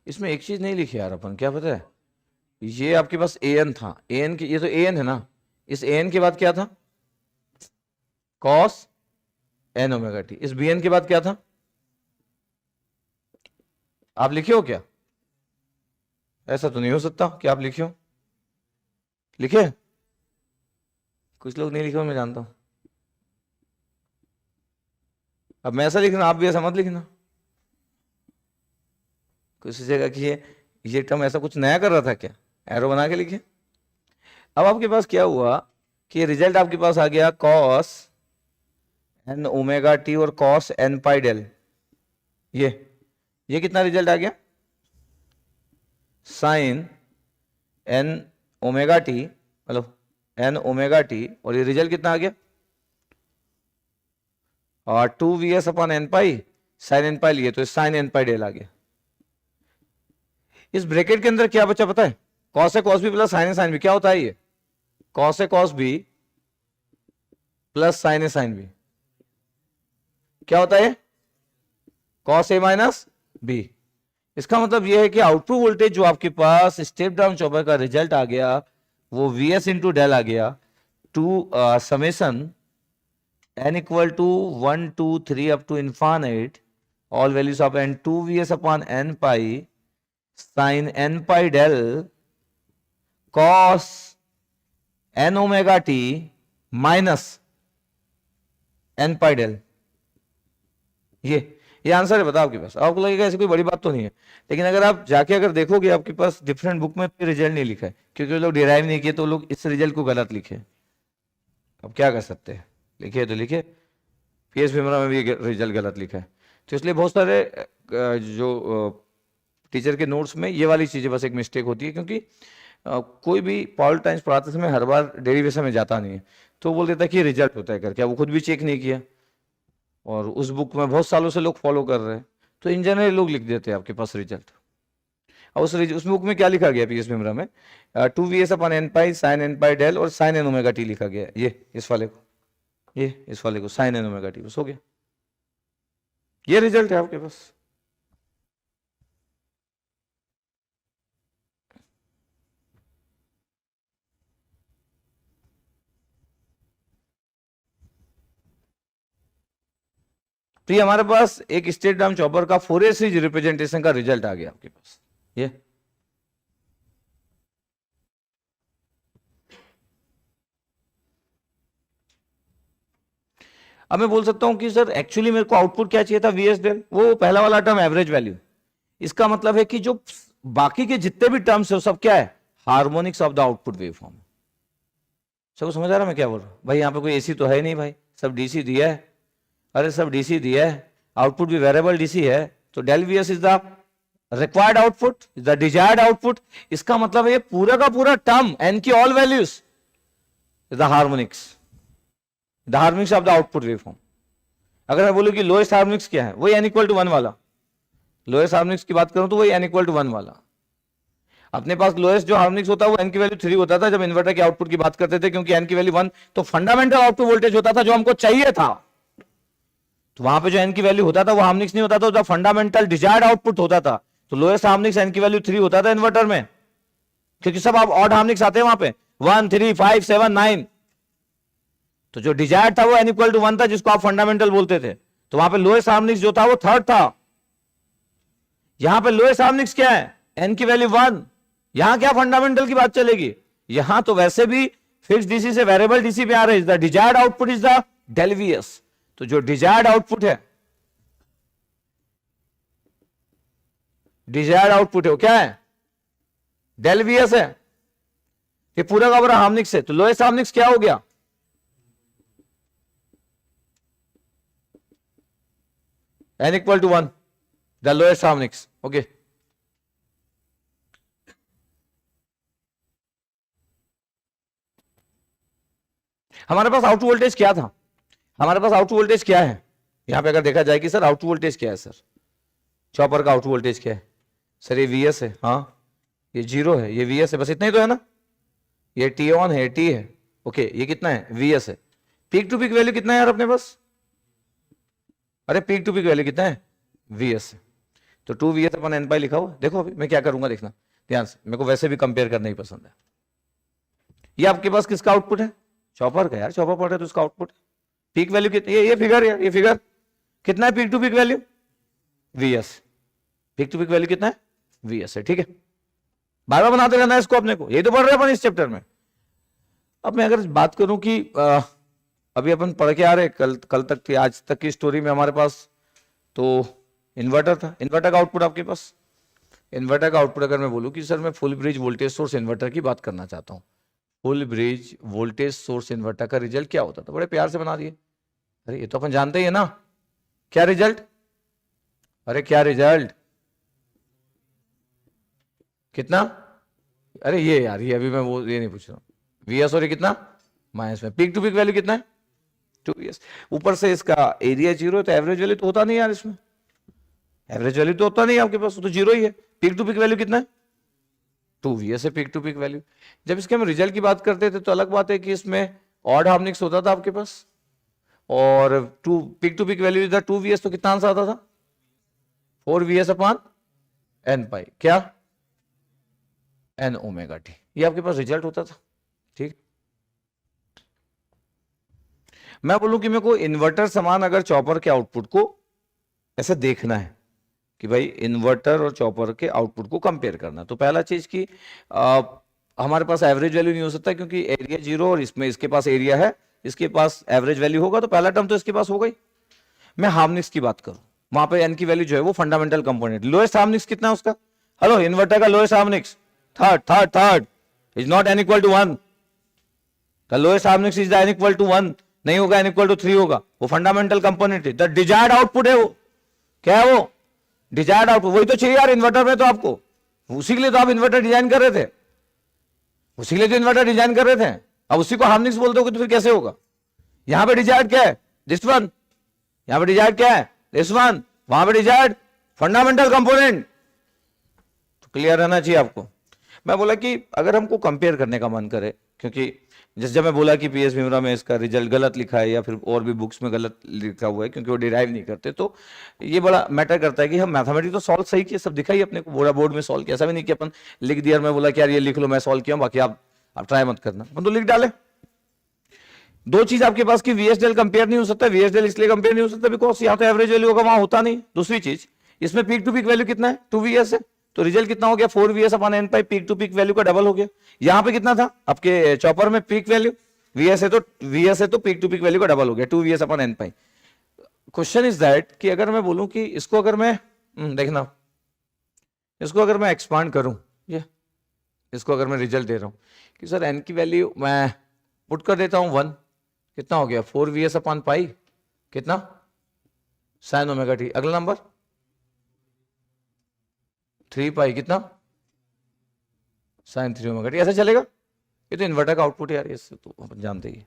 इसमें एक चीज नहीं लिखी यार अपन, क्या पता है, ये आपके पास an था, an की, ये तो an है ना, इस an के बाद क्या था, cos n ओमेगा टी, इस bn के बाद क्या था, आप लिखे हो क्या, ऐसा तो नहीं हो सकता कि आप लिखे हो, लिखे, कुछ लोग नहीं लिखे हो मैं जानता हूं, अब मैं ऐसा लिखना, आप भी ऐसा मत लिखना, कुछ जगह कि ये टर्म ऐसा कुछ नया कर रहा था क्या, एरो बना के लिखे। अब आपके पास क्या हुआ कि रिजल्ट आपके पास आ गया कॉस एन ओमेगा टी और कॉस एन पाई डेल, ये कितना रिजल्ट आ गया, साइन एन ओमेगा टी, मतलब एन ओमेगा टी, और ये रिजल्ट कितना आ गया, और 2 vs/n पाई, साइन एन पाई लिए तो साइन एन पाई डेल आ गया। इस ब्रैकेट के अंदर क्या बचा पता है, cos A cos B plus sign A sine B, क्या होता है ये, cos A cos B plus sign A sine B, क्या होता है, कॉस ए माइनस बी। इसका मतलब यह है कि आउटपुट वोल्टेज जो आपके पास स्टेप डाउन चॉपर का रिजल्ट आ गया वो vs इंटू डेल आ गया, two summation n equal to 1 2 3 up to infinite all values of n 2 vs/n pi sine n pi del cos n omega T minus n pi del, ये answer है, बताओ आपके पास। आपको लगेगा ऐसी कोई बड़ी बात तो नहीं है, लेकिन अगर आप जाके अगर देखोगे आपके पास डिफरेंट बुक में रिजल्ट नहीं लिखा है, क्योंकि वो लोग डिराइव नहीं किए तो लोग इस रिजल्ट को गलत लिखे। अब क्या कर सकते हैं, लिखे तो लिखे, पीएस विमरा में भी रिजल्ट गलत लिखा है। तो इसलिए बहुत सारे जो टीचर के नोट्स में ये वाली चीज़ें बस एक मिस्टेक होती है, क्योंकि कोई भी पॉल टाइम्स पढ़ाते समय हर बार डेरिवेशन में जाता नहीं है, तो बोल देता है कि रिजल्ट होता है करके, वो खुद भी चेक नहीं किया, और उस बुक में बहुत सालों से लोग फॉलो कर रहे हैं, तो इन जनरल लोग लिख देते हैं आपके पास रिजल्ट। और उस बुक में क्या लिखा गया पीएस विमरा में, 2vs upon n pi sine N pi del और साइन एन ओमेगा टी लिखा गया, ये इस वाले को, ये इस वाले को साइन एन ओमेगा टी, बस हो गया, ये रिजल्ट है आपके पास। तो ये हमारे पास एक स्टेट डाउन चॉपर का फोरियर सीरीज रिप्रेजेंटेशन का रिजल्ट आ गया आपके पास, ये अब मैं बोल सकता हूं कि सर एक्चुअली मेरे को आउटपुट क्या चाहिए था, वीएस डेल, वो पहला वाला टर्म एवरेज वैल्यू। इसका मतलब है कि जो बाकी के जितने भी टर्म्स है वो सब क्या है, harmonics of the output waveform. सबको समझ आ रहा है मैं क्या बोल रहा हूं? भाई यहाँ पे कोई एसी तो है नहीं भाई, सब डीसी दिया है, अरे सब डीसी दिया है, आउटपुट भी वेरिएबल डीसी है, तो del V S is the required output, the desired output. इसका मतलब है ये पूरा का पूरा टर्म एन की all values the harmonics, the harmonics of the output waveform. अगर मैं बोलूं कि लोएस्ट हार्मोनिक्स क्या है, वही एन इक्वल टू 1 वाला, लोएस्ट हार्मोनिक्स की बात करूं तो वही एन इक्वल टू 1 वाला। अपने पास लोएस्ट जो हार्मोनिक्स होता है वो एन की वैल्यू 3 होता था जब इन्वर्टर के आउटपुट की बात करते थे, क्योंकि एन की वैल्यू 1 तो फंडामेंटल आउटपुट वोल्टेज होता था जो हमको चाहिए था। तो वहां पे जो एन की वैल्यू होता था वो हार्मोनिक्स नहीं होता था, जो फंडामेंटल डिजायर्ड आउटपुट होता था। तो लोएस्ट हार्मोनिक्स एन की वैल्यू 3 होता था इन्वर्टर में, क्योंकि सब आप ऑड हार्मोनिक्स आते हैं वहां पे 1 3 5 7 9। तो जो डिजायर्ड था वो एन इक्वल टू 1 था, जिसको आप फंडामेंटल बोलते थे। तो वहां पे लोएस्ट हार्मोनिक्स जो था वो 3rd था। यहां पे लोएस्ट हार्मोनिक्स क्या है, एन की वैल्यू 1। यहां क्या फंडामेंटल की बात चलेगी, यहां तो वैसे भी फिक्स डीसी से वेरिएबल डीसी पे आ रहे हैं। The desired output is the del V S. तो जो डिजायर्ड आउटपुट है, डिजायर्ड आउटपुट है वो क्या है, डेल वीएस है। ये पूरा का पूरा हार्मोनिक्स है। तो लोएस्ट हार्मोनिक्स क्या हो गया, n equal to 1, the lowest harmonics. Okay. हमारे पास आउटपुट वोल्टेज क्या था, हमारे पास आउटपुट वोल्टेज क्या है, यहां पे अगर देखा जाए कि सर आउटपुट वोल्टेज क्या है, सर चॉपर का आउटपुट वोल्टेज क्या है, सर ये वीएस है, हाँ ये 0 है, ये वीएस है, बस इतना ही तो है ना। ये टी ऑन है, टी है, ओके, ये कितना है, वीएस है। पीक टू पीक वैल्यू कितना है यार अपने पास, अरे पीक टू पीक वैल्यू कितना है, वीएस है। तो 2vs अपन एन पाई लिखा हुआ। देखो अभी मैं क्या करूंगा, देखना ध्यान से, मेरे को वैसे भी कंपेयर करना ही पसंद है। ये आपके पास किसका आउटपुट है, चॉपर का। यार चॉपर पढ़ रहे तो उसका आउटपुट पीक वैल्यू कितनी, ये फिगर यार, ये फिगर कितना है, peak to peak value V S, peak to peak value कितना है, वीएस है। ठीक है, बार बार बनाते रहना है इसको अपने को, यही तो पढ़ रहे हैं अपन इस चैप्टर में। अब मैं अगर बात करूं कि अभी अपन पढ़ के आ रहे कल तक की, आज तक की स्टोरी में हमारे पास तो इन्वर्टर था। इन्वर्टर का आउटपुट आपके पास, इन्वर्टर का आउटपुट अगर मैं बोलूं कि सर मैं full bridge voltage source inverter की बात करना चाहता हूं, full bridge voltage source inverter का रिजल्ट क्या होता था, बड़े प्यार से बना दिए। अरे ये तो अपन जानते ही है ना, क्या रिजल्ट, अरे क्या रिजल्ट, कितना, अरे ये यार ये अभी मैं वो ये नहीं पूछ रहा हूं, वीएस और ये कितना माइनस में, पीक टू पीक वैल्यू कितना है 2vs। ऊपर से इसका एरिया 0 है, तो एवरेज वैल्यू तो होता नहीं यार, इसमें एवरेज वैल्यू तो होता नहीं आपके पास, तो 0 ही है। पीक टू पीक वैल्यू कितना है 2vs है पीक टू पीक वैल्यू। जब इसके हम रिजल्ट की बात करते थे तो अलग बात है कि इसमें ऑड हार्मोनिक्स होता था आपके पास, और peak to peak value is the 2vs, तो कितना आंसर आता था 4vs अपॉन n पाई, क्या n ओमेगा टी, ये आपके पास रिजल्ट होता था। ठीक, मैं बोलूं कि मेरे को इन्वर्टर समान अगर चॉपर के आउटपुट को ऐसे देखना है कि भाई इन्वर्टर और चॉपर के आउटपुट को कंपेयर करना, तो पहला चीज कि हमारे पास एवरेज वैल्यू नहीं हो सकता, क्योंकि एरिया 0 और इसमें इसके पास एरिया है, इसके पास एवरेज वैल्यू होगा, तो पहला टर्म तो इसके पास हो गई। मैं हार्मोनिक्स की बात करूं, वहां पे एन की वैल्यू जो है वो फंडामेंटल कंपोनेंट। लोएस्ट हार्मोनिक्स कितना है उसका? हेलो, इन्वर्टर का lowest harmonics third is not N equal to 1। The lowest harmonics is N equal to 1 नहीं होगा, एन इक्वल टू 3 होगा, वो फंडामेंटल कंपोनेंट है। द डिजायर्ड आउटपुट है वो। क्या है वो? Desired output. वही तो चाहिए यार इन्वर्टर में तो आपको, उसी के लिए तो आप इन्वर्टर डिजाइन कर रहे थे, उसी के लिए तो इन्वर्टर डिजाइन कर रहे थे। अब उसी को हार्मोनिक्स बोलते हो तो फिर कैसे होगा? यहां पे डिजायर्ड क्या है? This one. यहां पे डिजायर्ड क्या है? This one. वहां पे डिजायर्ड फंडामेंटल कंपोनेंट। तो क्लियर रहना चाहिए आपको। मैं बोला कि अगर हमको कंपेयर करने का मन करे, क्योंकि जब मैं बोला कि पीएस मिम्रा में इसका रिजल्ट गलत लिखा है या फिर और भी बुक्स में गलत लिखा हुआ है क्योंकि वो डिराइव नहीं करते, तो ये बड़ा मैटर करता है कि हम मैथमेटिक्स तो सॉल्व सही किया, सब दिखाई अपने को, पूरा बोर्ड में सॉल्व किया। ऐसा भी नहीं कि अपन लिख दिया, मैं बोला कि यार ये लिख लो मैं सॉल्व किया, बाकी आप ट्राई मत करना, अपन तो लिख डाले। दो चीज आपके पास की वीएसडेल कंपेयर नहीं हो सकता। वीएसडेल इसलिए कंपेयर नहीं हो सकता बिकॉज यहाँ तो एवरेज वैल्यू होगा, वहां होता नहीं। दूसरी चीज, इसमें पीक टू पीक वैल्यू कितना है? 2vs है, तो रिजल्ट कितना हो गया? 4vs upon n pi, peak to peak value का डबल हो गया। यहाँ पे कितना था आपके चॉपर में पीक वैल्यू? vs है तो पीक टू पीक वैल्यू का डबल हो गया, 2vs upon n pi. Question is that कि अगर मैं बोलूं कि इसको अगर मैं देखना, इसको अगर मैं एक्सपांड करूं, ये इसको अगर मैं रिजल्ट दे रहा हूं कि सर n की वैल्यू मैं पुट कर देता हूं 1, कितना हो गया? 4vs अपॉन पाई, कितना? Sine omega T. अगला नंबर 3 पाई, कितना? Sine 3 omega T. ऐसा चलेगा? ये तो इन्वर्टर का आउटपुट है यार, ये तो अपन जानते ही।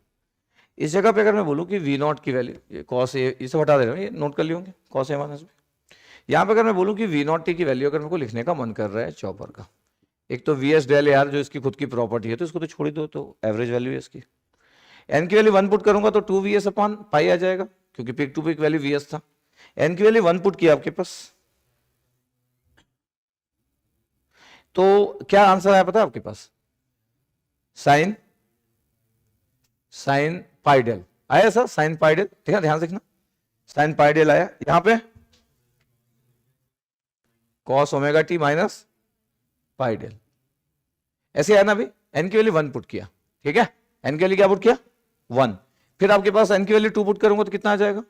इस जगह पे अगर मैं बोलूं कि v नॉट की वैल्यू कॉस ए, इसे हटा दे रहा हूं, ये नोट कर लिए होंगे, कॉस ए माइनस बी। यहाँ पे अगर मैं बोलूं कि v नॉट टी की वैल्यू अगर मेरे को लिखने का मन कर रहा है चॉपर का, एक तो वीएस डेल यार जो इसकी खुद की प्रॉपर्टी है, तो इसको तो छोड़ ही दो, तो एवरेज वैल्यू है इसकी। एन की वैल्यू 1 पुट करूंगा तो 2vs अपॉन पाई आ जाएगा, क्योंकि peak to peak value vs था। एन की वैल्यू 1 पुट किया आपके पास, तो क्या आंसर आया पता है आपके पास? साइन पाई डेल आया सर, साइन पाई डेल। ठीक है, ध्यान से देखना, साइन पाई डेल आया। यहां पे cos omega T minus pi del, ऐसे आया ना अभी। एन की वैल्यू 1 पुट किया, ठीक है, एन की वैल्यू क्या पुट किया? 1। फिर आपके पास एन की वैल्यू 2 पुट करूंगा तो कितना आ जाएगा?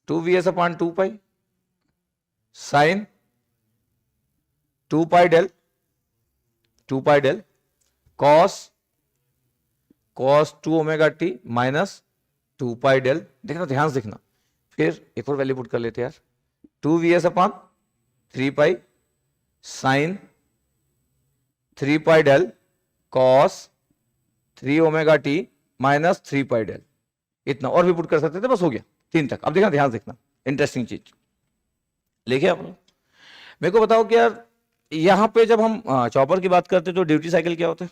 2vs upon 2 pi sine 2 pi del cos 2 omega T minus 2 pi del. देखना, ध्यान से देखना। फिर एक और वैल्यू पुट कर लेते यार, 2vs upon 3 pi sine 3 pi del cos 3 omega T minus 3 pi del. इतना और भी पुट कर सकते थे, बस हो गया 3 तक। अब देखना, ध्यान देखना, इंटरेस्टिंग चीज लिखे आप लोग। मेरे को बताओ कि यार यहां पे जब हम चॉपर की बात करते तो ड्यूटी साइकिल क्या होता है?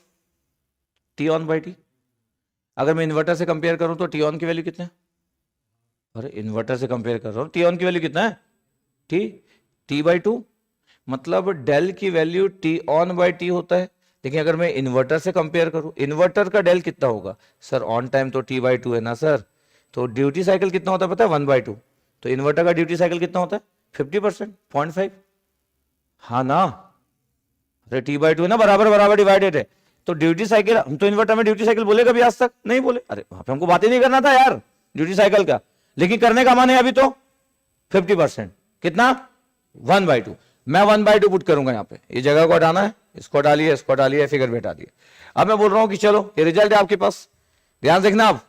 T on by T. अगर मैं इन्वर्टर से कंपेयर करूं तो टी ऑन की वैल्यू कितना है? अरे इन्वर्टर से कंपेयर कर रहा हूं, टी ऑन की वैल्यू कितना है? T by 2। मतलब डेल की value T on by T होता है। लेकिन अगर मैं इन्वर्टर से कंपेयर करूं, इन्वर्टर का डेल कितना होगा? सर ऑन टाइम तो टी बाई 2 है ना सर, तो ड्यूटी साइकिल कितना होता है पता है? 1/2। तो इन्वर्टर का ड्यूटी साइकिल कितना होता है? 50%, 0.5। हाँ ना, अरे टी बाई 2 है ना, बराबर डिवाइडेड है। तो ड्यूटी साइकिल, हम तो इन्वर्टर में ड्यूटी साइकिल बोले कभी आज तक नहीं बोले। अरे वहां पे हमको बातें नहीं करना था यार ड्यूटी साइकिल का, लेकिन करने का मन है अभी तो 50%। कितना? 1/2। मैं 1/2 पुट करूंगा यहाँ पे, ये जगह को हटाना है, इसको डालिए, इसको डालिए, फिगर भी हटा दिए। अब मैं बोल रहा हूं कि चलो ये रिजल्ट है आपके पास, ध्यान देखना। आप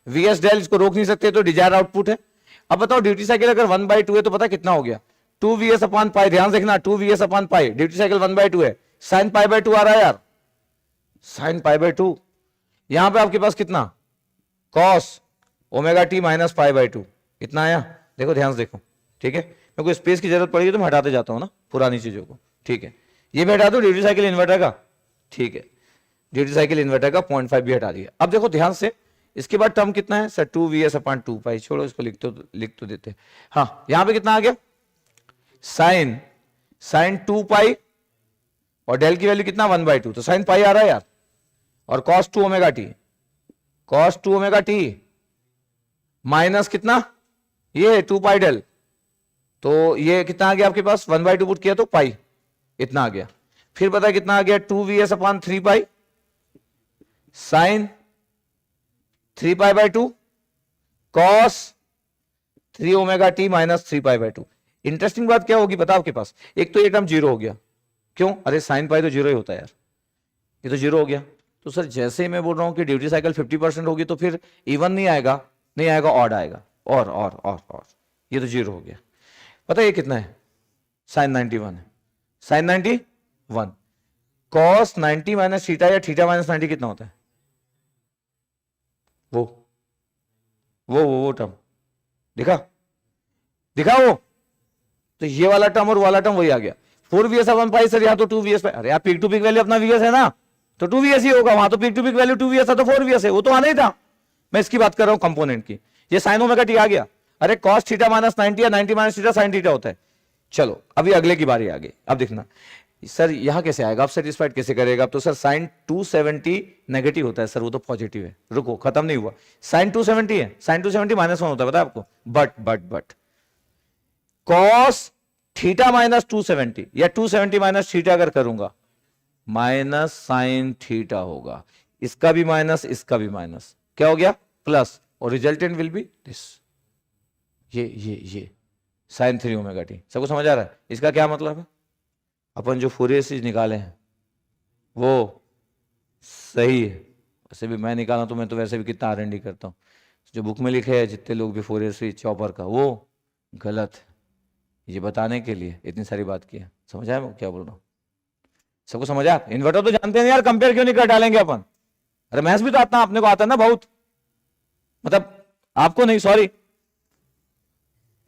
वीएस डेल इसको रोक नहीं सकते, तो डिजायर आउटपुट है। अब बताओ ड्यूटी साइकिल अगर 1/2 है तो पता कितना हो गया? 2vs upon pi. ध्यान देखना, 2vs upon pi, duty cycle 1/2 है, साइन पाई बाई 2 आ रहा है यार, साइन पाई बाई 2। यहां पे आपके पास कितना? Cos omega T minus pi by 2, इतना आया। देखो ध्यान से देखो, ठीक है। मेरे को स्पेस की जरूरत पड़ेगी तो मैं हटाते जाता हूं ना पुरानी चीजों को, ठीक है। ये भी हटा दो ड्यूटी साइकिल इन्वर्टर का, ठीक है, ड्यूटी साइकिल इन्वर्टर का 0.5 भी हटा दिया। अब देखो ध्यान से, इसके बाद टर्म कितना है सर? 2vs अपॉन 2 पाई। छोड़ो इसको, लिख तो देते। हाँ, यहां पे कितना आ गया? साइन 2 पाई, और डेल की वैल्यू कितना? 1/2, तो साइन पाई आ रहा है यार। और cos 2 ओमेगा टी माइनस कितना? ये 2 पाई डेल, तो ये कितना आ गया आपके पास? 1/2 पुट किया तो पाई, इतना आ गया। फिर पता कितना आ गया? 2vs upon 3 pi sine 3 pi by 2 cos 3 omega T minus 3 पाई/2। इंटरेस्टिंग बात क्या होगी पता आपके पास, एक तो ये टर्म जीरो हो गया, क्यों, अरे साइन पाई तो जीरो ही होता है यार, ये तो जीरो हो गया। तो सर जैसे ही मैं बोल रहा हूं कि ड्यूटी साइकिल 50% होगी तो फिर इवन नहीं आएगा, नहीं आएगा, ऑड आएगा, और ये तो जीरो हो गया। पता है ये कितना है, साइन 91 है, साइन 91। कॉस 90 माइनस थीटा या थीटा माइनस 90 कितना होता है, वो टर्म दिखा दिखा वो, तो ये वाला टर्म और वाला टर्म वही आ गया। 4vs 1 पाई सर, यहाँ तो 2vs, अरे यार पीक टू पीक वैल्यू अपना vs है ना, तो 2vs ही होगा, वहां तो peak to peak value 2vs है तो 4vs है, वो तो आना ही था। मैं इसकी बात कर रहा हूं कंपोनेंट की, ये साइन ओमेगा टी आ गया, अरे कॉस थीटा माइनस 90 या 90 माइनस थीटा साइन थीटा होता है। चलो अभी अगले की बारी आ गई, अब देखना सर यहां कैसे आएगा, आप सेटिस्फाइड कैसे करेगा, तो सर साइन 270 नेगेटिव होता है सर, वो तो पॉजिटिव है, रुको खत्म नहीं हुआ, साइन 270 है, साइन 270 -1 होता है, पता है आपको, बट कॉस थीटा माइनस 270 या 270 माइनस थीटा अगर करूंगा माइनस साइन थीटा होगा, इसका भी माइनस इसका भी माइनस, क्या हो गया प्लस, और रिजल्टेंट विल बी दिस, ये साइन 3 ओमेगा टी। सबको समझ आ रहा है इसका क्या मतलब है, अपन जो फोरियर सीरीज निकाले हैं वो सही है, वैसे भी मैं निकाला तो मैं तो वैसे भी कितना R&D करता हूं, जो बुक में लिखे हैं जितने लोग भी फोरियर सीरीज चॉपर का, वो गलत है, ये बताने के लिए इतनी सारी बात की है। समझ आया मैं क्या बोल रहा हूँ, सबको समझ आया, इन्वर्टर तो जानते हैं यार, कंपेयर क्यों नहीं कर डालेंगे अपन, अरे मैथ्स भी तो आता है, अपने को आता है ना बहुत, मतलब आपको नहीं, सॉरी,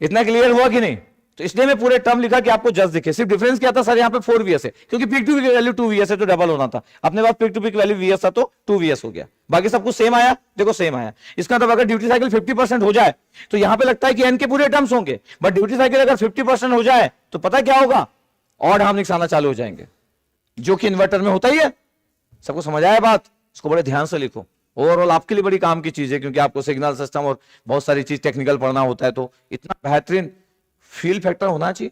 इतना क्लियर हुआ कि नहीं, तो इसलिए मैं पूरे टर्म लिखा कि आपको जस्ट दिखे, सिर्फ डिफरेंस क्या था सर, यहाँ पे 4vs है, क्योंकि peak to peak value 2vs है तो डबल होना था, अपने पास peak to peak value vs था तो 2vs हो गया, बाकी सब कुछ सेम आया, देखो सेम आया। इसका मतलब अगर ड्यूटी साइकिल 50% हो जाए तो यहां पे लगता है कि n के पूरे टर्म्स होंगे, बट ड्यूटी साइकिल अगर 50% हो जाए तो पता क्या होगा, ऑड हार्मोनिक्स आना चालू हो जाएंगे, जो कि इन्वर्टर में होता ही है। सबको समझ आया बात, इसको बड़े ध्यान से लिखो, ओवरऑल आपके लिए बड़ी काम की चीज है, क्योंकि आपको सिग्नल सिस्टम और बहुत सारी चीज टेक्निकल पढ़ना होता है, तो इतना बेहतरीन फील फैक्टर होना चाहिए।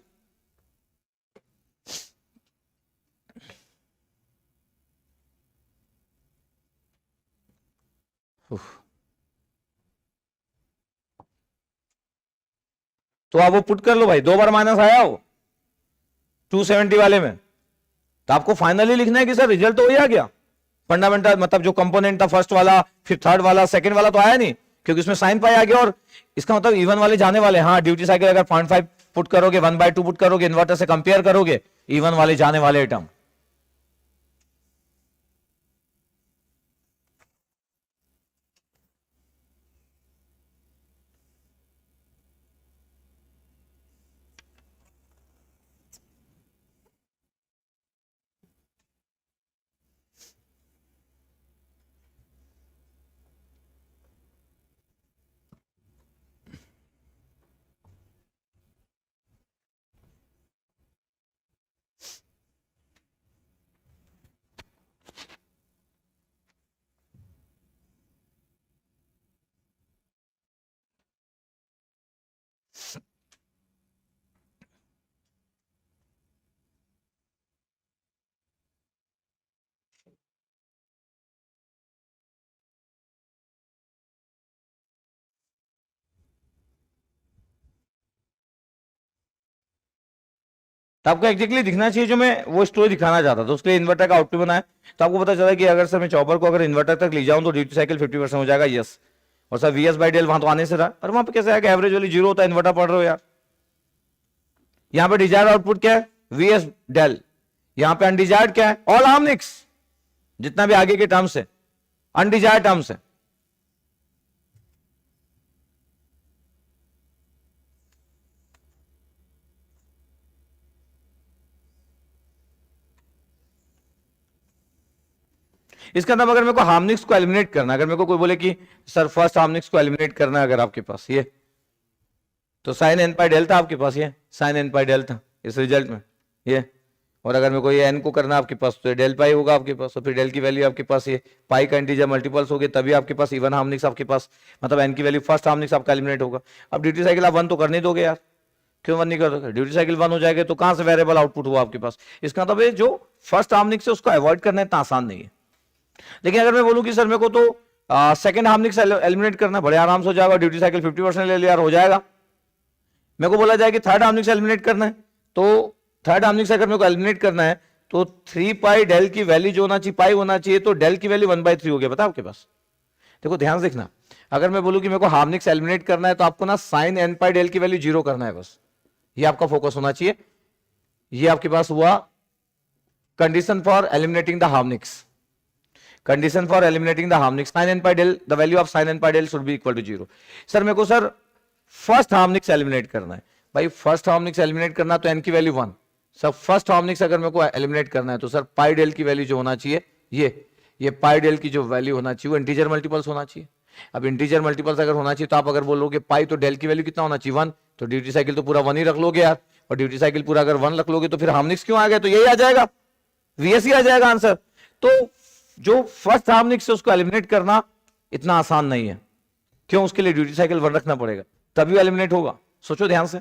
तो आप वो पुट कर लो भाई, 2 बार माइनस आया हो 270 वाले में, तो आपको फाइनली लिखना है कि सर रिजल्ट तो वही आ गया, फंडामेंटल मतलब जो कंपोनेंट था फर्स्ट वाला, फिर थर्ड वाला, सेकंड वाला तो आया नहीं, क्योंकि उसमें साइन पाई आ गया, और इसका मतलब इवन वाले जाने वाले, हाँ ड्यूटी साइकिल अगर 0.5 पुट करोगे, 1/2 पुट करोगे, इन्वर्टर से कंपेयर करोगे, इवन वाले जाने वाले टर्म। तो आपको एग्जैक्टली दिखना चाहिए जो मैं वो स्टोरी दिखाना चाहता था, उसके लिए इन्वर्टर का आउटपुट बनाया, तो आपको पता चला कि अगर सर मैं चॉपर को अगर इन्वर्टर तक ले जाऊं तो ड्यूटी साइकिल 50% हो जाएगा, यस, और सर VS/del वहां तो आने से रहा, और वहां पे कैसे आएगा, एवरेज वाली जीरो होता है, इन्वर्टर पढ़ रहे हो यार। यहां पे डिजायर्ड आउटपुट क्या है, VS/del, यहां पे अनडिजायर्ड क्या है, ऑल हार्मोनिक्स, जितना भी आगे के टर्म्स है अनडिजायर्ड टर्म्स है। इसका मतलब अगर मेरे को हार्मोनिक्स को एलिमिनेट करना, अगर मेरे को कोई बोले कि सर फर्स्ट हार्मोनिक्स को एलिमिनेट करना है अगर आपके पास ये, तो साइन n/del था आपके पास, ये साइन n/del था इस रिजल्ट में ये, और अगर मेरे को ये n को करना आपके पास तो डेल पाई होगा आपके पास, तो फिर डेल की वैल्यू आपके पास ये पाई का इंटीजर मल्टीपल्स हो गए, तभी आपके पास इवन हार्मोनिक्स आपके पास, मतलब n की वैल्यू फर्स्ट हार्मोनिक्स आपका एलिमिनेट होगा। अब ड्यूटी साइकिल आप 1 तो करने दोगे यार, क्यों 1 नहीं कर दोगे, ड्यूटी साइकिल 1 हो जाएगा तो कहां से वेरिएबल आउटपुट हुआ आपके पास, इसका मतलब जो फर्स्ट हार्मोनिक्स है उसको अवॉइड करना इतना आसान नहीं है। लेकिन अगर मैं बोलूं कि सर मेरे को तो सेकंड हार्मोनिक्स एलिमिनेट करना, बड़े आराम से हो जाएगा, ड्यूटी साइकिल 50% ले लिया हो जाएगा, मेरे को बोला जाए कि थर्ड हार्मोनिक से एलिमिनेट करना है, तो थर्ड हार्मोनिक से अगर मेरे को एलिमिनेट करना है तो 3 पाई डेल की वैल्यू जो होना चाहिए पाई होना चाहिए, तो डेल की वैल्यू 1/3 हो गया। बता आपके पास, देखो ध्यान से देखना, अगर मैं बोलूं कि मेरे को हार्मोनिक से एलिमिनेट करना है तो आपको ना साइन एन पाई डेल की वैल्यू 0 करना है, बस ये आपका फोकस होना चाहिए। ये आपके पास हुआ condition for eliminating the harmonics. Condition for eliminating the harmonics, sine N pi del, the value of sine N pi del should be equal to 0। Sir मेरे को सर फर्स्ट हार्मोनिक्स एलिमिनेट करना है। भाई फर्स्ट हार्मोनिक्स एलिमिनेट करना तो N की value 1। Sir first harmonics अगर मेरे को एलिमिनेट करना है तो सर पाई डेल की वैल्यू जो होना चाहिए ये पाई डेल की जो वैल्यू होना चाहिए वो इंटीजर मल्टीपल्स होना चाहिए। अब इंटीजर मल्टीपल्स अगर होना चाहिए तो आप अगर बोलोगे पाई तो डेल की वैल्यू कितना होना चाहिए 1, तो ड्यूटी साइकिल तो पूरा 1 ही रख लोगे यार, और ड्यूटी साइकिल पूरा अगर 1 रख लोगे तो फिर हार्मोनिक्स क्यों आ गया, तो यही आ जाएगा, वीएससी आ जाएगा आंसर। तो जो फर्स्ट हार्मोनिक्स से उसको एलिमिनेट करना इतना आसान नहीं है, क्यों, उसके लिए ड्यूटी साइकिल 1 रखना पड़ेगा तभी एलिमिनेट होगा। सोचो ध्यान से,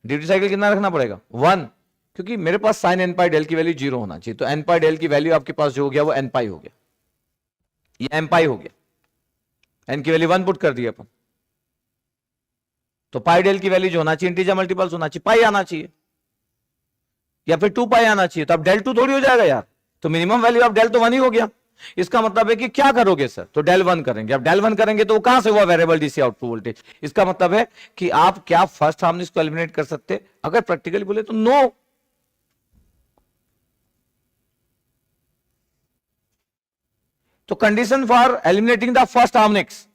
ड्यूटी साइकिल कितना रखना पड़ेगा 1, क्योंकि मेरे पास साइन एन पाई डेल की वैल्यू 0 होना चाहिए, तो एन पाई डेल की वैल्यू आपके पास जो हो गया वो एन पाई हो गया, ये एम पाई हो गया, एन की वैल्यू 1 पुट कर दिया अपन, तो पाई डेल की वैल्यू जो होना चाहिए इंटीजर मल्टीपल्स होना चाहिए, पाई आना चाहिए या फिर 2 पाई आना चाहिए, तो अब डेल 2 थोड़ी हो जाएगा यार, तो मिनिमम वैल्यू ऑफ डेल तो 1 ही हो गया। इसका मतलब है कि क्या करोगे सर, तो डेल 1 करेंगे। अब डेल 1 करेंगे तो वो कहां से हुआ, वेरिएबल डीसी आउटपुट वोल्टेज। इसका मतलब है कि आप क्या फर्स्ट हार्मोनिक्स को एलिमिनेट कर सकते, अगर प्रैक्टिकली बोले तो नो। तो condition for eliminating the first harmonics,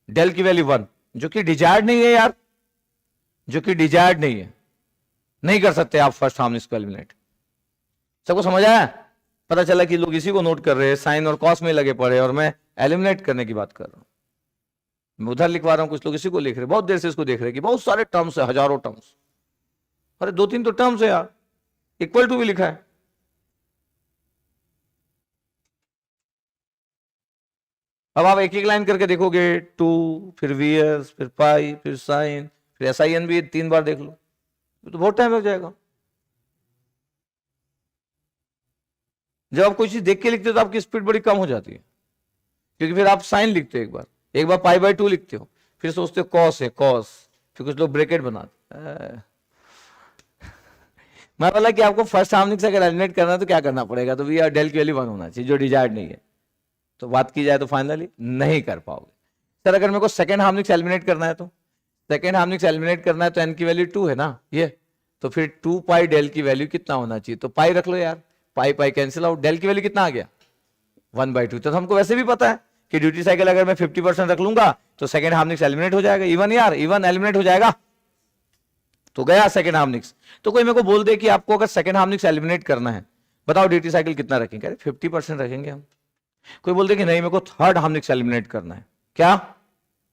del की वैल्यू 1, जो कि डिजायर्ड नहीं है यार, जो कि डिजायर्ड नहीं है, नहीं कर सकते आप फर्स्ट हार्मोनिक्स को एलिमिनेट। सबको समझ आया? पता चला कि लोग इसी को नोट कर रहे हैं, साइन और कॉस में लगे पड़े, और मैं एलिमिनेट करने की बात कर रहा हूं। मैं उधर लिखवा रहा हूं, कुछ लोग इसी को लिख रहे हैं, बहुत देर से इसको देख रहे हैं कि बहुत सारे टर्म्स है, हजारों टर्म्स। अरे 2-3 तो टर्म्स है यार, इक्वल टू भी लिखा है। अब आप एक एक लाइन करके देखोगे, 2 फिर वीएस फिर पाई फिर साइन फिर एसआईएन भी 3 बार देख लो, तो बहुत टाइम लग जाएगा। जब आप कोई चीज देख के लिखते हो तो आपकी स्पीड बड़ी कम हो जाती है, क्योंकि फिर आप साइन लिखते हो, एक बार पाई/2 लिखते हो, फिर सोचते हो कॉस है कॉस, फिर कुछ लोग ब्रैकेट बनाते हैं। मैं बोला कि आपको फर्स्ट हार्मोनिक से अगर एलिमिनेट करना है तो क्या करना पड़ेगा, तो भैया डेल की वैल्यू 1 होना चाहिए, जो डिजायर्ड नहीं है। तो बात की जाए तो फाइनली नहीं कर पाओगे। सर अगर मेरे को सेकंड हार्मोनिक से एलिमिनेट करना है, तो सेकंड हार्मोनिक से एलिमिनेट करना है तो एन की वैल्यू 2 है ना ये, तो फिर 2 पाई डेल की वैल्यू कितना होना चाहिए, तो पाई रख लो यार, पाई पाई कैंसिल आउट, डेल की वैल्यू कितना आ गया 1/2। तो हमको वैसे भी पता है कि ड्यूटी साइकिल अगर मैं 50% रख लूंगा तो सेकंड हार्मोनिक्स एलिमिनेट हो जाएगा, इवन यार, इवन एलिमिनेट हो जाएगा, तो गया सेकंड हार्मोनिक्स। तो कोई मेरे को बोल दे कि आपको अगर सेकंड हार्मोनिक्स एलिमिनेट करना है, बताओ ड्यूटी साइकिल कितना रखेंगे, अरे 50% रखेंगे हम। कोई बोलते कि नहीं मेरे को थर्ड हार्मोनिक्स एलिमिनेट करना है, क्या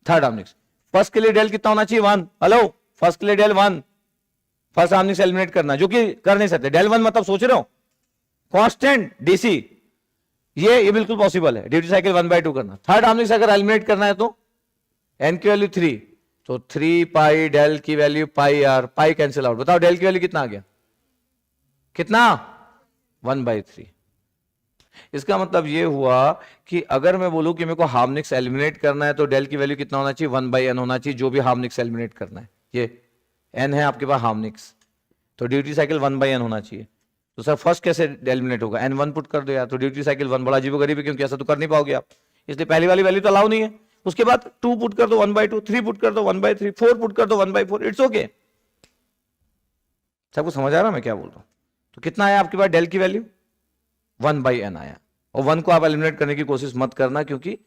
थर्ड हार्मोनिक्स, फर्स्ट के लिए डेल कितना होना चाहिए 1, हेलो फर्स्ट के लिए डेल 1, फर्स्ट हार्मोनिक्स एलिमिनेट करना, जो कि कर नहीं सकते। डेल 1 मतलब सोच रहे हो कांस्टेंट डीसी, ये बिल्कुल पॉसिबल है, ड्यूटी साइकिल 1/2 करना। थर्ड हार्मोनिक्स अगर एलिमिनेट करना है तो एन की वैल्यू 3, तो 3 पाई डेल की वैल्यू पाई आर, पाई कैंसिल आउट, बताओ डेल की वैल्यू कितना आ गया, कितना 1/3। इसका मतलब ये हुआ कि अगर मैं बोलूं कि मेरे को हार्मोनिक्स एलिमिनेट करना है तो डेल की वैल्यू कितना होना चाहिए 1/n होना चाहिए, जो भी हार्मोनिक्स एलिमिनेट करना है, ये n है आपके पास हार्मोनिक्स, तो ड्यूटी साइकिल 1/n होना चाहिए। तो सर फर्स्ट कैसे एलिमिनेट होगा, n1 पुट कर दो यार, तो ड्यूटी साइकिल 1 बड़ा अजीबोगरीब है, क्योंकि ऐसा तो कर नहीं पाओगे आप, इसलिए पहली वाली वैल्यू तो अलाउ नहीं है। उसके बाद 2 पुट कर दो 1/2, 3 पुट कर दो 1/3, 4 पुट कर दो 1/4, इट्स ओके। सबको समझ आ रहा मैं क्या बोल रहा हूं? तो कितना आया आपके पास डेल की वैल्यू 1/n आया, और 1 को आप एलिमिनेट करने की कोशिश मत करना, क्योंकि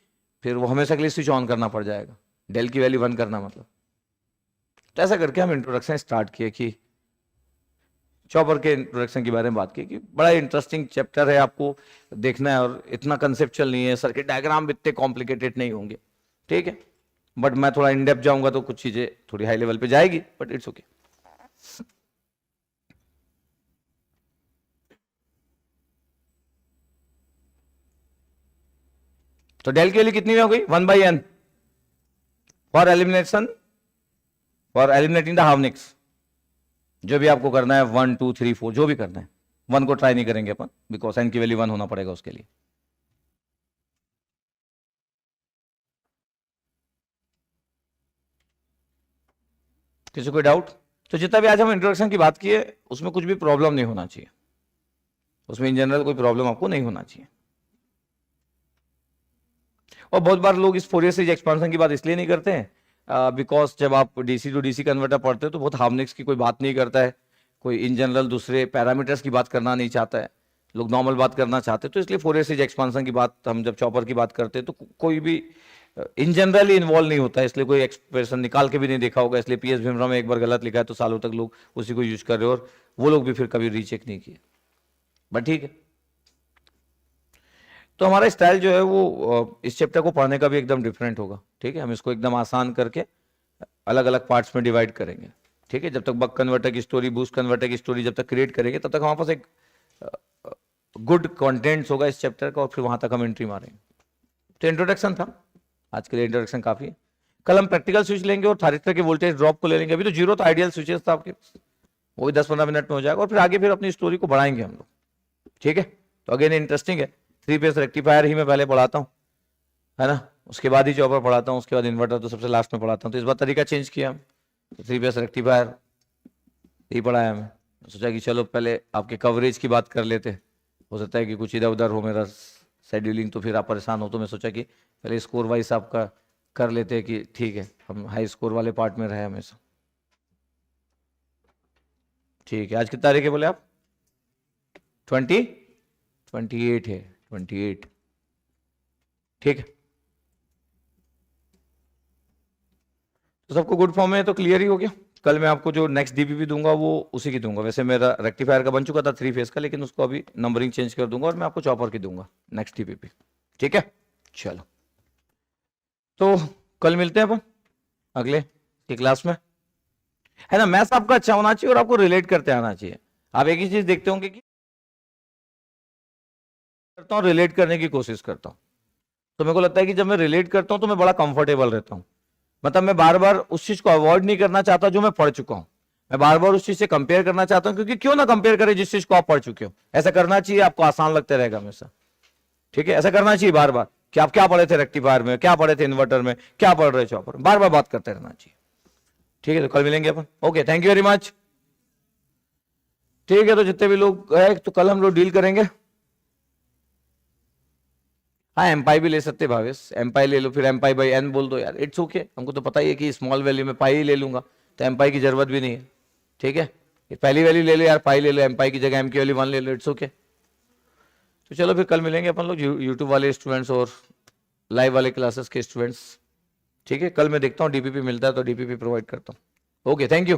फिर वो हमेशा के लिए स्विच ऑन करना पड़ जाएगा, डेल की वैल्यू 1 करना मतलब। तो ऐसा करके हम इंट्रोडक्शन स्टार्ट किए कि चॉपर के इंट्रोडक्शन के बारे में बात की, कि बड़ा इंटरेस्टिंग चैप्टर है, आपको देखना है, और इतना कंसेप्चुअल नहीं है, सर्किट डायग्राम भी इतने कॉम्प्लिकेटेड नहीं होंगे, ठीक है, बट मैं थोड़ा इन डेप्थ जाऊंगा तो कुछ चीजें थोड़ी हाई लेवल पे जाएगी, बट इट्स ओके। तो डेल की वैल्यू कितनी हो गई 1/n for elimination, for eliminating the harmonics, जो भी आपको करना है 1 2 3 4 जो भी करना है, 1 को ट्राई नहीं करेंगे अपन, बिकॉज n की वैल्यू 1 होना पड़ेगा उसके लिए। किसी कोई डाउट? तो जितना भी आज हम इंट्रोडक्शन की बात की है उसमें कुछ भी प्रॉब्लम नहीं होना चाहिए, उसमें इन जनरल कोई प्रॉब्लम आपको नहीं होना चाहिए। और बहुत बार लोग इस फोरियर सीरीज एक्सपांशन की बात इसलिए नहीं करते हैं बिकॉज जब आप डीसी टू डीसी कन्वर्टर पढ़ते हो तो बहुत हार्मोनिक्स की कोई बात नहीं करता है, कोई इन जनरल दूसरे पैरामीटर्स की बात करना नहीं चाहता है, लोग नॉर्मल बात करना चाहते हैं। तो इसलिए फोरियर सीरीज एक्सपांशन की बात हम जब चॉपर की बात करते हैं तो कोई भी इन जनरली इन्वॉल्व नहीं होता है, इसलिए कोई एक्सप्रेशन निकाल के भी नहीं देखा होगा, इसलिए पीएस भीमराव में एक बार गलत लिखा है तो सालों तक लोग उसी को यूज कर रहे हो और वो लोग भी फिर कभी रीचेक नहीं किए, बट ठीक है। तो हमारा स्टाइल जो है वो इस चैप्टर को पढ़ने का भी एकदम डिफरेंट होगा, ठीक है। हम इसको एकदम आसान करके अलग अलग पार्ट्स में डिवाइड करेंगे, ठीक है। जब तक बक कन्वर्टर की स्टोरी, बूस्ट कन्वर्टर की स्टोरी जब तक क्रिएट करेंगे तब तक हमारे पास एक गुड कंटेंट्स होगा इस चैप्टर का और फिर वहां तक हम एंट्री मारेंगे। तो इंट्रोडक्शन था, आज के लिए इंट्रोडक्शन काफी है। कल हम प्रैक्टिकल स्विच लेंगे और थारिस्टर के वोल्टेज ड्रॉप को ले लेंगे। अभी तो जीरो तो आइडियल स्विचेस था आपके पास, वो भी 10-15 मिनट में हो जाएगा और फिर आगे फिर अपनी स्टोरी को बढ़ाएंगे हम लोग, ठीक है। तो अगेन इंटरेस्टिंग है, 3 फेज रेक्टिफायर ही मैं पहले पढ़ाता हूँ, है ना, उसके बाद ही चॉपर पढ़ाता हूँ, उसके बाद इन्वर्टर तो सबसे लास्ट में पढ़ाता हूँ। तो इस बार तरीका चेंज किया हम, तो 3 फेज रेक्टिफायर यही पढ़ाया हमें। सोचा कि चलो पहले आपके कवरेज की बात कर लेते, हो सकता है कि कुछ इधर उधर हो मेरा शेड्यूलिंग तो फिर आप परेशान हो, तो मैं सोचा कि पहले स्कोर वाइज आपका कर लेते हैं कि ठीक है हम हाई स्कोर वाले पार्ट में रहे हमेशा, ठीक है। आज कितनी तारीख है बोले आप? 28 है, 28, ठीक है। तो सबको गुड फॉर्म में तो क्लियर ही हो गया। कल मैं आपको जो नेक्स्ट डीपीपी दूंगा वो उसी की दूंगा, वैसे मेरा रेक्टिफायर का बन चुका था 3 फेज का, लेकिन उसको अभी नंबरिंग चेंज कर दूंगा और मैं आपको चॉपर की दूंगा नेक्स्ट डीपीपी, ठीक है। चलो तो कल मिलते हैं अपन अगले की क्लास में, है ना। मैथ्स आपका अच्छा होना चाहिए और आपको रिलेट करते आना चाहिए। आप एक ही चीज देखते होंगे कि करता हूँ, रिलेट करने की कोशिश करता हूँ, तो मेरे को लगता है कि जब मैं रिलेट करता हूँ तो मैं बड़ा कंफर्टेबल रहता हूँ। मतलब मैं बार बार उस चीज को अवॉइड नहीं करना चाहता जो मैं पढ़ चुका हूं, मैं बार बार उस चीज से कंपेयर करना चाहता हूं, क्योंकि क्यों ना कंपेयर करें जिस चीज को आप पढ़ चुके हो। ऐसा करना चाहिए, आपको आसान लगता रहेगा हमेशा, ठीक है। ऐसा करना चाहिए बार बार कि आप क्या पढ़े थे रेक्टिफायर में, क्या पढ़े थे इन्वर्टर में, क्या पढ़ रहे चॉपर, बार बार बात करते रहना चाहिए, ठीक है। तो कल मिलेंगे अपन, okay, thank you very much, ठीक है। तो जितने भी लोग है तो कल हम लोग डील करेंगे। हाँ एम्पाई भी ले सकते भावेश, एम्पाई ले लो, फिर एम्पाई बाई एन बोल दो यार, इट्स ओके। हमको तो पता ही है कि स्मॉल वैल्यू में पाई ही ले लूंगा, तो एम्पाई की जरूरत भी नहीं है, ठीक है। पहली वैल्यू ले लो यार, पाई ले लो, एम्पाई की जगह एम की वैल्यू 1 ले लो, इट्स ओके। तो चलो फिर कल मिलेंगे अपन लोग यूट्यूब वाले स्टूडेंट्स और लाइव वाले क्लासेस के स्टूडेंट्स, ठीक है। कल मैं देखता हूँ डीपीपी मिलता है तो डीपीपी प्रोवाइड करता हूँ, ओके, थैंक यू।